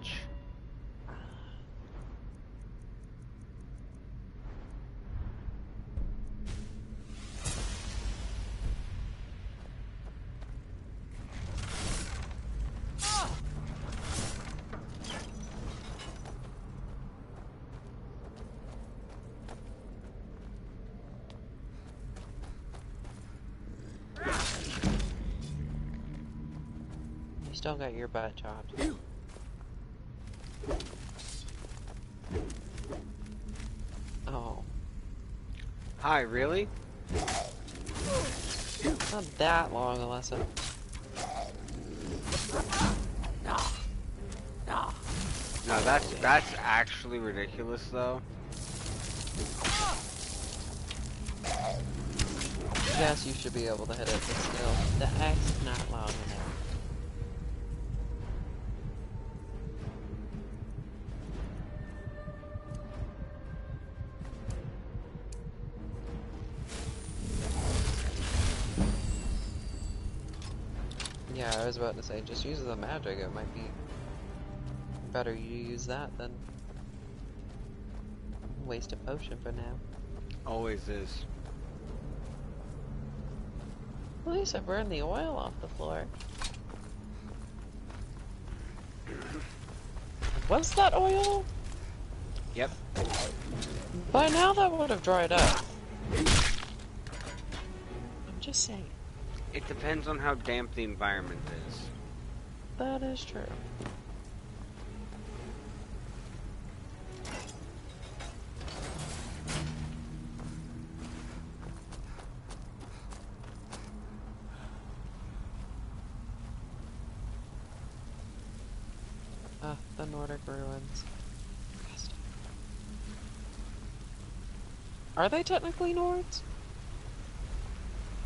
Still got your butt chopped. Oh. Hi, really? Not that long a lesson. No, that's actually ridiculous, though. guess you should be able to hit it, but still, the axe is not long enough. Yeah, I was about to say, just use the magic. It might be better you use that than waste a potion for now. Always is. At least I burned the oil off the floor. Was that oil? Yep. By now that would have dried up. I'm just saying. It depends on how damp the environment is. That is true. The Nordic ruins. Are they technically Nords?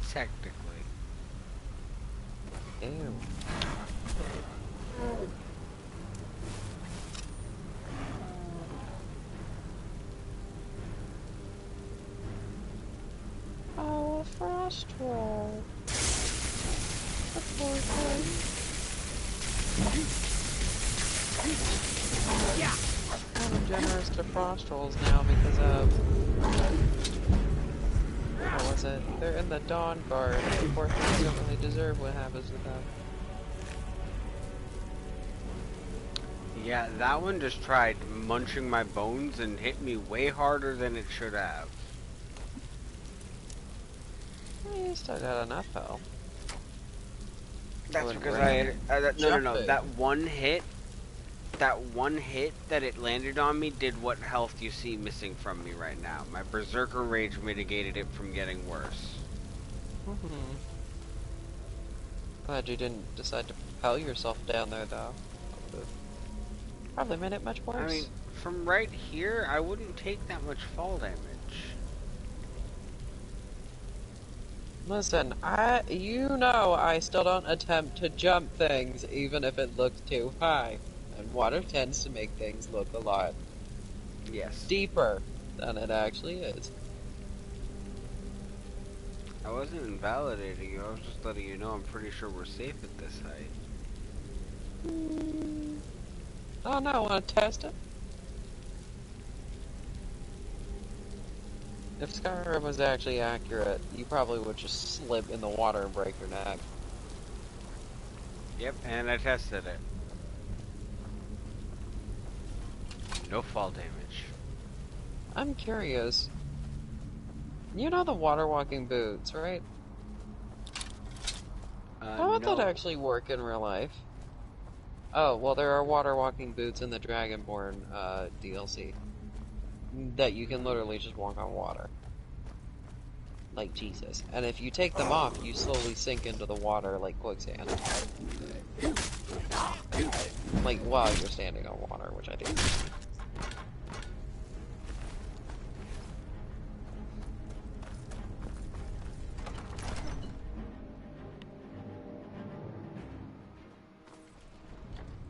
Technically. Ew. Oh, a frost troll. The poor thing. I'm generous to frost trolls now because of... what was it? They're in the Dawn Guard. The poor things don't really deserve what happens to them. Yeah, that one just tried munching my bones and hit me way harder than it should have. You still got enough health. That's because I had... no. That one hit that it landed on me did what health you see missing from me right now. My Berserker Rage mitigated it from getting worse. Glad you didn't decide to propel yourself down there, though. Probably made it much worse. I mean, from right here, I wouldn't take that much fall damage. Listen, you know I still don't attempt to jump things even if it looks too high. And water tends to make things look a lot deeper than it actually is. I wasn't invalidating you, I was just letting you know I'm pretty sure we're safe at this height. Oh no, want to test it? If Skyrim was actually accurate, you probably would just slip in the water and break your neck. Yep, and I tested it. No fall damage. I'm curious. You know the water walking boots, right? How would that actually work in real life? Oh, well there are water walking boots in the Dragonborn DLC. That you can literally just walk on water. Like Jesus. And if you take them off, you slowly sink into the water like quicksand. Like while you're standing on water, which I do.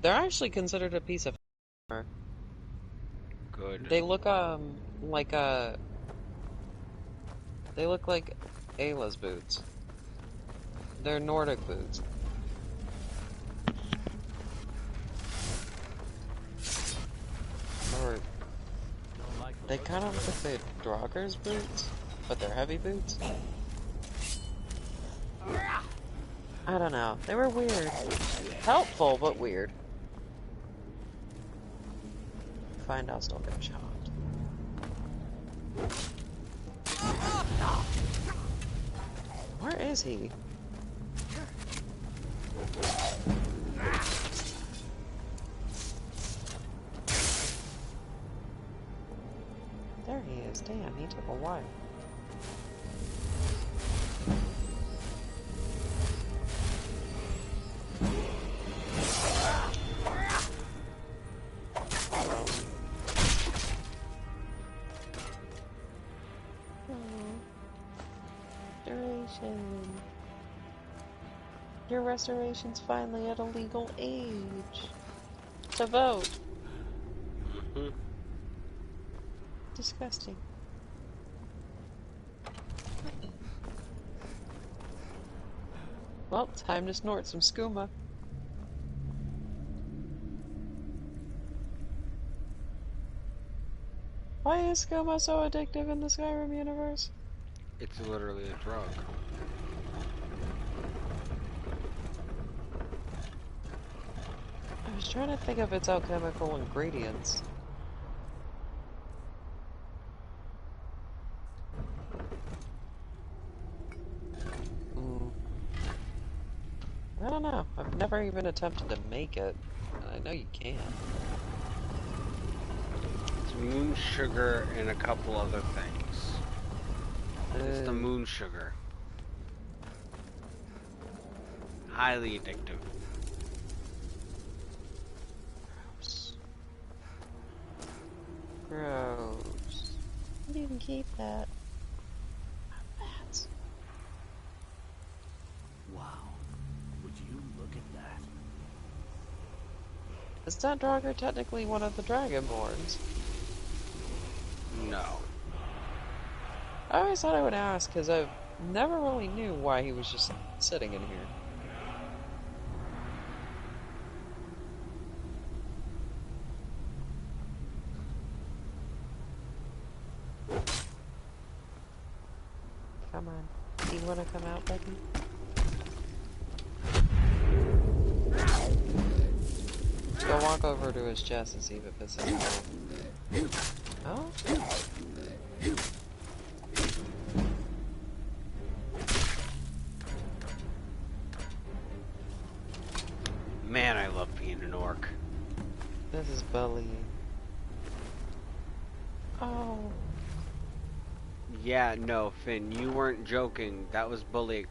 They're actually considered a piece of armor. Good. They look like they look like Ayla's boots. They're Nordic boots. Or they kind of look like the Draugr's boots, but they're heavy boots. I don't know. They were weird. Helpful, but weird. Find I'll still get shot. Where is he? There he is. Damn, he took a while. Your restoration's finally at a legal age to vote. Disgusting. Well, time to snort some skooma. Why is skooma so addictive in the Skyrim universe? It's literally a drug. I was trying to think of its alchemical ingredients. I don't know. I've never even attempted to make it. And I know you can. It's moon sugar and a couple other things. It's the moon sugar. Highly addictive. Gross. You can keep that. Bats. Wow. Would you look at that? Is that Draugr technically one of the Dragonborns? No. I always thought I would ask, because I never really knew why he was just sitting in here. Come on. Do you want to come out, Becky? Go walk over to his chest and see if it pisses him off. Oh? Man, I love being an orc. This is bullying. Oh. Yeah, no, Finn, you weren't joking. That was bullying.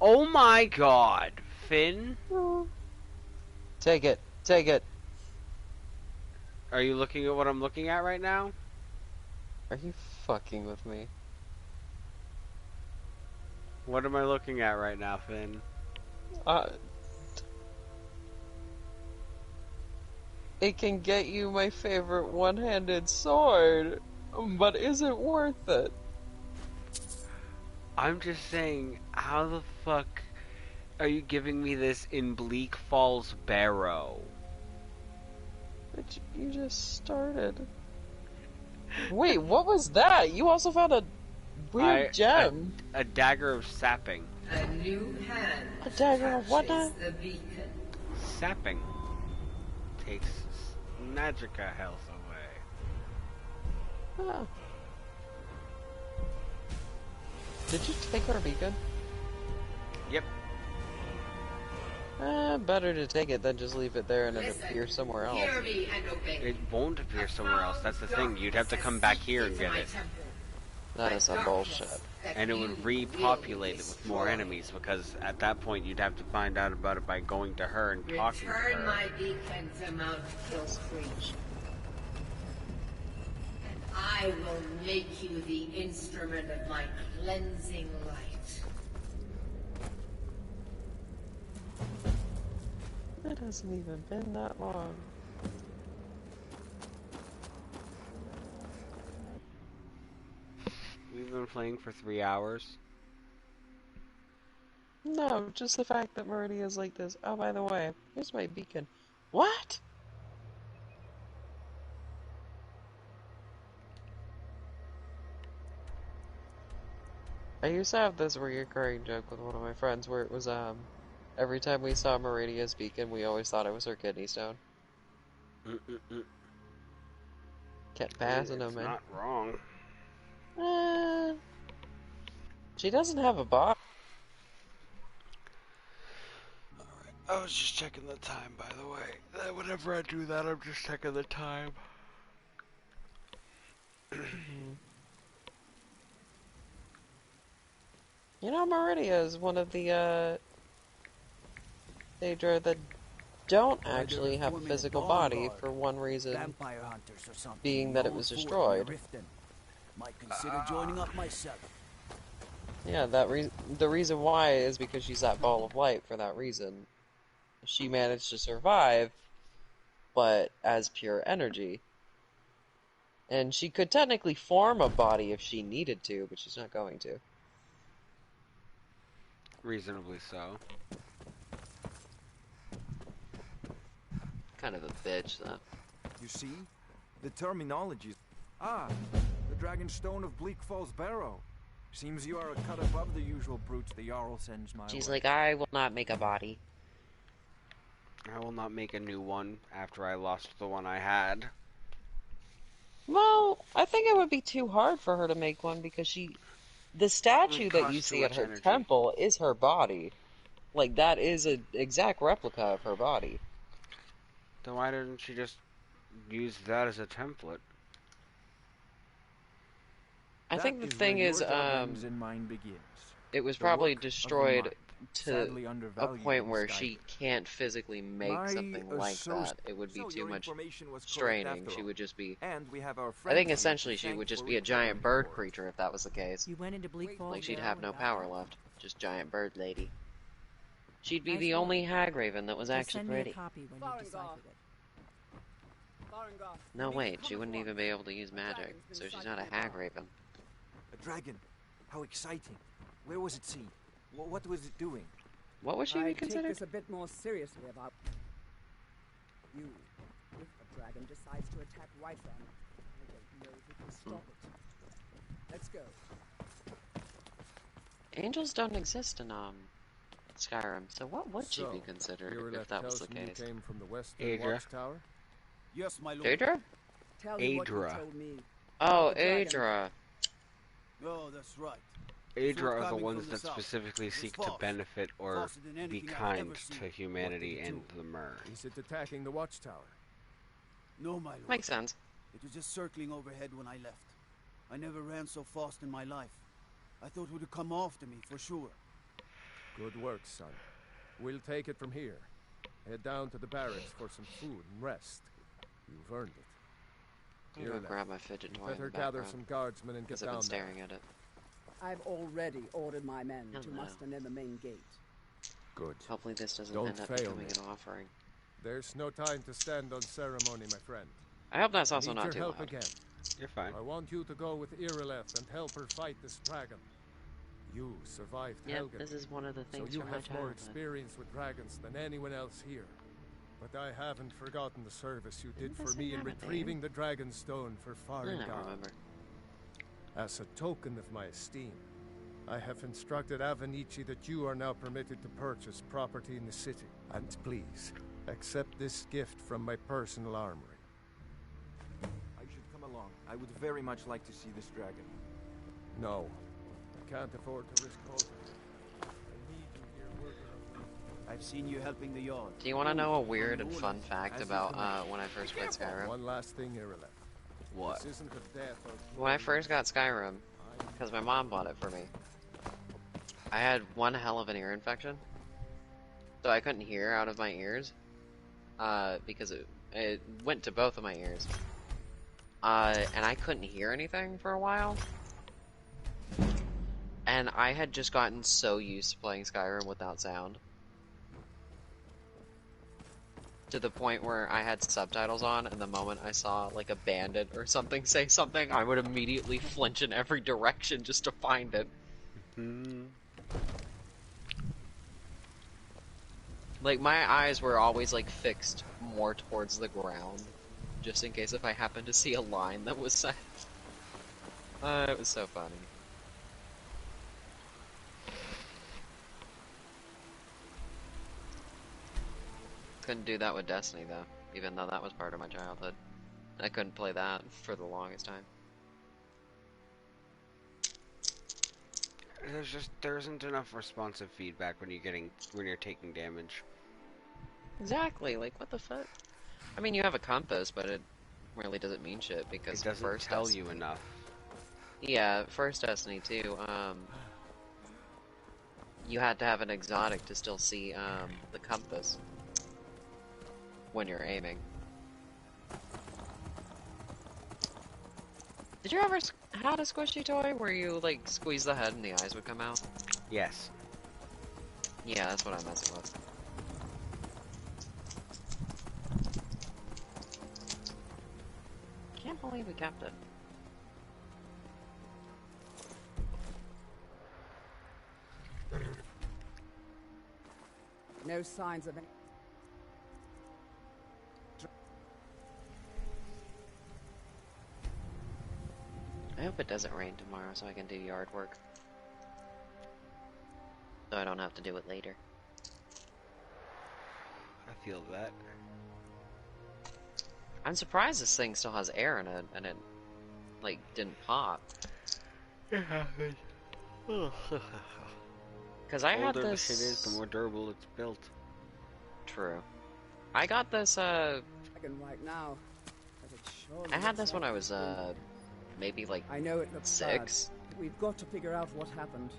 Oh my god, Finn? Take it. Take it. Are you looking at what I'm looking at right now? Are you fucking with me? What am I looking at right now, Finn? It can get you my favorite one-handed sword, but is it worth it? I'm just saying, how the fuck are you giving me this in Bleak Falls Barrow? But you just started. Wait, what was that? You also found a weird gem. A dagger of sapping. A new hand. A dagger of what now? The beacon. Sapping. Takes magica health away. Oh. Did you take our beacon? Yep. Better to take it than just leave it there and it appear somewhere else. It won't appear somewhere else. That's the thing. You'd have to come back here and get it. That is some bullshit. And it would repopulate it with more enemies, because at that point you'd have to find out about it by going to her and talking to her. Return my beacon to Mount Killscreech. And I will make you the instrument of my cleansing light. It hasn't even been that long. We've been playing for 3 hours. No, just the fact that Meridia's like this. Oh, by the way, here's my beacon. What? I used to have this recurring joke with one of my friends where it was, every time we saw Meridia's beacon, we always thought it was her kidney stone. Kept passing them, man. Not wrong. She doesn't have a box. Alright, I was just checking the time, by the way. Whenever I do that, I'm just checking the time. You know, Meridia is one of the, Daedra that don't actually have a physical body for one reason, being that it was destroyed. Might consider joining up myself. Yeah, the reason why is because she's that ball of light for that reason. She managed to survive, but as pure energy. And she could technically form a body if she needed to, but she's not going to. Reasonably so. Kind of a bitch, that. You see? The terminology. Ah, the Dragon Stone of Bleak Falls Barrow. Seems you are a cut above the usual brutes the Jarl sends my way. She's like, I will not make a body. I will not make a new one after I lost the one I had. Well, I think it would be too hard for her to make one because the statue that you see at her temple is her body. Like, that is an exact replica of her body. Then why didn't she just use that as a template? I think the thing is, it was probably destroyed to a point where she can't physically make something like that. It would be too much straining. She would just be... I think essentially she would just be a giant bird creature if that was the case. You went into Bleak Falls. Like, she'd have no power left. Just giant bird lady. She'd be the only hag raven that was actually pretty. No, wait, she wouldn't even be able to use magic, so she's not a hag raven. A dragon? How exciting. Where was it seen? What was it doing? What was she considered? I take this a bit more seriously about you. If a dragon decides to attack Whiterun, I don't know who can stop it. Let's go. Angels don't exist in Skyrim, so what would she be considered if that was the case? Came from the western watchtower? Yes, my lord. Daedra? Adra. Oh, Adra. Oh, that's right. Adra are the ones that specifically seek to benefit or be kind to humanity and the Mer. Is it attacking the watchtower? No, my lord. Makes sense. It was just circling overhead when I left. I never ran so fast in my life. I thought it would come after me, for sure. Good work, son. We'll take it from here. Head down to the barracks for some food and rest. You've earned it. I'm gonna grab my fidget toy. Better gather some guardsmen and get down there. I've been staring at it. I've already ordered my men to muster near the main gate. Good. Hopefully this doesn't Don't end up fail becoming me. an offering. There's no time to stand on ceremony, my friend. I hope that's also Need not your too help loud. again. You're fine. I want you to go with Irileth and help her fight this dragon. You survived Helgen. This is one of the things so you from my have more childhood. experience with dragons than anyone else here. But I haven't forgotten the service you did for me in retrieving the Dragon Stone for Farengar. I remember. As a token of my esteem, I have instructed Avenici that you are now permitted to purchase property in the city. And please, accept this gift from my personal armory. I should come along. I would very much like to see this dragon. No, I can't afford to risk both. I need you here working on me. I've seen you helping the Jarl. Do you want to know a weird and fun fact about when I first played Skyrim? One last thing, Irileth. What? This isn't a death or... When I first got Skyrim, because my mom bought it for me, I had one hell of an ear infection. So I couldn't hear out of my ears. Because it went to both of my ears. And I couldn't hear anything for a while. And I had just gotten so used to playing Skyrim without sound. To the point where I had subtitles on, and the moment I saw like a bandit or something say something, I would immediately flinch in every direction just to find it. Like, my eyes were always like fixed more towards the ground, just in case if I happened to see a line that was said. It was so funny. Couldn't do that with Destiny though, even though that was part of my childhood. I couldn't play that for the longest time. There isn't enough responsive feedback when you're taking damage. Exactly, like what the fuck? I mean, you have a compass, but it really doesn't mean shit because it doesn't first tell Destiny, you enough. Yeah, first Destiny too. You had to have an exotic to still see the compass when you're aiming. Did you ever had a squishy toy where you, like, squeeze the head and the eyes would come out? Yes. Yeah, that's what I'm messing with. Can't believe we kept it. No signs of any... I hope it doesn't rain tomorrow so I can do yard work. So I don't have to do it later. I feel that. I'm surprised this thing still has air in it and it, like, didn't pop. It happened. Because I had The older the this... shit is, the more durable it's built. True. I got this, Right now, but it surely I had looks this when like I was, maybe, like, I know it looks 6. bad. We've got to figure out what happened.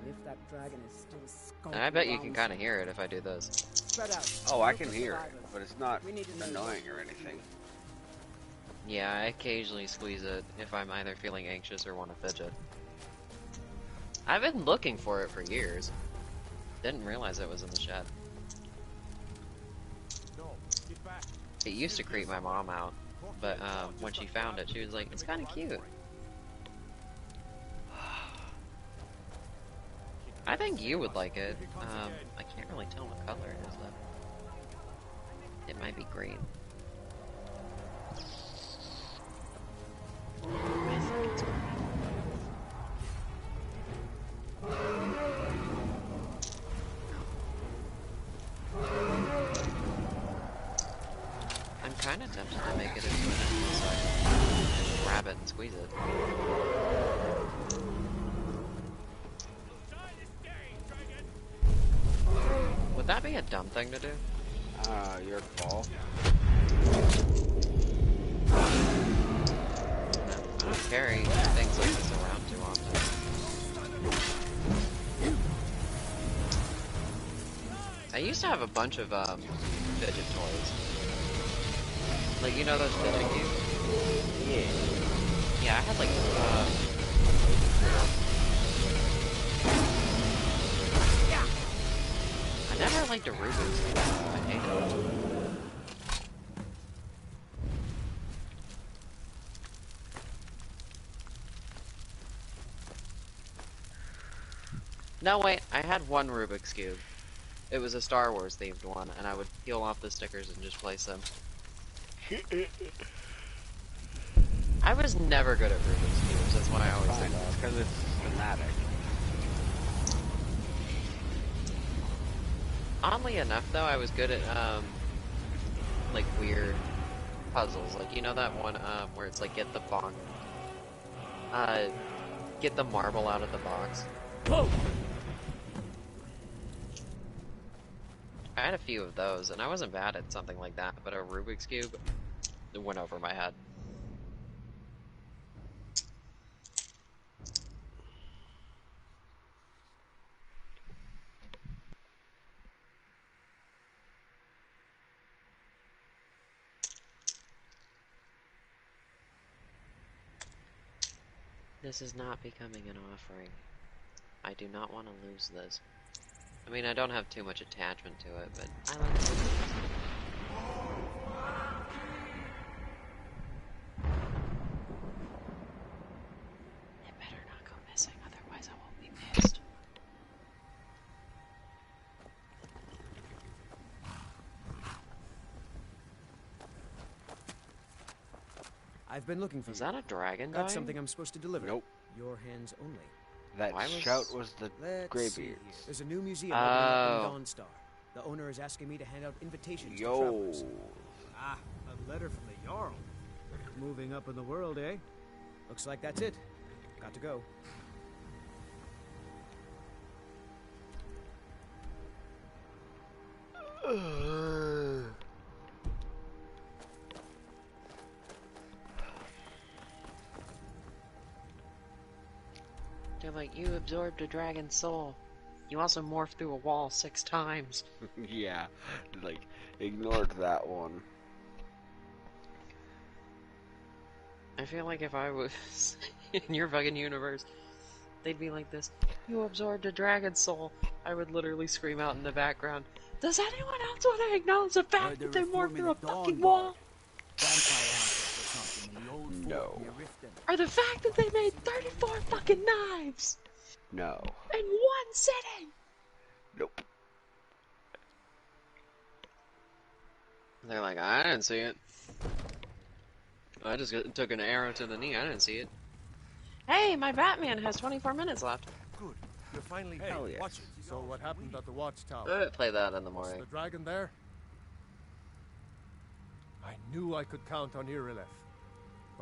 And if that dragon is still skulking And I bet you can around kind of hear it if I do this. Spread out. Oh, I Look can for hear it, survivors. but it's not We need to know annoying or anything. Yeah, I occasionally squeeze it if I'm either feeling anxious or want to fidget. I've been looking for it for years. Didn't realize it was in the shed. It used to creep my mom out, but when she found it, she was like, "It's kind of cute." I think you would like it. I can't really tell what color it is though. It might be green. I think it's green. I'm kind of tempted to make it into an animal so I can just grab it and squeeze it. Would that be a dumb thing to do? Your call. I don't carry things like this around too often. I used to have a bunch of fidget toys. Like, you know those fidget cubes? Yeah. Yeah, I had like I never liked a Rubik's Cube. I hate it. No, wait, I had one Rubik's Cube. It was a Star Wars themed one, and I would peel off the stickers and just place them. I was never good at Rubik's Cubes, that's why I always say that. Because it's thematic. Oddly enough, though, I was good at, like, weird puzzles. Like, you know that one, where it's like, get the marble out of the box? Whoa! I had a few of those, and I wasn't bad at something like that, but a Rubik's Cube, it went over my head. This is not becoming an offering. I do not want to lose this. I mean, I don't have too much attachment to it, but I like it. It better not go missing, otherwise I won't be pissed. I've been looking for. Is that a dragon Got dying? something I'm supposed to deliver. Nope. Your hands only. That shout was the Greybeards. There's a new museum opening up in Dawnstar. The owner is asking me to hand out invitations to travelers. Ah, a letter from the Jarl. Moving up in the world, eh? Looks like that's it. Got to go. They're like, you absorbed a dragon's soul. You also morphed through a wall 6 times. Yeah, like, ignored that one. I feel like if I was in your fucking universe, they'd be like this. You absorbed a dragon soul. I would literally scream out in the background. Does anyone else want to acknowledge the fact that they walked through a fucking wall? No. Or the fact that they made 34 fucking knives No. in one sitting? Nope. They're like, I didn't see it. I just took an arrow to the knee. I didn't see it. Hey, my Batman has 24 minutes left. Good. You're finally... Hey, hell yes. watch it. So what happened at the watchtower? Play that in the morning. Was the dragon there? I knew I could count on Irileth.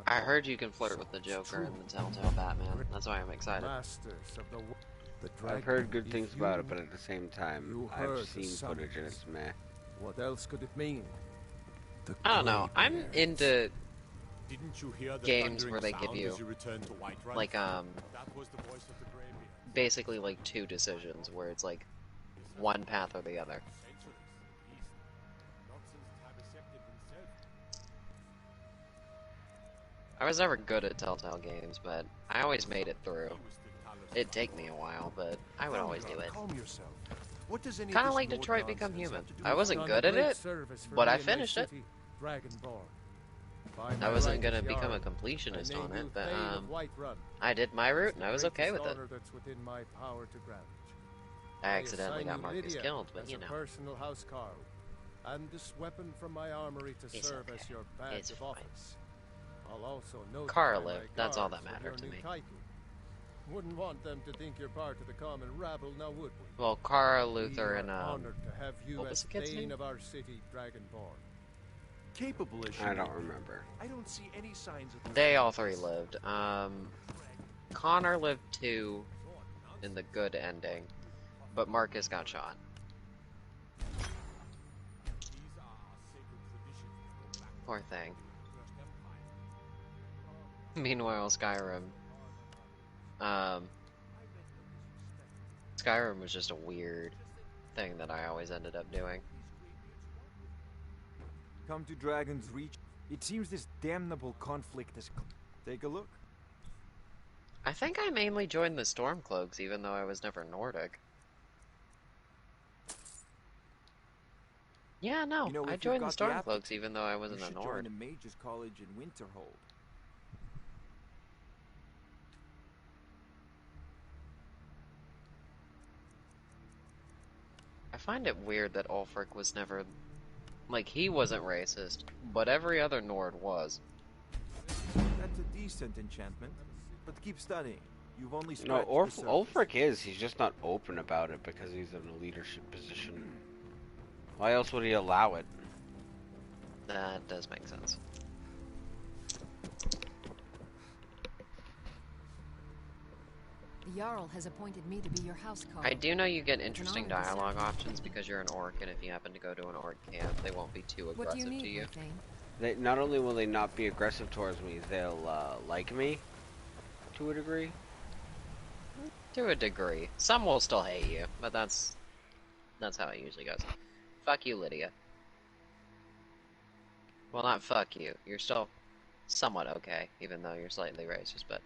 I heard you can flirt with the Joker and the Telltale Batman. That's why I'm excited. Masters of the I've heard good things about it, but at the same time, I've seen footage and it's meh. What else could it mean? I don't know. I'm into Didn't you hear the games where they give sound you as return to Whiterun? like That was the voice of the Greybeard. basically like two decisions where it's like one path or the other. I was never good at Telltale games, but I always made it through. It'd take me a while, but I would always do it. Calm yourself. What does any Kind of this like Lord Detroit nonsense Become have Human. to do I with wasn't Done good a at great it, service for but me I and my finished it. city, Dragonborn. By I my wasn't right gonna as become a Jarl, completionist I on name it, you but Thane of Whiterun. I did my route and I was okay with it. Honor that's within my power to grant. I accidentally got assign Marcus Lydia killed, but as you a know. personal housecarl, and this weapon from my armory to It's serve okay. as your badge It's of fine. office. I'll also notify Carl my lived, that's all that guards of mattered your to new me. title. Wouldn't want them to think you're part of the common rabble, now would we? Well, Carl, Luther, We and are honored to have you what was as the kid's Thane name? of our city, Dragonborn. Capable as she I may don't be, remember. I don't see any signs of... They all three lived. Connor lived 2 in the good ending, but Marcus got shot. Poor thing. Meanwhile, Skyrim. Skyrim was just a weird thing that I always ended up doing. Come to Dragon's Reach. It seems this damnable conflict is... Take a look. I think I mainly joined the Stormcloaks, even though I was never Nordic. Yeah, no, You know, I if joined the you've got the Stormcloaks, aptitude, even though I You wasn't a should Nord. join a mage's college in Winterhold. I find it weird that Ulfric was never... Like, he wasn't racist, but every other Nord was. That's a decent enchantment, but keep studying. You've only No, scratched the surface. Ulfric is. He's just not open about it because he's in a leadership position. Why else would he allow it? That does make sense. The Jarl has appointed me to be your housecarl. I do know you get It's an interesting honor to serve dialogue you. options because you're an orc, and if you happen to go to an orc camp, they won't be too What do you aggressive need, to you. Thane? They, not only will they not be aggressive towards me, they'll like me to a degree. To a degree. Some will still hate you, but that's how it usually goes. Fuck you, Lydia. Well, not fuck you. You're still somewhat okay, even though you're slightly racist, but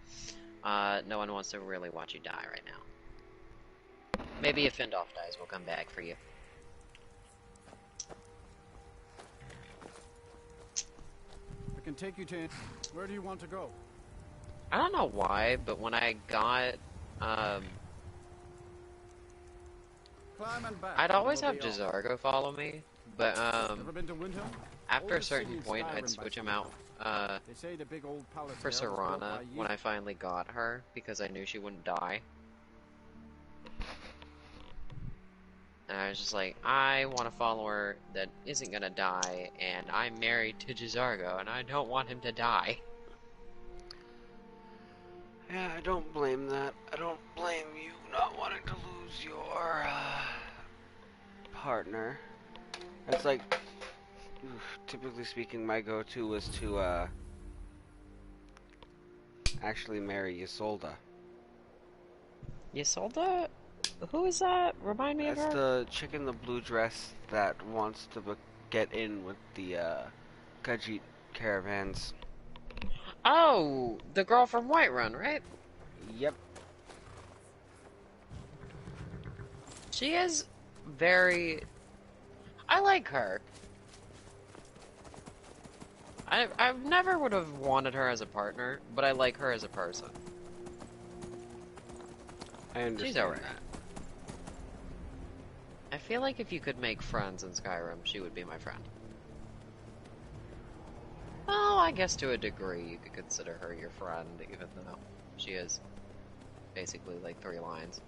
no one wants to really watch you die right now. Maybe if Findolf dies, we'll come back for you. I can take you to... Where do you want to go? I don't know why, but when I got, Climb and back. I'd always We'll have be off. Jizargo follow me, but Never been to Windhelm? after a Oldest city certain in point, Skyrim I'd by switch him some out, They say the big old palace for there was built Serana by when you. I finally got her, because I knew she wouldn't die. And I was just like, I want a follower that isn't gonna die, and I'm married to Jizargo, and I don't want him to die. Yeah, I don't blame that. I don't blame you not wanting to lose your partner. That's like, typically speaking, my go-to was to actually marry Isolde. Isolde? Who is that? Remind me of her? That's the chick in the blue dress that wants to get in with the Khajiit caravans. Oh, the girl from Whiterun, right? Yep. She is very... I like her. I never would have wanted her as a partner, but I like her as a person. I understand. She's alright. I feel like if you could make friends in Skyrim, she would be my friend. Oh, I guess to a degree you could consider her your friend, even though she is basically like 3 lines.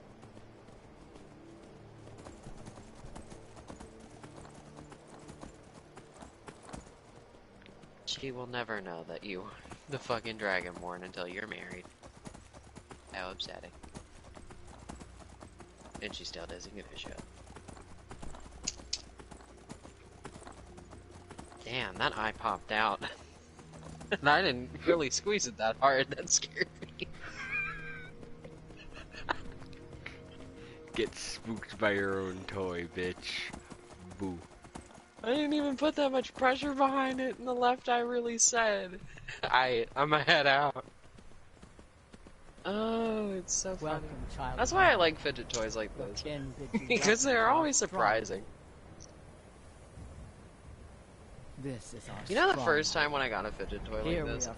She will never know that you are the fucking Dragonborn until you're married. How upsetting. And she still doesn't give a shit. Damn, that eye popped out. And I didn't really squeeze it that hard, that scared me. Get spooked by your own toy, bitch. Boo. I didn't even put that much pressure behind it, and the left eye really said, I'm gonna head out. Oh, it's so funny. That's why I like fidget toys like this. Because they're always surprising. This is our You know the first time when I got a fidget toy like this,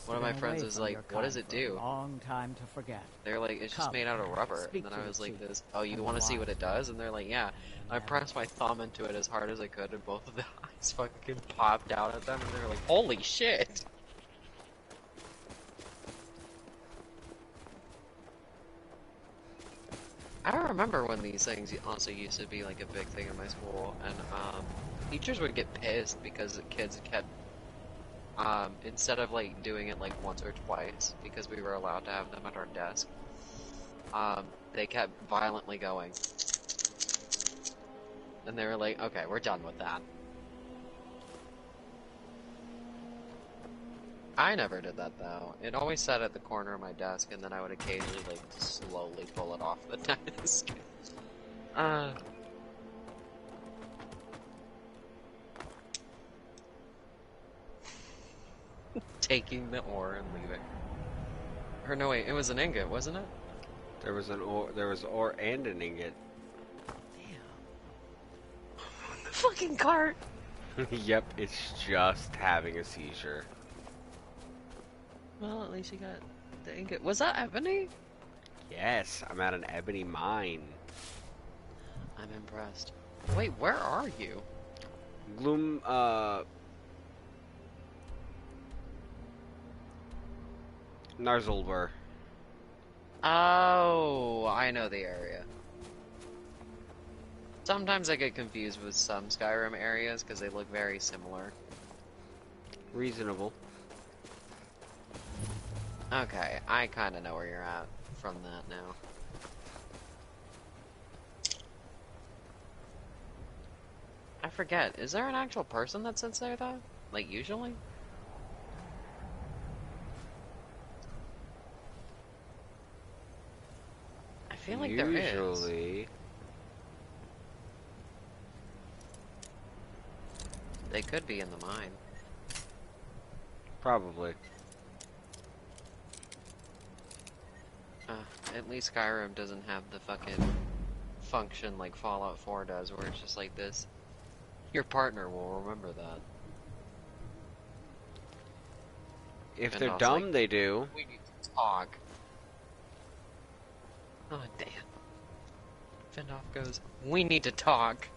one of my friends was was like, what does it do? Long time to forget. They're like, it's just made out of rubber. And then I was like this, oh, you want to see what it does? And they're like, yeah. And I pressed my thumb into it as hard as I could, and both of the eyes fucking popped out at them, and they were like, holy shit! I remember when these things also used to be like a big thing in my school, and teachers would get pissed because the kids kept, instead of like doing it like once or twice, because we were allowed to have them at our desk, they kept violently going. And they were like, okay, we're done with that. I never did that though. It always sat at the corner of my desk, and then I would occasionally like slowly pull it off the desk. Taking the ore and leaving. Or no, wait, it was an ingot, wasn't it? There was ore and an ingot. The fucking cart! Yep, it's just having a seizure. Well, at least you got the ingot. Was that ebony? Yes, I'm at an ebony mine. I'm impressed. Wait, where are you? Gloom, Narzulver. Oh, I know the area. Sometimes I get confused with some Skyrim areas because they look very similar. Reasonable. Okay, I kind of know where you're at from that now. I forget, is there an actual person that sits there though? Like usually? I feel like there is. Usually. They could be in the mine. Probably. At least Skyrim doesn't have the fucking function like Fallout 4 does, where it's just like this. Your partner will remember that. If And they're also, dumb, like, they do. We need to talk. Oh, damn. Findolf goes, we need to talk.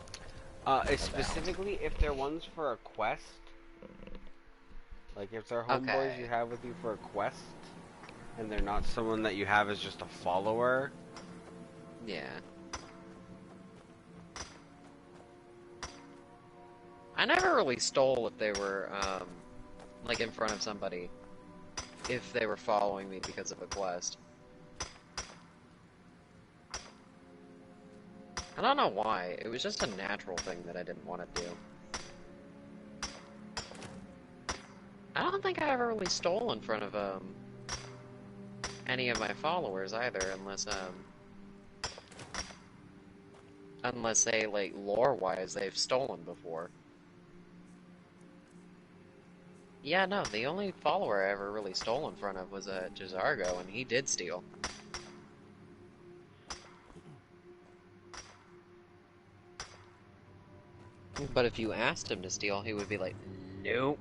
Specifically, if they're ones for a quest. Like, if they're homeboys you have with you for a quest, and they're not someone that you have as just a follower. Yeah. I never really stole if they were, like in front of somebody. If they were following me because of a quest. I don't know why. It was just a natural thing that I didn't want to do. I don't think I ever really stole in front of, any of my followers either, unless they, like, lore-wise, they've stolen before. Yeah, no, the only follower I ever really stole in front of was Jazargo, and he did steal. But if you asked him to steal, he would be like, nope.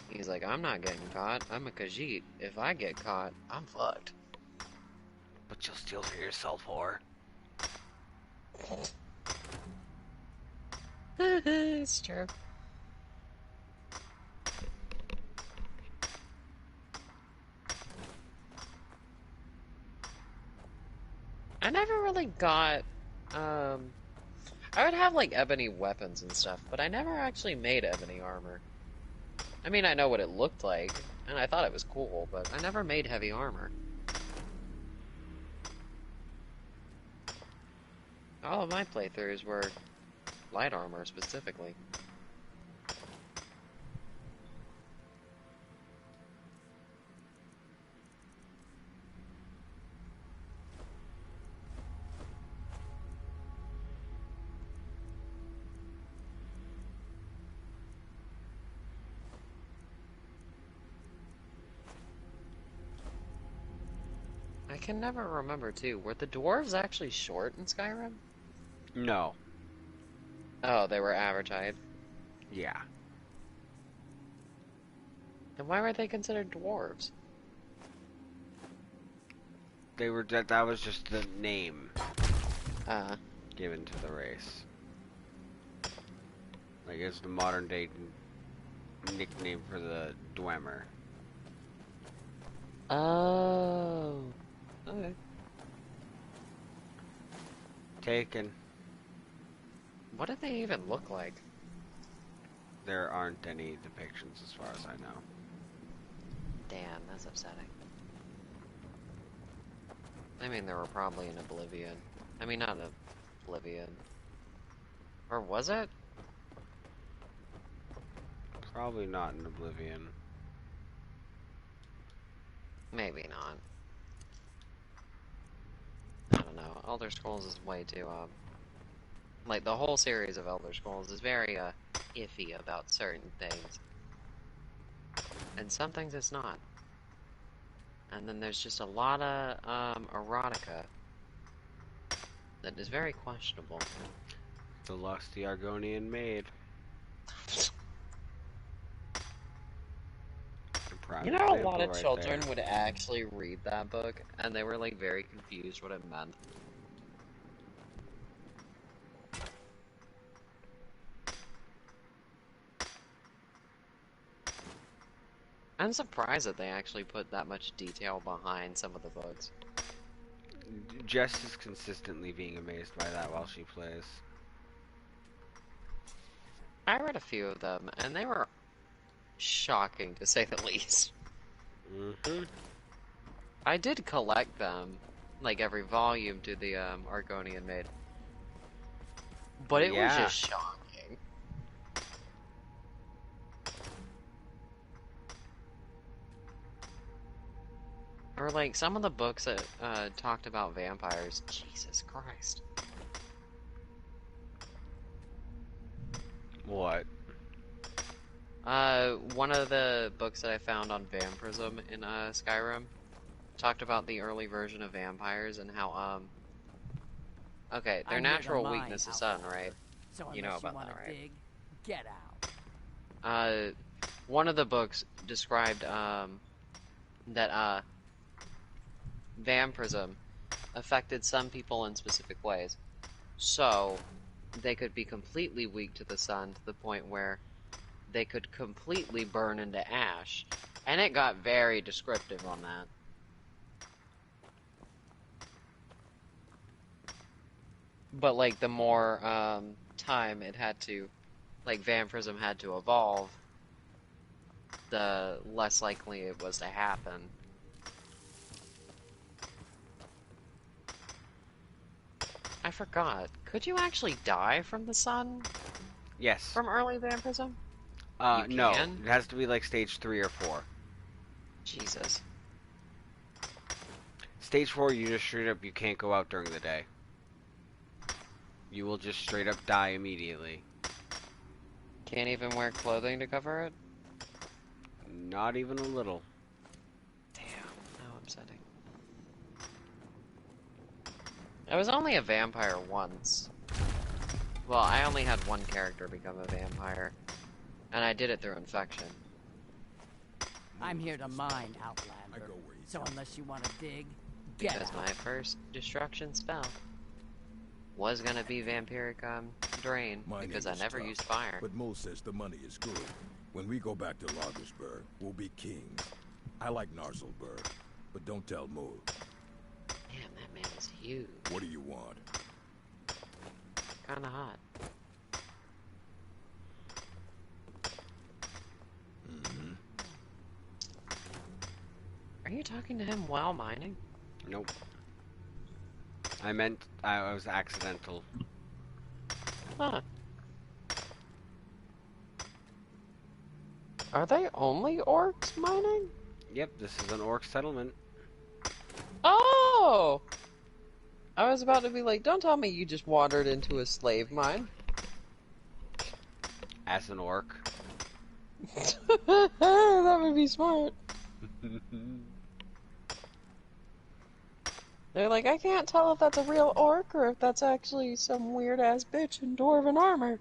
He's like, I'm not getting caught. I'm a Khajiit. If I get caught, I'm fucked. But you'll steal for yourself, whore. It's true. I never really got, I would have like ebony weapons and stuff, but I never actually made ebony armor. I mean, I know what it looked like, and I thought it was cool, but I never made heavy armor. All of my playthroughs were light armor, specifically. I can never remember, too. Were the dwarves actually short in Skyrim? No. Oh, they were average height? Yeah. Then why were they considered dwarves? They were, that was just the name given to the race. Like, it's the modern day nickname for the Dwemer. Oh. Okay. Taken. What did they even look like? There aren't any depictions as far as I know. Damn, that's upsetting. I mean, they were probably in Oblivion. I mean, not Oblivion. Or was it? Probably not in Oblivion. Maybe not. I don't know. Elder Scrolls is way too, like, the whole series of Elder Scrolls is very, iffy about certain things. And some things it's not. And then there's just a lot of, erotica that is very questionable. The Lust the Argonian Maid. You know, a lot of children would actually read that book, and they were, like, very confused what it meant. I'm surprised that they actually put that much detail behind some of the books. Jess is consistently being amazed by that while she plays. I read a few of them, and they were shocking, to say the least. Mm-hmm. I did collect them, like every volume to the Argonian Maid. But it was just shocking. Or like some of the books that talked about vampires. Jesus Christ. What? One of the books that I found on vampirism in Skyrim talked about the early version of vampires and how okay, their natural weakness is sun, right? So you know about that, right? Get out. One of the books described that vampirism affected some people in specific ways. So they could be completely weak to the sun to the point where they could completely burn into ash. And it got very descriptive on that. But, like, the more time it had to, like, vampirism had to evolve, the less likely it was to happen. I forgot. Could you actually die from the sun? Yes. From early vampirism? No. It has to be like stage 3 or 4. Jesus. Stage 4, you just straight up, you can't go out during the day. You will just straight up die immediately. Can't even wear clothing to cover it? Not even a little. Damn, how upsetting. I was only a vampire once. Well, I only had one character become a vampire. And I did it through infection. I'm here to mine, Outlander. So unless you want to dig, get Because out. my first destruction spell was gonna be vampiric drain, My because name I is never Tough, used fire. But Mole says the money is good. When we go back to Lagersburg, we'll be kings. I like Narzelburg, but don't tell Mole. Damn, that man is huge. What do you want? Kinda hot. Mm-hmm. Are you talking to him while mining? Nope. I meant I was accidental. Huh. Are they only orcs mining? Yep, this is an orc settlement. Oh! I was about to be like, don't tell me you just wandered into a slave mine. As an orc. That would be smart. They're like, I can't tell if that's a real orc or if that's actually some weird-ass bitch in dwarven armor.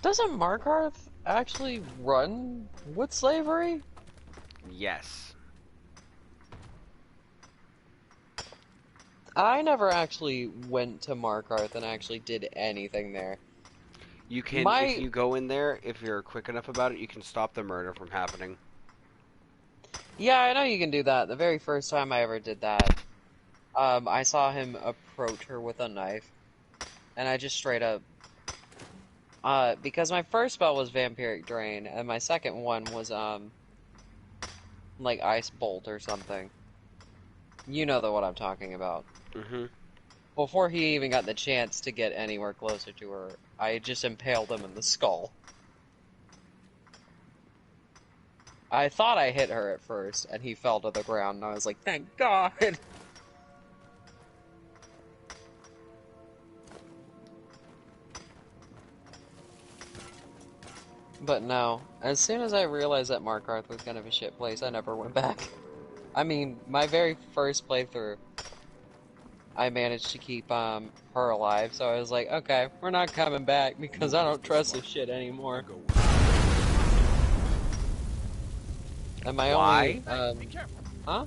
Doesn't Markarth actually run with slavery? Yes. I never actually went to Markarth and actually did anything there. You can, if you go in there, if you're quick enough about it, you can stop the murder from happening. Yeah, I know you can do that. The very first time I ever did that, I saw him approach her with a knife, and I just straight up, because my first spell was Vampiric Drain, and my second one was, like Ice Bolt or something. You know what I'm talking about. Mm-hmm. Before he even got the chance to get anywhere closer to her, I just impaled him in the skull. I thought I hit her at first, and he fell to the ground, and I was like, thank God! But no, as soon as I realized that Markarth was kind of a shit place, I never went back. I mean, my very first playthrough, I managed to keep her alive, so I was like, okay, we're not coming back, because I don't trust this shit anymore. And my Why? only, huh?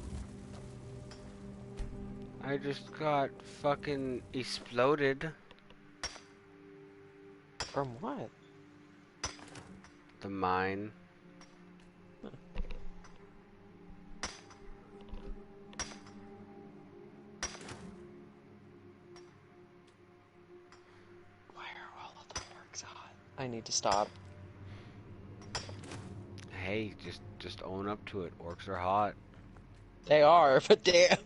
I just got fucking exploded. From what? The mine. Why are all of the orcs hot? I need to stop. Hey, just own up to it. Orcs are hot. They are, but damn.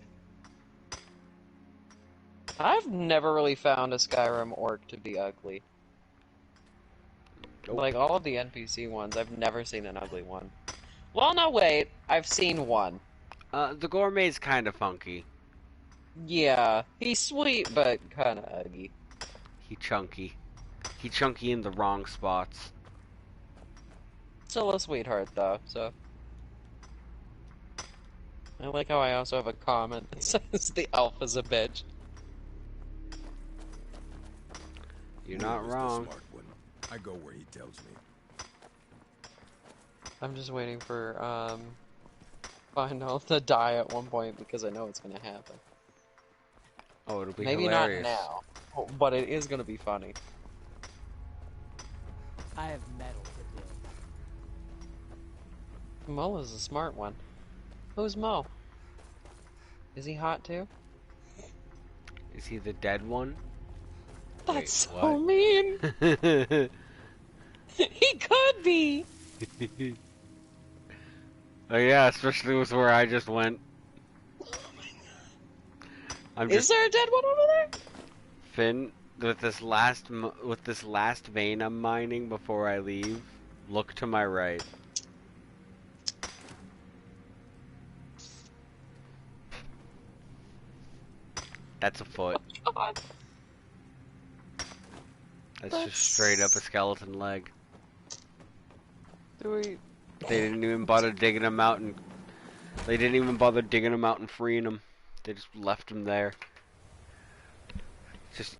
I've never really found a Skyrim orc to be ugly. Nope. Like, all of the NPC ones, I've never seen an ugly one. Well, no, wait. I've seen one. The gourmet's kind of funky. Yeah. He's sweet, but kind of ugly. He chunky. He chunky in the wrong spots. Still a sweetheart, though, so... I like how I also have a comment that says the elf is a bitch. You're not wrong. Smart one. I go where he tells me. I'm just waiting for, Final to die at one point because I know it's gonna happen. Oh, it'll be Maybe hilarious. not now, but it is gonna be funny. I have metal to build. Mo is a smart one. Who's Mo? Is he hot too? Is he the dead one? That's Wait, so what? mean! He could be! Oh yeah, especially with where I just went. Is there a dead one over there? Finn, with this last vein I'm mining before I leave, look to my right. That's a foot. Oh, God. That's just straight up a skeleton leg. Do They didn't even bother digging him out and... They didn't even bother digging him out and freeing him. They just left him there. Just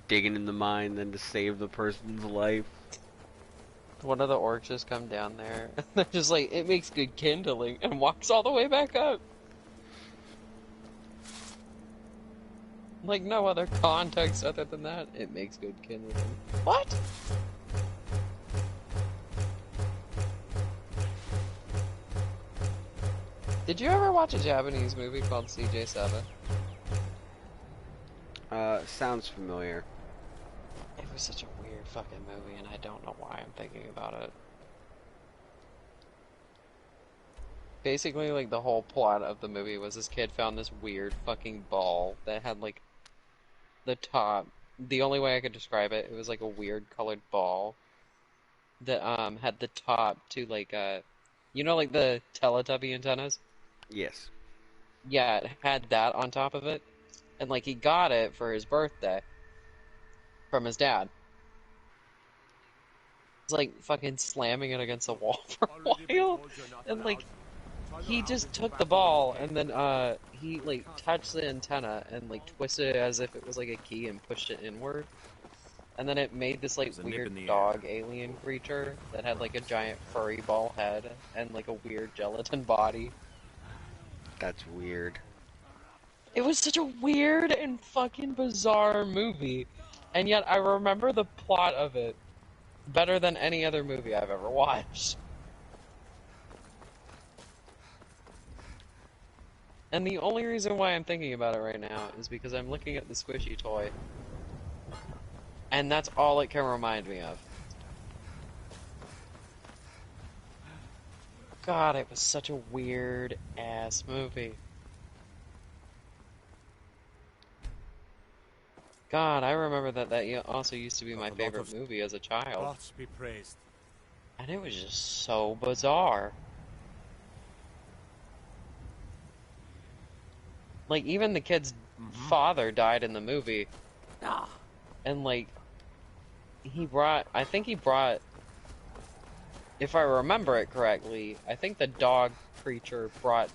digging in the mine then to save the person's life. One of the orcs just come down there, and they're just like, it makes good kindling, and walks all the way back up. Like, no other context other than that, it makes good kindling. What? Did you ever watch a Japanese movie called CJ7? Sounds familiar. It was such a weird fucking movie, and I don't know why I'm thinking about it. Basically, like, the whole plot of the movie was this kid found this weird fucking ball that had, like, the top... The only way I could describe it, it was like a weird colored ball that, had the top to, like, you know, like the Teletubby antennas? Yes. Yeah, it had that on top of it. And, like, he got it for his birthday. From his dad. It's like fucking slamming it against the wall for a while. And, like, he just took the ball and then, he, like, touched the antenna and, like, twisted it as if it was, like, a key and pushed it inward. And then it made this, like, weird dog alien creature that had, like, a giant furry ball head and, like, a weird gelatin body. That's weird. It was such a weird and fucking bizarre movie. And yet I remember the plot of it better than any other movie I've ever watched. And the only reason why I'm thinking about it right now is because I'm looking at the squishy toy. And that's all it can remind me of. God, it was such a weird ass movie. God, I remember that also used to be my favorite movie as a child. Gods be praised. And it was just so bizarre. Like, even the kid's father died in the movie. And, like, I think he brought, if I remember it correctly, I think the dog creature brought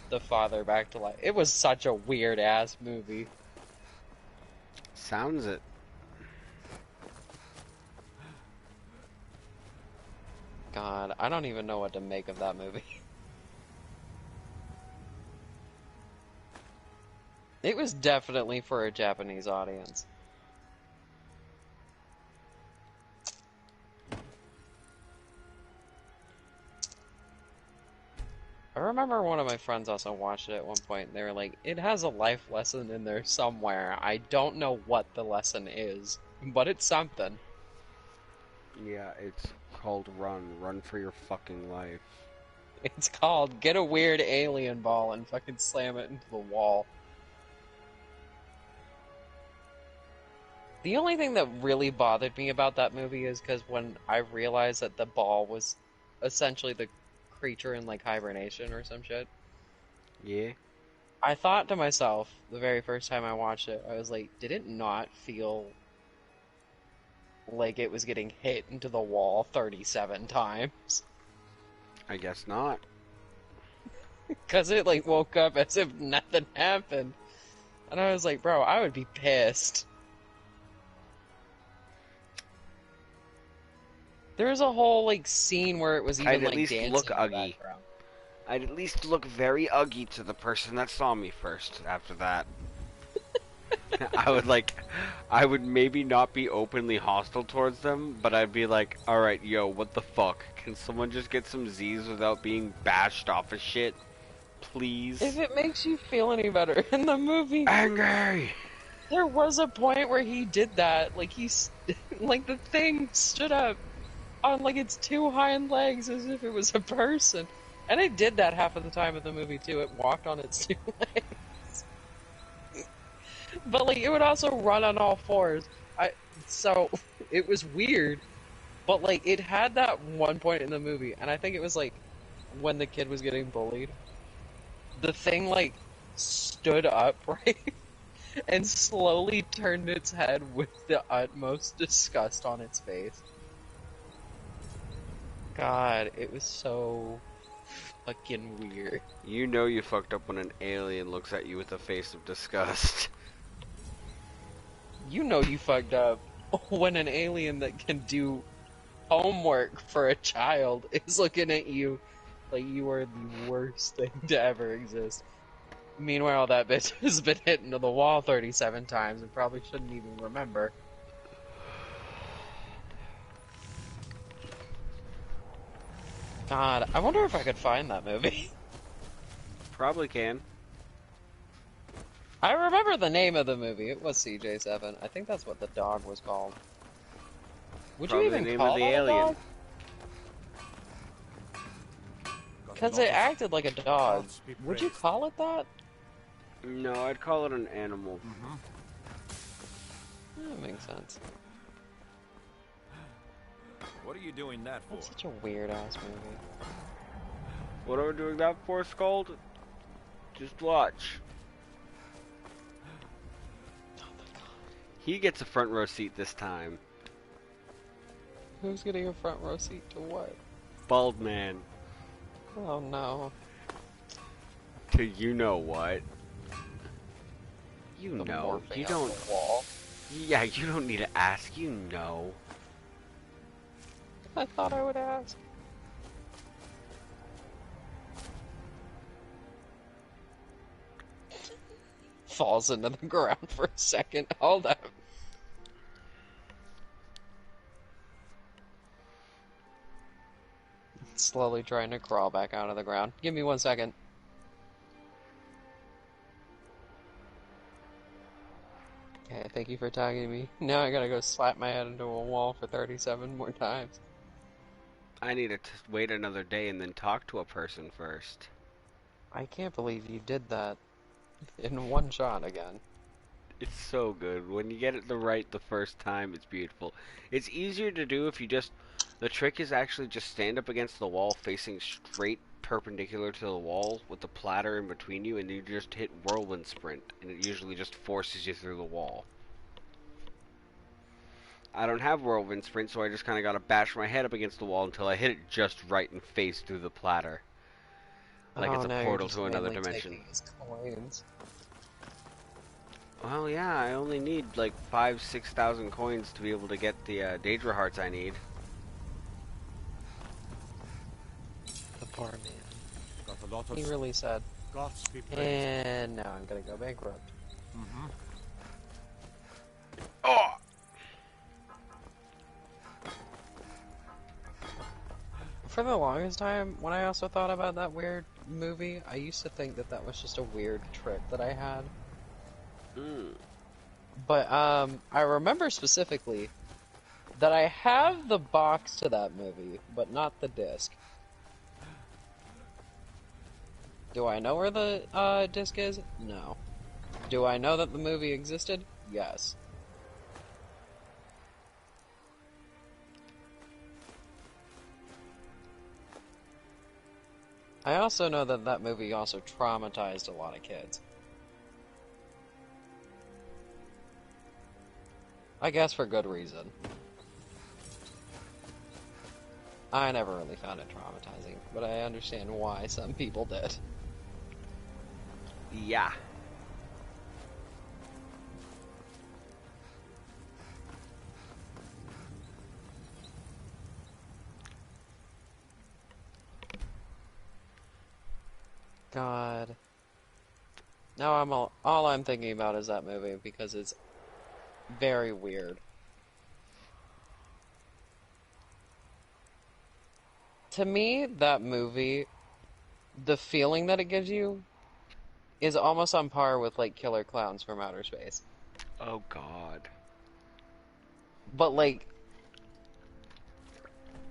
the father back to life. It was such a weird-ass movie. Sounds it. God, I don't even know what to make of that movie. It was definitely for a Japanese audience. I remember one of my friends also watched it at one point, and they were like, it has a life lesson in there somewhere. I don't know what the lesson is, but it's something. Yeah, it's called Run. Run for your fucking life. It's called Get a Weird Alien Ball and fucking slam it into the wall. The only thing that really bothered me about that movie is because when I realized that the ball was essentially the creature in, like, hibernation or some shit. Yeah. I thought to myself, the very first time I watched it, I was like, did it not feel like it was getting hit into the wall 37 times? I guess not. Because it, like, woke up as if nothing happened. And I was like, bro, I would be pissed. There was a whole, like, scene where it was even, like, dancing in the background. I'd at least look very uggy to the person that saw me first after that. I would maybe not be openly hostile towards them, but I'd be like, alright, yo, what the fuck? Can someone just get some Z's without being bashed off of shit? Please? If it makes you feel any better, in the movie... Angry! There was a point where he did that. Like, like, the thing stood up on, like, its two hind legs as if it was a person. And it did that half of the time of the movie, too. It walked on its two legs. But, like, it would also run on all fours. So, it was weird. But, like, it had that one point in the movie, and I think it was, like, when the kid was getting bullied. The thing, like, stood up, right? and slowly turned its head with the utmost disgust on its face. God, it was so fucking weird. You know you fucked up when an alien looks at you with a face of disgust. You know you fucked up when an alien that can do homework for a child is looking at you like you are the worst thing to ever exist. Meanwhile, that bitch has been hit into the wall 37 times and probably shouldn't even remember. God, I wonder if I could find that movie. Probably can. I remember the name of the movie. It was CJ7. I think that's what the dog was called. Would Probably you even the name call of the that alien. a dog? Because it acted like a dog. Would you call it that? No, I'd call it an animal. That makes sense. What are you doing that for? That's such a weird ass movie. What are we doing that for, Scald? Just watch. He gets a front row seat this time. Who's getting a front row seat to what? Bald man. Oh no. To you know what? You know. You don't. Yeah, you don't need to ask. You know. I thought I would ask. Falls into the ground for a second. Hold up. Slowly trying to crawl back out of the ground. Give me 1 second. Okay, thank you for tagging me. Now I gotta go slap my head into a wall for 37 more times. I need to wait another day and then talk to a person first. I can't believe you did that in one shot again. It's so good. When you get it right the first time, it's beautiful. It's easier to do if you just... The trick is actually just stand up against the wall facing straight perpendicular to the wall with the platter in between you, and you just hit whirlwind sprint, and it usually just forces you through the wall. I don't have whirlwind sprint, so I just kind of got to bash my head up against the wall until I hit it just right and face through the platter. Like it's a portal to another dimension. Well, yeah, I only need like 5,000-6,000 coins to be able to get the Daedra hearts I need. The poor man. He really said. And now I'm gonna go bankrupt. Oh! For the longest time, when I also thought about that weird movie, I used to think that that was just a weird trick that I had. But, I remember specifically that I have the box to that movie, but not the disc. Do I know where the, disc is? No. Do I know that the movie existed? Yes. I also know that that movie also traumatized a lot of kids. I guess for good reason. I never really found it traumatizing, but I understand why some people did. Yeah. God. Now all I'm thinking about is that movie because it's very weird. To me, that movie, the feeling that it gives you is almost on par with like Killer Clowns from Outer Space. Oh God. But like,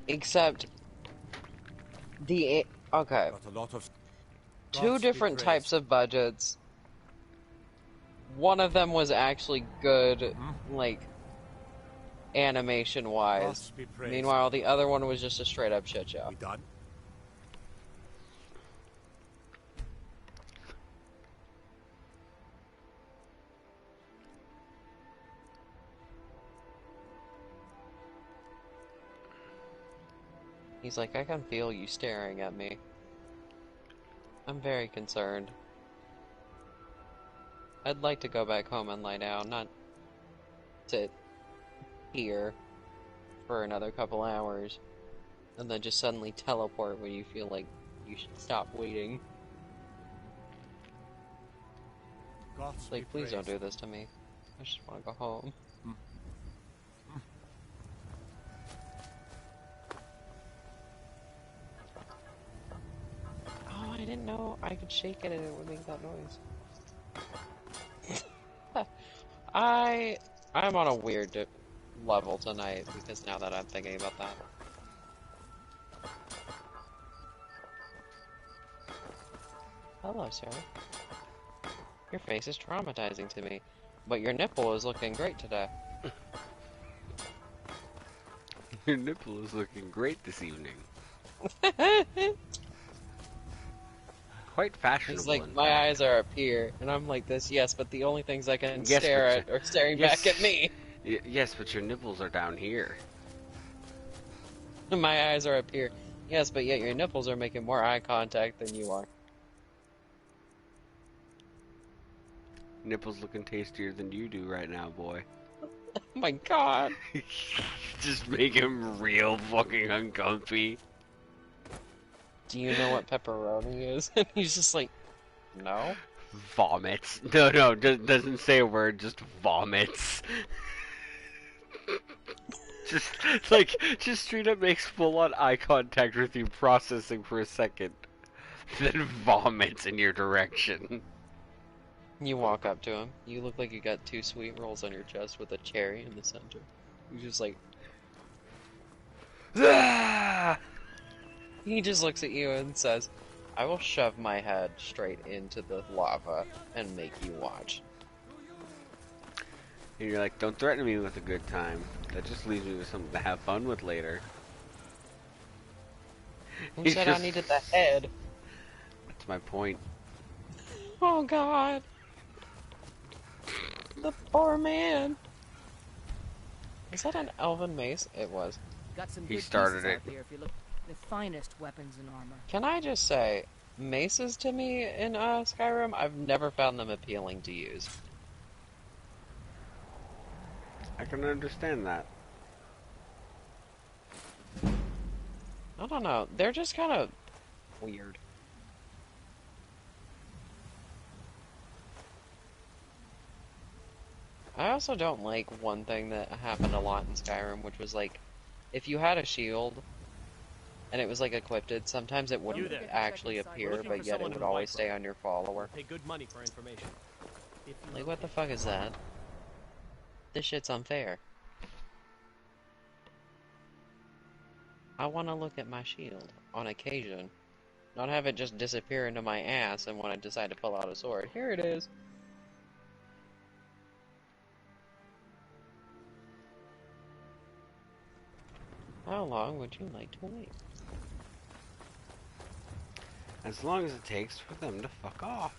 except the okay. Two different types of budgets. One of them was actually good, like, animation-wise. Meanwhile, the other one was just a straight-up shit show. We done? He's like, I can feel you staring at me. I'm very concerned. I'd like to go back home and lie down, not sit here for another couple hours, and then just suddenly teleport when you feel like you should stop waiting. Like, please don't do this to me. I just want to go home. Oh, I didn't know I could shake it and it would make that noise. I'm on a weird level tonight, because now that I'm thinking about that. Hello, sir. Your face is traumatizing to me, but your nipple is looking great today. Your nipple is looking great this evening. Quite fashionable. It's like, my eyes are up here, and I'm like this, yes, but the only things I can stare at are staring back at me. Yes, but your nipples are down here. My eyes are up here. Yes, but yet your nipples are making more eye contact than you are. Nipples looking tastier than you do right now, boy. Oh my god. Just make him real fucking uncomfy. Do you know what pepperoni is? And he's just like, no. Vomits. No, doesn't say a word, just vomits. just straight up makes full on eye contact with you, processing for a second. Then vomits in your direction. You walk up to him. You look like you got 2 sweet rolls on your chest with a cherry in the center. You're just like... Ah! He just looks at you and says, I will shove my head straight into the lava and make you watch. And you're like, don't threaten me with a good time. That just leaves me with something to have fun with later. Who said I needed the head? That's my point. Oh god. The poor man. Is that an elven mace? It was. Got some He good started pieces it. out there if you look. The finest weapons and armor. Can I just say, maces to me in Skyrim, I've never found them appealing to use. I can understand that. I don't know, they're just kind of weird. I also don't like one thing that happened a lot in Skyrim, which was like, if you had a shield, and it was like equipped, sometimes it wouldn't actually appear, but yet it would always stay on your follower. Pay good money for information. Like, what the fuck is that? This shit's unfair. I want to look at my shield, on occasion. Not have it just disappear into my ass and when I decide to pull out a sword. Here it is. How long would you like to wait? As long as it takes for them to fuck off.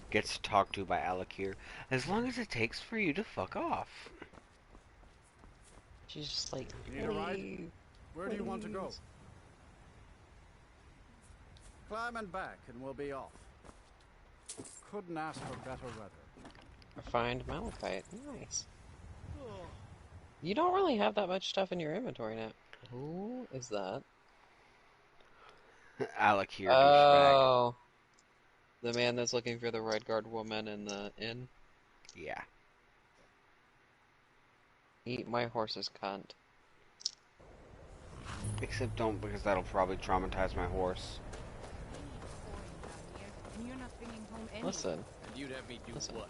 Gets talked to by Alakir. As long as it takes for you to fuck off. She's just like, You need a ride? Where do you want to go? Climb and back and we'll be off. Couldn't ask for better weather. Refined malachite. Nice. You don't really have that much stuff in your inventory now. Who is that? Alakir, oh. The man that's looking for the Red Guard woman in the inn? Yeah. Eat my horse's cunt. Except don't, because that'll probably traumatize my horse. Listen. And you'd have me do what?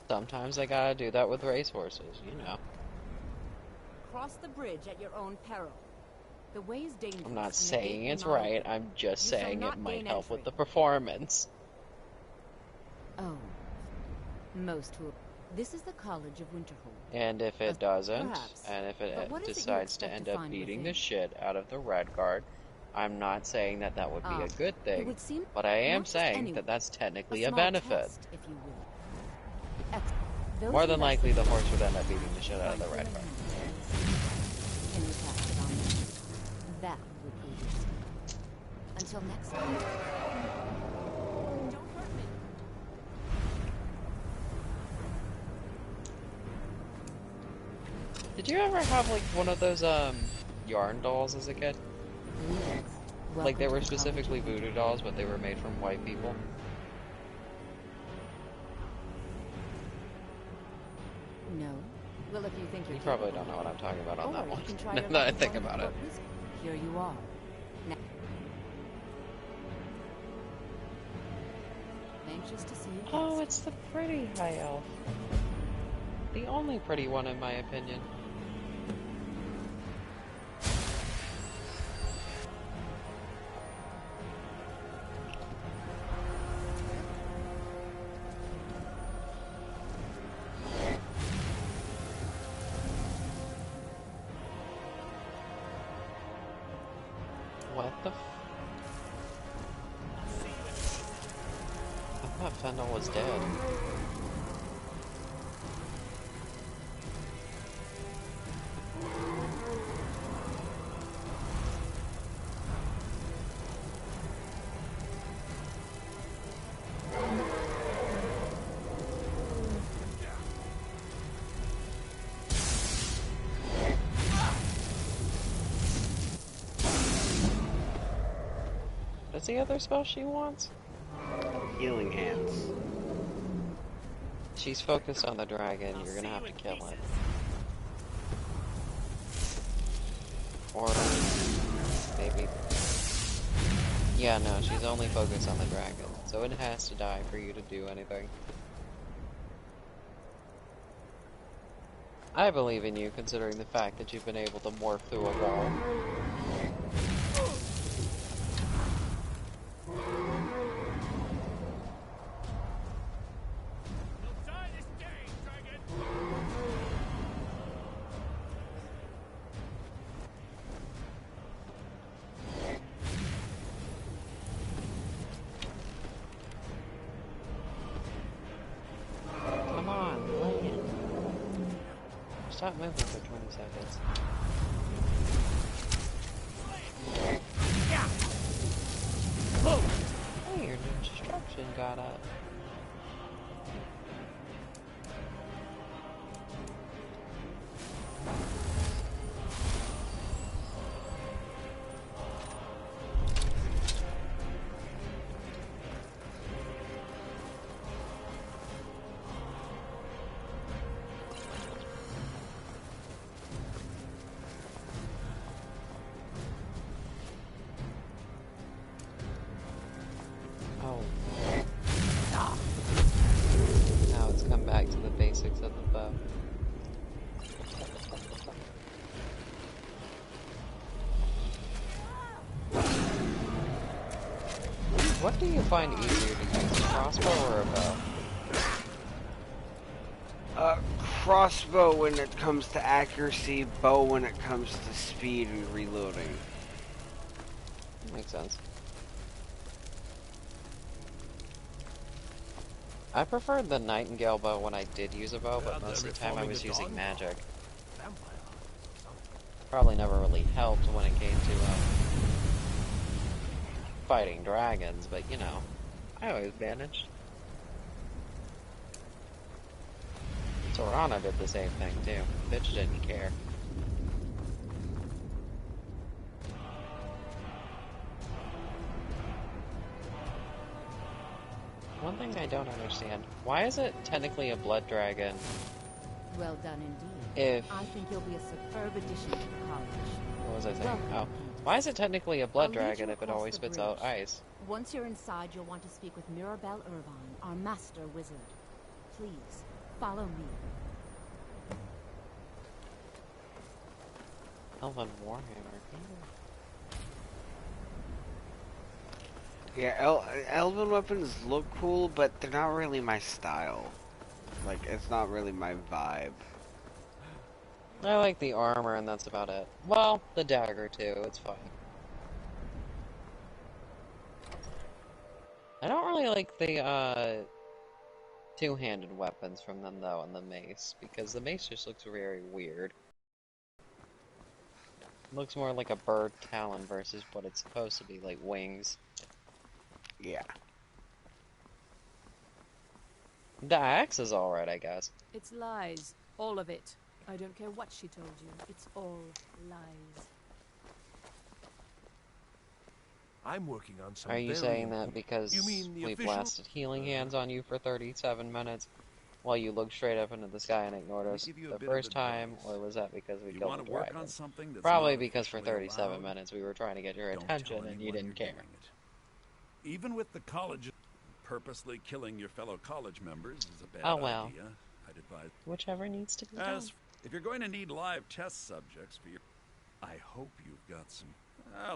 Sometimes I gotta do that with racehorses, you know. Cross the bridge at your own peril. The way is dangerous. I'm not saying it's right, I'm just saying it might help with the performance. Oh. Most will. This is the College of Winterhold. And if it doesn't, perhaps. and if it But what is it you decides to expect end to up find beating within? the shit out of the Red Guard, I'm not saying that that would be a good It thing, would seem but I am not just saying anyone. that that's technically a small benefit. test, if you will. More than likely, the horse would end up beating the shit out of the red one. Can you pass it on me? That would be useful. Until next time. Don't hurt me. Did you ever have like one of those yarn dolls as a kid? Yes. Like they were specifically voodoo dolls, but they were made from white people? No. Well, if you think you're You probably don't know what I'm talking about on that or one. you can try Now your that I luck think with about one it. of the Here you are. Now, anxious to see you. Oh, it's the pretty high elf. The only pretty one in my opinion. What the f— I thought Fendel was dead. What's the other spell she wants? Healing hands. She's focused on the dragon, you're gonna have to kill it. Or maybe... Yeah, no, she's only focused on the dragon, so it has to die for you to do anything. I believe in you, considering the fact that you've been able to morph through a wall. Come on, land. Stop moving for 20 seconds. Hey, your destruction got up. Now it's come back to the basics of the bow. What do you find easier to use, a crossbow or a bow? Crossbow when it comes to accuracy, bow when it comes to speed and reloading. Makes sense. I preferred the Nightingale bow when I did use a bow, but most of the time I was using magic. Probably never really helped when it came to fighting dragons, but you know, I always managed. Torana did the same thing too. Bitch didn't care. One thing I don't understand, why is it technically a blood dragon? Well done indeed. If... I think you'll be a superb addition to the college. What was I saying? Welcome. Oh. Why is it technically a blood I'll lead dragon you if it across always the spits out bridge. ice? Once you're inside, you'll want to speak with Mirabelle Irvine, our master wizard. Please, follow me. Elven Warhammer. Yeah, elven weapons look cool, but they're not really my style. Like, it's not really my vibe. I like the armor and that's about it. Well, the dagger too, it's fine. I don't really like the, two-handed weapons from them, though, and the mace, because the mace just looks very weird. Looks more like a bird talon versus what it's supposed to be, like wings. Yeah. The axe is alright, I guess. It's lies. All of it. I don't care what she told you. It's all lies. I'm working on some. Are you very saying that important- because You mean the we official? blasted healing hands on you for 37 minutes while you looked straight up into the sky and ignored us give you a the bit of first time, advice. or was that because we You killed wanna the work dragon? on something that's Probably not because for officially 37 allowed? minutes we were trying to get your Don't attention tell and you anyone didn't you're care. doing it. Even with the college, purposely killing your fellow college members is a bad Oh, well. idea. I'd advise. Whichever needs to be As done. if you're going to need live test subjects for your, I hope you've got some.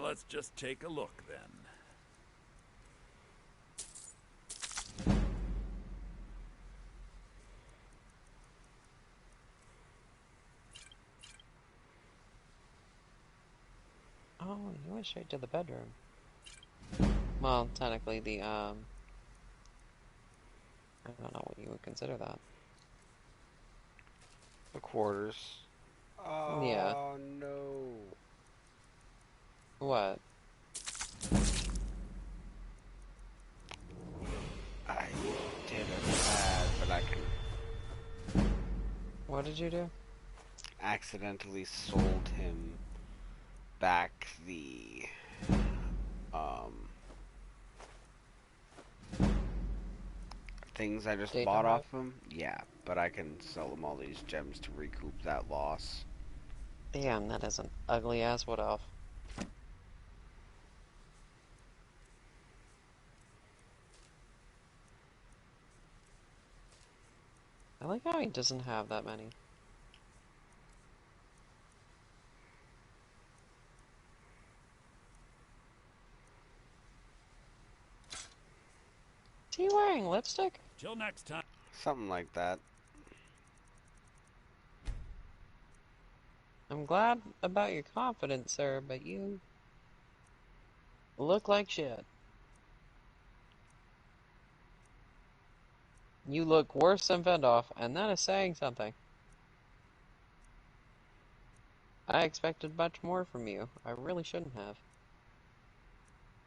Let's just take a look then. Oh, you went straight to the bedroom. Well, technically I don't know what you would consider that. The quarters. Oh, Yeah. no. What? I did a bad, but I can... What did you do? Accidentally sold him back the, things I just Data bought hack? off him. Yeah, but I can sell him all these gems to recoup that loss. Damn, that is an ugly ass wood elf. I like how he doesn't have that many. Is he wearing lipstick? Till next time. Something like that. I'm glad about your confidence, sir, but you look like shit. You look worse than Vendoff, and that is saying something. I expected much more from you. I really shouldn't have.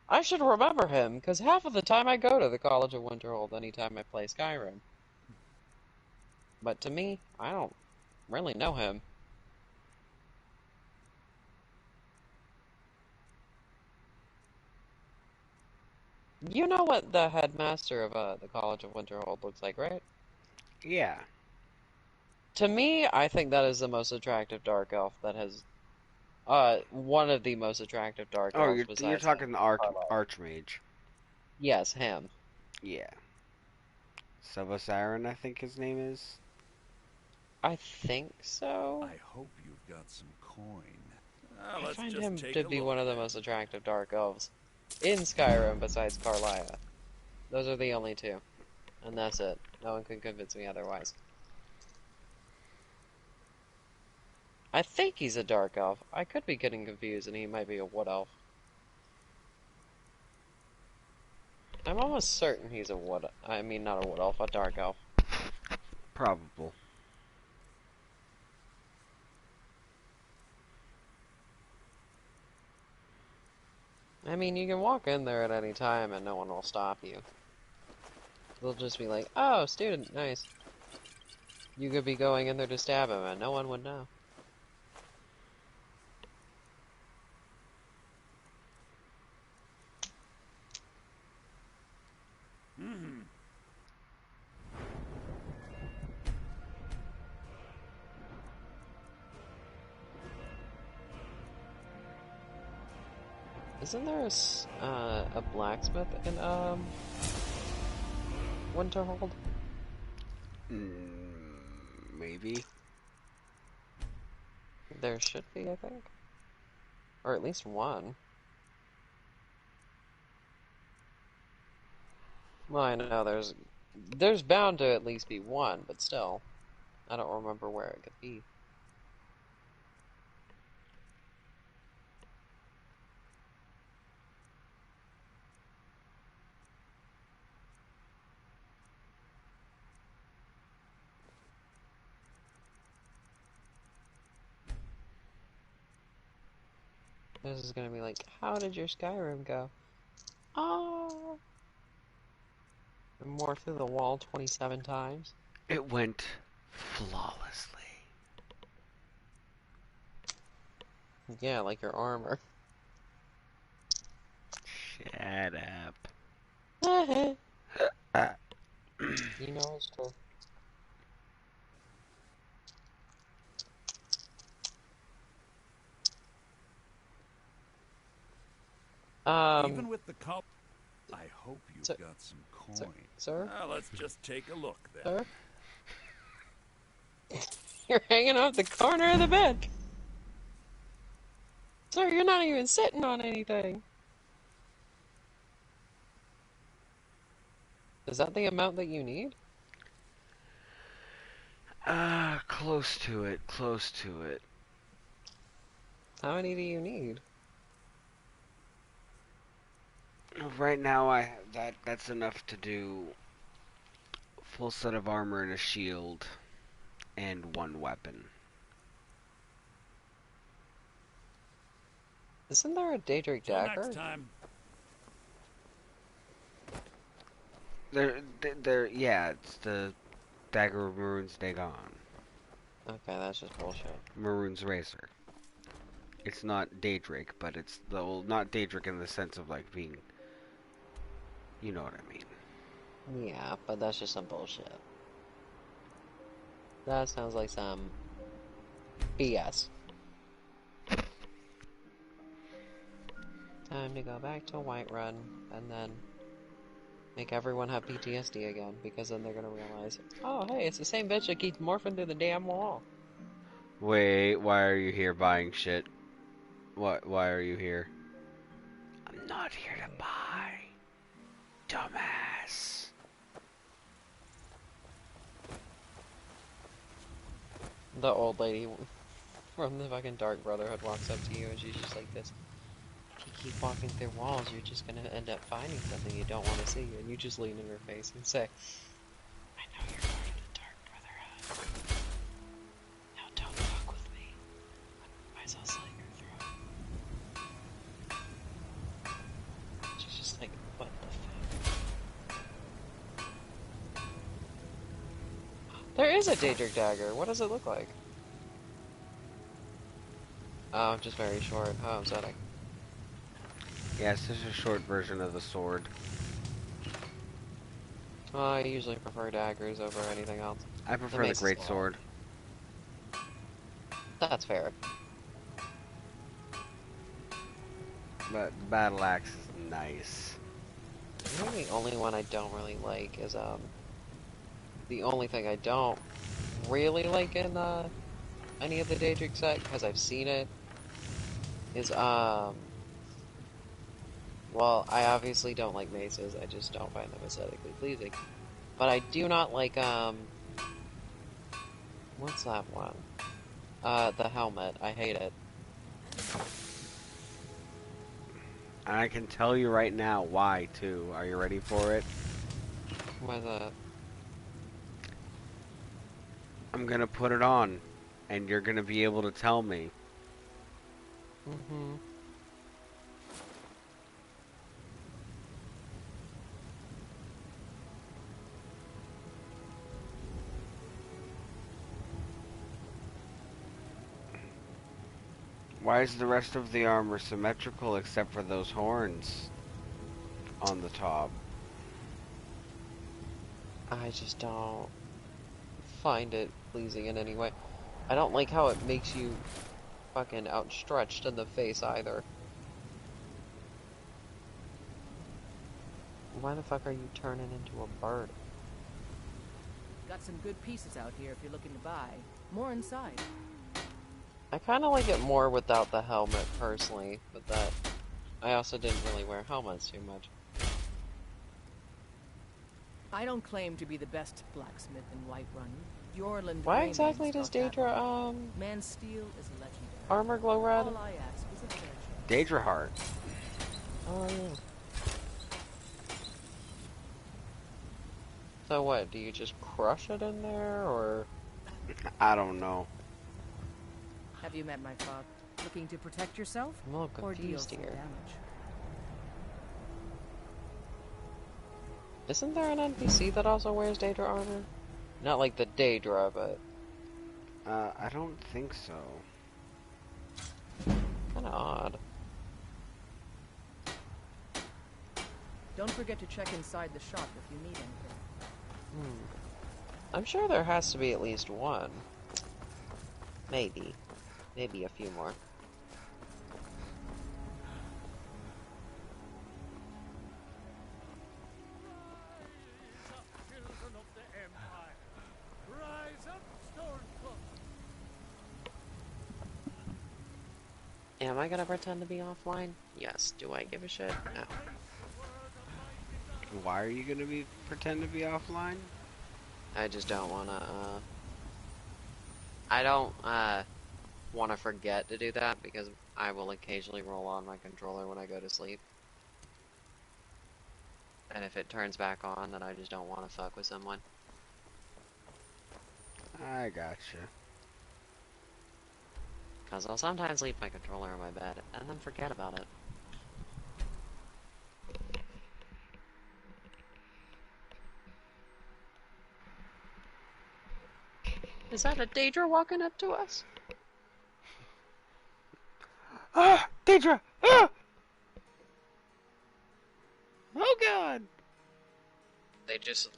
I should remember him, because half of the time I go to the College of Winterhold anytime I play Skyrim. But to me, I don't really know him. You know what the headmaster of the College of Winterhold looks like, right? Yeah. To me, I think that is the most attractive dark elf that has... one of the most attractive dark Oh, elves you're besides talking him. the Archmage. Yes, him. Yeah. Siren, I think his name is. I think so. I hope you've got some coin. I Let's find just him take to a be look one of the then. most attractive dark elves in Skyrim besides Carlia. Those are the only two. And that's it. No one can convince me otherwise. I think he's a dark elf. I could be getting confused and he might be a wood elf. I'm almost certain he's a wood... I mean, not a wood elf, a dark elf. Probable. I mean, you can walk in there at any time and no one will stop you. They'll just be like, oh, student, nice. You could be going in there to stab him and no one would know. Hmm. Isn't there a blacksmith in, Winterhold? Maybe. There should be, I think. Or at least one. Well, I know there's bound to at least be one, but still. I don't remember where it could be. This is gonna be like, how did your Skyrim go? Oh. More through the wall 27 times. It went flawlessly. Yeah, like your armor. Shut up. You know it's true. Even with the cop, I hope you've got some coin. Sir? Let's just take a look then. Sir? You're hanging off the corner of the bed. Sir, you're not even sitting on anything. Is that the amount that you need? Close to it, close to it. How many do you need? Right now, I have that's enough to do full set of armor and a shield, and one weapon. Isn't there a Daedric dagger? Next time. Yeah, it's the Dagger of Maroon's Dagon. Okay, that's just bullshit. Maroon's Razor. It's not Daedric, but it's not Daedric in the sense of like being. You know what I mean. Yeah, but that's just some bullshit. That sounds like some BS. Time to go back to Whiterun, and then make everyone have PTSD again, because then they're gonna realize, oh hey, it's the same bitch that keeps morphing through the damn wall. Wait, why are you here buying shit? Why are you here? I'm not here to buy. Dumbass. The old lady from the fucking Dark Brotherhood walks up to you and she's just like this. If you keep walking through walls, you're just gonna end up finding something you don't want to see, and you just lean in her face and say, I know you're part of the Dark Brotherhood. Now don't fuck with me. Otherwise I'll slit your throat. She's just like, what the fuck? There is a Daedric dagger. What does it look like? Oh, just very short. How upsetting. Yeah, it's just a short version of the sword. I usually prefer daggers over anything else. I prefer the great sword. That's fair. But the battle axe is nice. I think the only one I don't really like is the only thing I don't really like in any of the Daedric set, because I've seen it, is well, I obviously don't like maces, I just don't find them aesthetically pleasing. But I do not like, what's that one? The helmet. I hate it. And I can tell you right now why, too. Are you ready for it? Why that? I'm gonna put it on, and you're gonna be able to tell me. Mm-hmm. Why is the rest of the armor symmetrical except for those horns on the top? I just don't find it pleasing in any way. I don't like how it makes you fucking outstretched in the face either. Why the fuck are you turning into a bird? Got some good pieces out here if you're looking to buy. More inside. I kind of like it more without the helmet, personally, but that... I also didn't really wear helmets too much. I don't claim to be the best blacksmith in Whiterun. Yorland Why exactly does Daedra, Man's steel is legendary. armor glow red? All I ask is a fair share. Daedra heart. Oh, yeah. So what, do you just crush it in there, or...? I don't know. Have you met my father? Looking to protect yourself? I'm a little or deal confused some here. damage? Isn't there an NPC that also wears Daedra armor? Not like the Daedra, but... I don't think so. Kinda odd. Don't forget to check inside the shop if you need anything. I'm sure there has to be at least one. Maybe. Maybe a few more. Am I gonna pretend to be offline? Yes. Do I give a shit? No. Why are you gonna pretend to be offline? I just don't wanna, I don't, wanna forget to do that because I will occasionally roll on my controller when I go to sleep. And if it turns back on, then I just don't wanna fuck with someone. I gotcha. Because I'll sometimes leave my controller on my bed and then forget about it. Is that a Daedra walking up to us? Ah! Daedra! Ah! Oh god! They just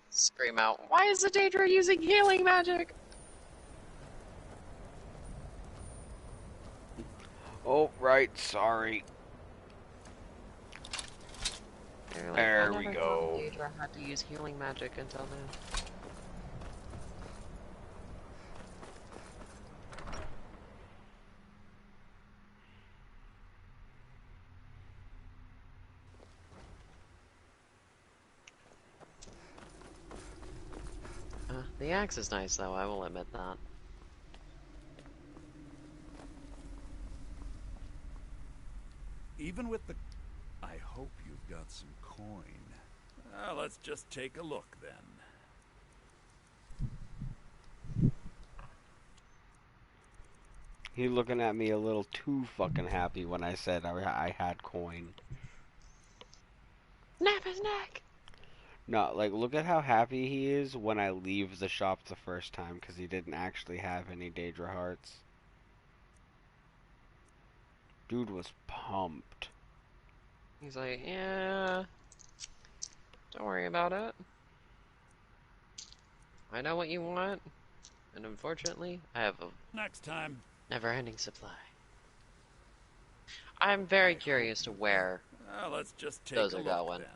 scream out, "Why is the Daedra using healing magic?" Oh, right, sorry. Like, there I we never go. thought Daedra had to use healing magic until now. The axe is nice, though, I will admit that. Even with the... I hope you've got some coin. Let's just take a look, then. He looking at me a little too fucking happy when I said I had coin. Snap his neck! No, like, look at how happy he is when I leave the shop the first time, because he didn't actually have any Daedra hearts. Dude was pumped. He's like, yeah, don't worry about it. I know what you want, and unfortunately, I have a next time never-ending supply. I'm very curious to where let's just take those a are look, going. then.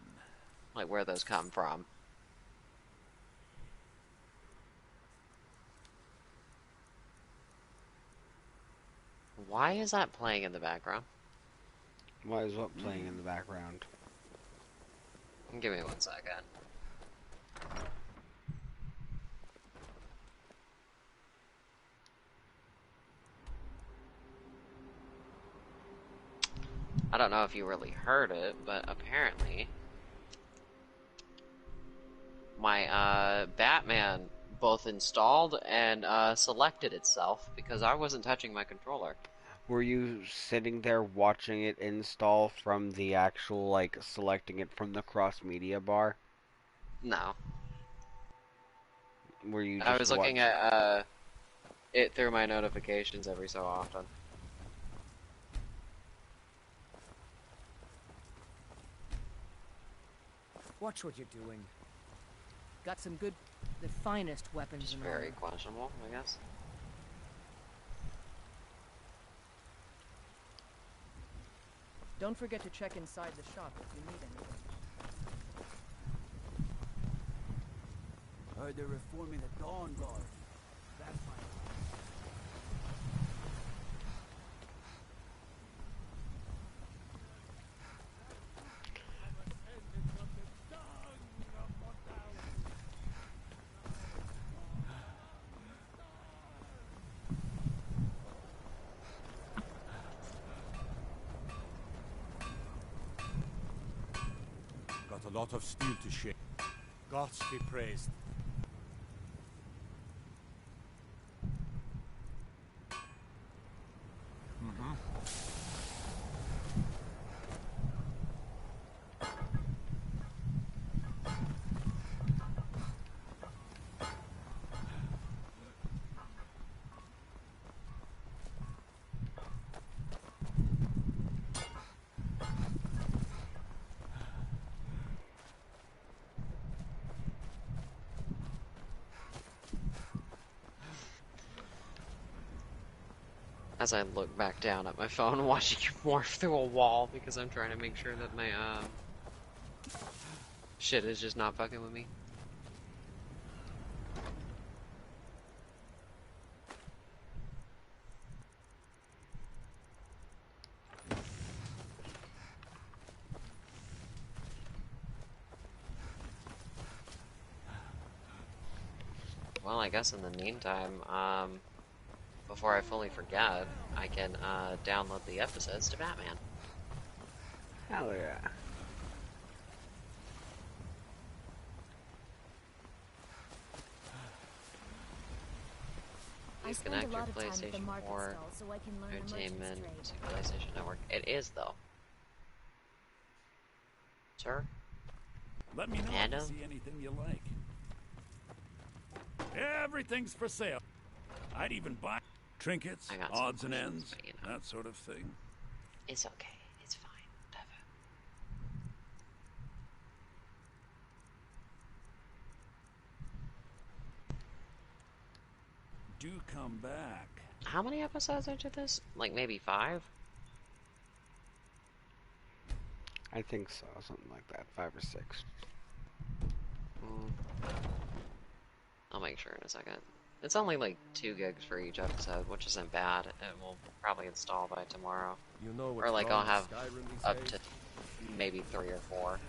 Like, where those come from. Why is that playing in the background? Why is what playing in the background? Give me 1 second. I don't know if you really heard it, but apparently my Batman both installed and selected itself because I wasn't touching my controller. Were you sitting there watching it install from the actual, like, selecting it from the cross-media bar? No. Were you just I was looking at it through my notifications every so often. Watch what you're doing. Got some good, the finest weapons. It's in very order. questionable, I guess. Don't forget to check inside the shop if you need anything. Heard they're reforming the Dawn Guard. That's my... Got a lot of steel to shake. Gods be praised. As I look back down at my phone, watching it morph through a wall because I'm trying to make sure that my shit is just not fucking with me. Well, I guess in the meantime, before I fully forget, I can download the episodes to Batman. Hell yeah. Disconnect your PlayStation 4 Entertainment to PlayStation Network. It is, though. Sir? Let me know if you see anything you like. Everything's for sale. I'd even buy trinkets, odds and ends, that sort of thing. It's okay. It's fine. Whatever. Do come back. How many episodes into this? Like maybe 5? I think so, something like that, 5 or 6. I'll make sure in a second. It's only like 2 gigs for each episode, which isn't bad. It will probably install by tomorrow. You know or like I'll have up to maybe 3 or 4.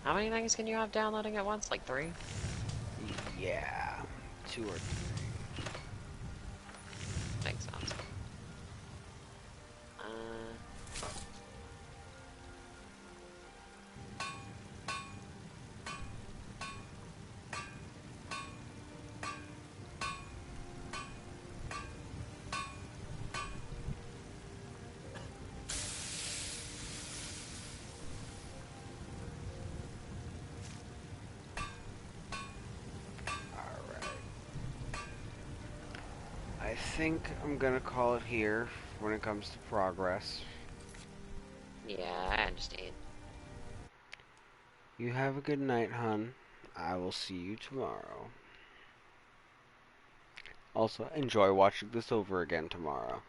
How many things can you have downloading at once? Like 3? Yeah, 2 or 3. Makes sense. I think I'm gonna call it here when it comes to progress. Yeah, I understand. You have a good night, hun. I will see you tomorrow. Also, enjoy watching this over again tomorrow.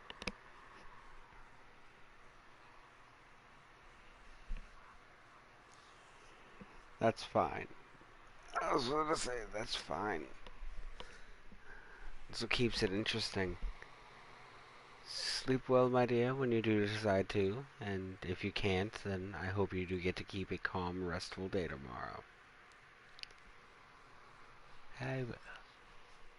That's fine. I was gonna say, that's fine. That's what keeps it interesting. Sleep well, my dear, when you do decide to, and if you can't, then I hope you do get to keep a calm, restful day tomorrow. I will.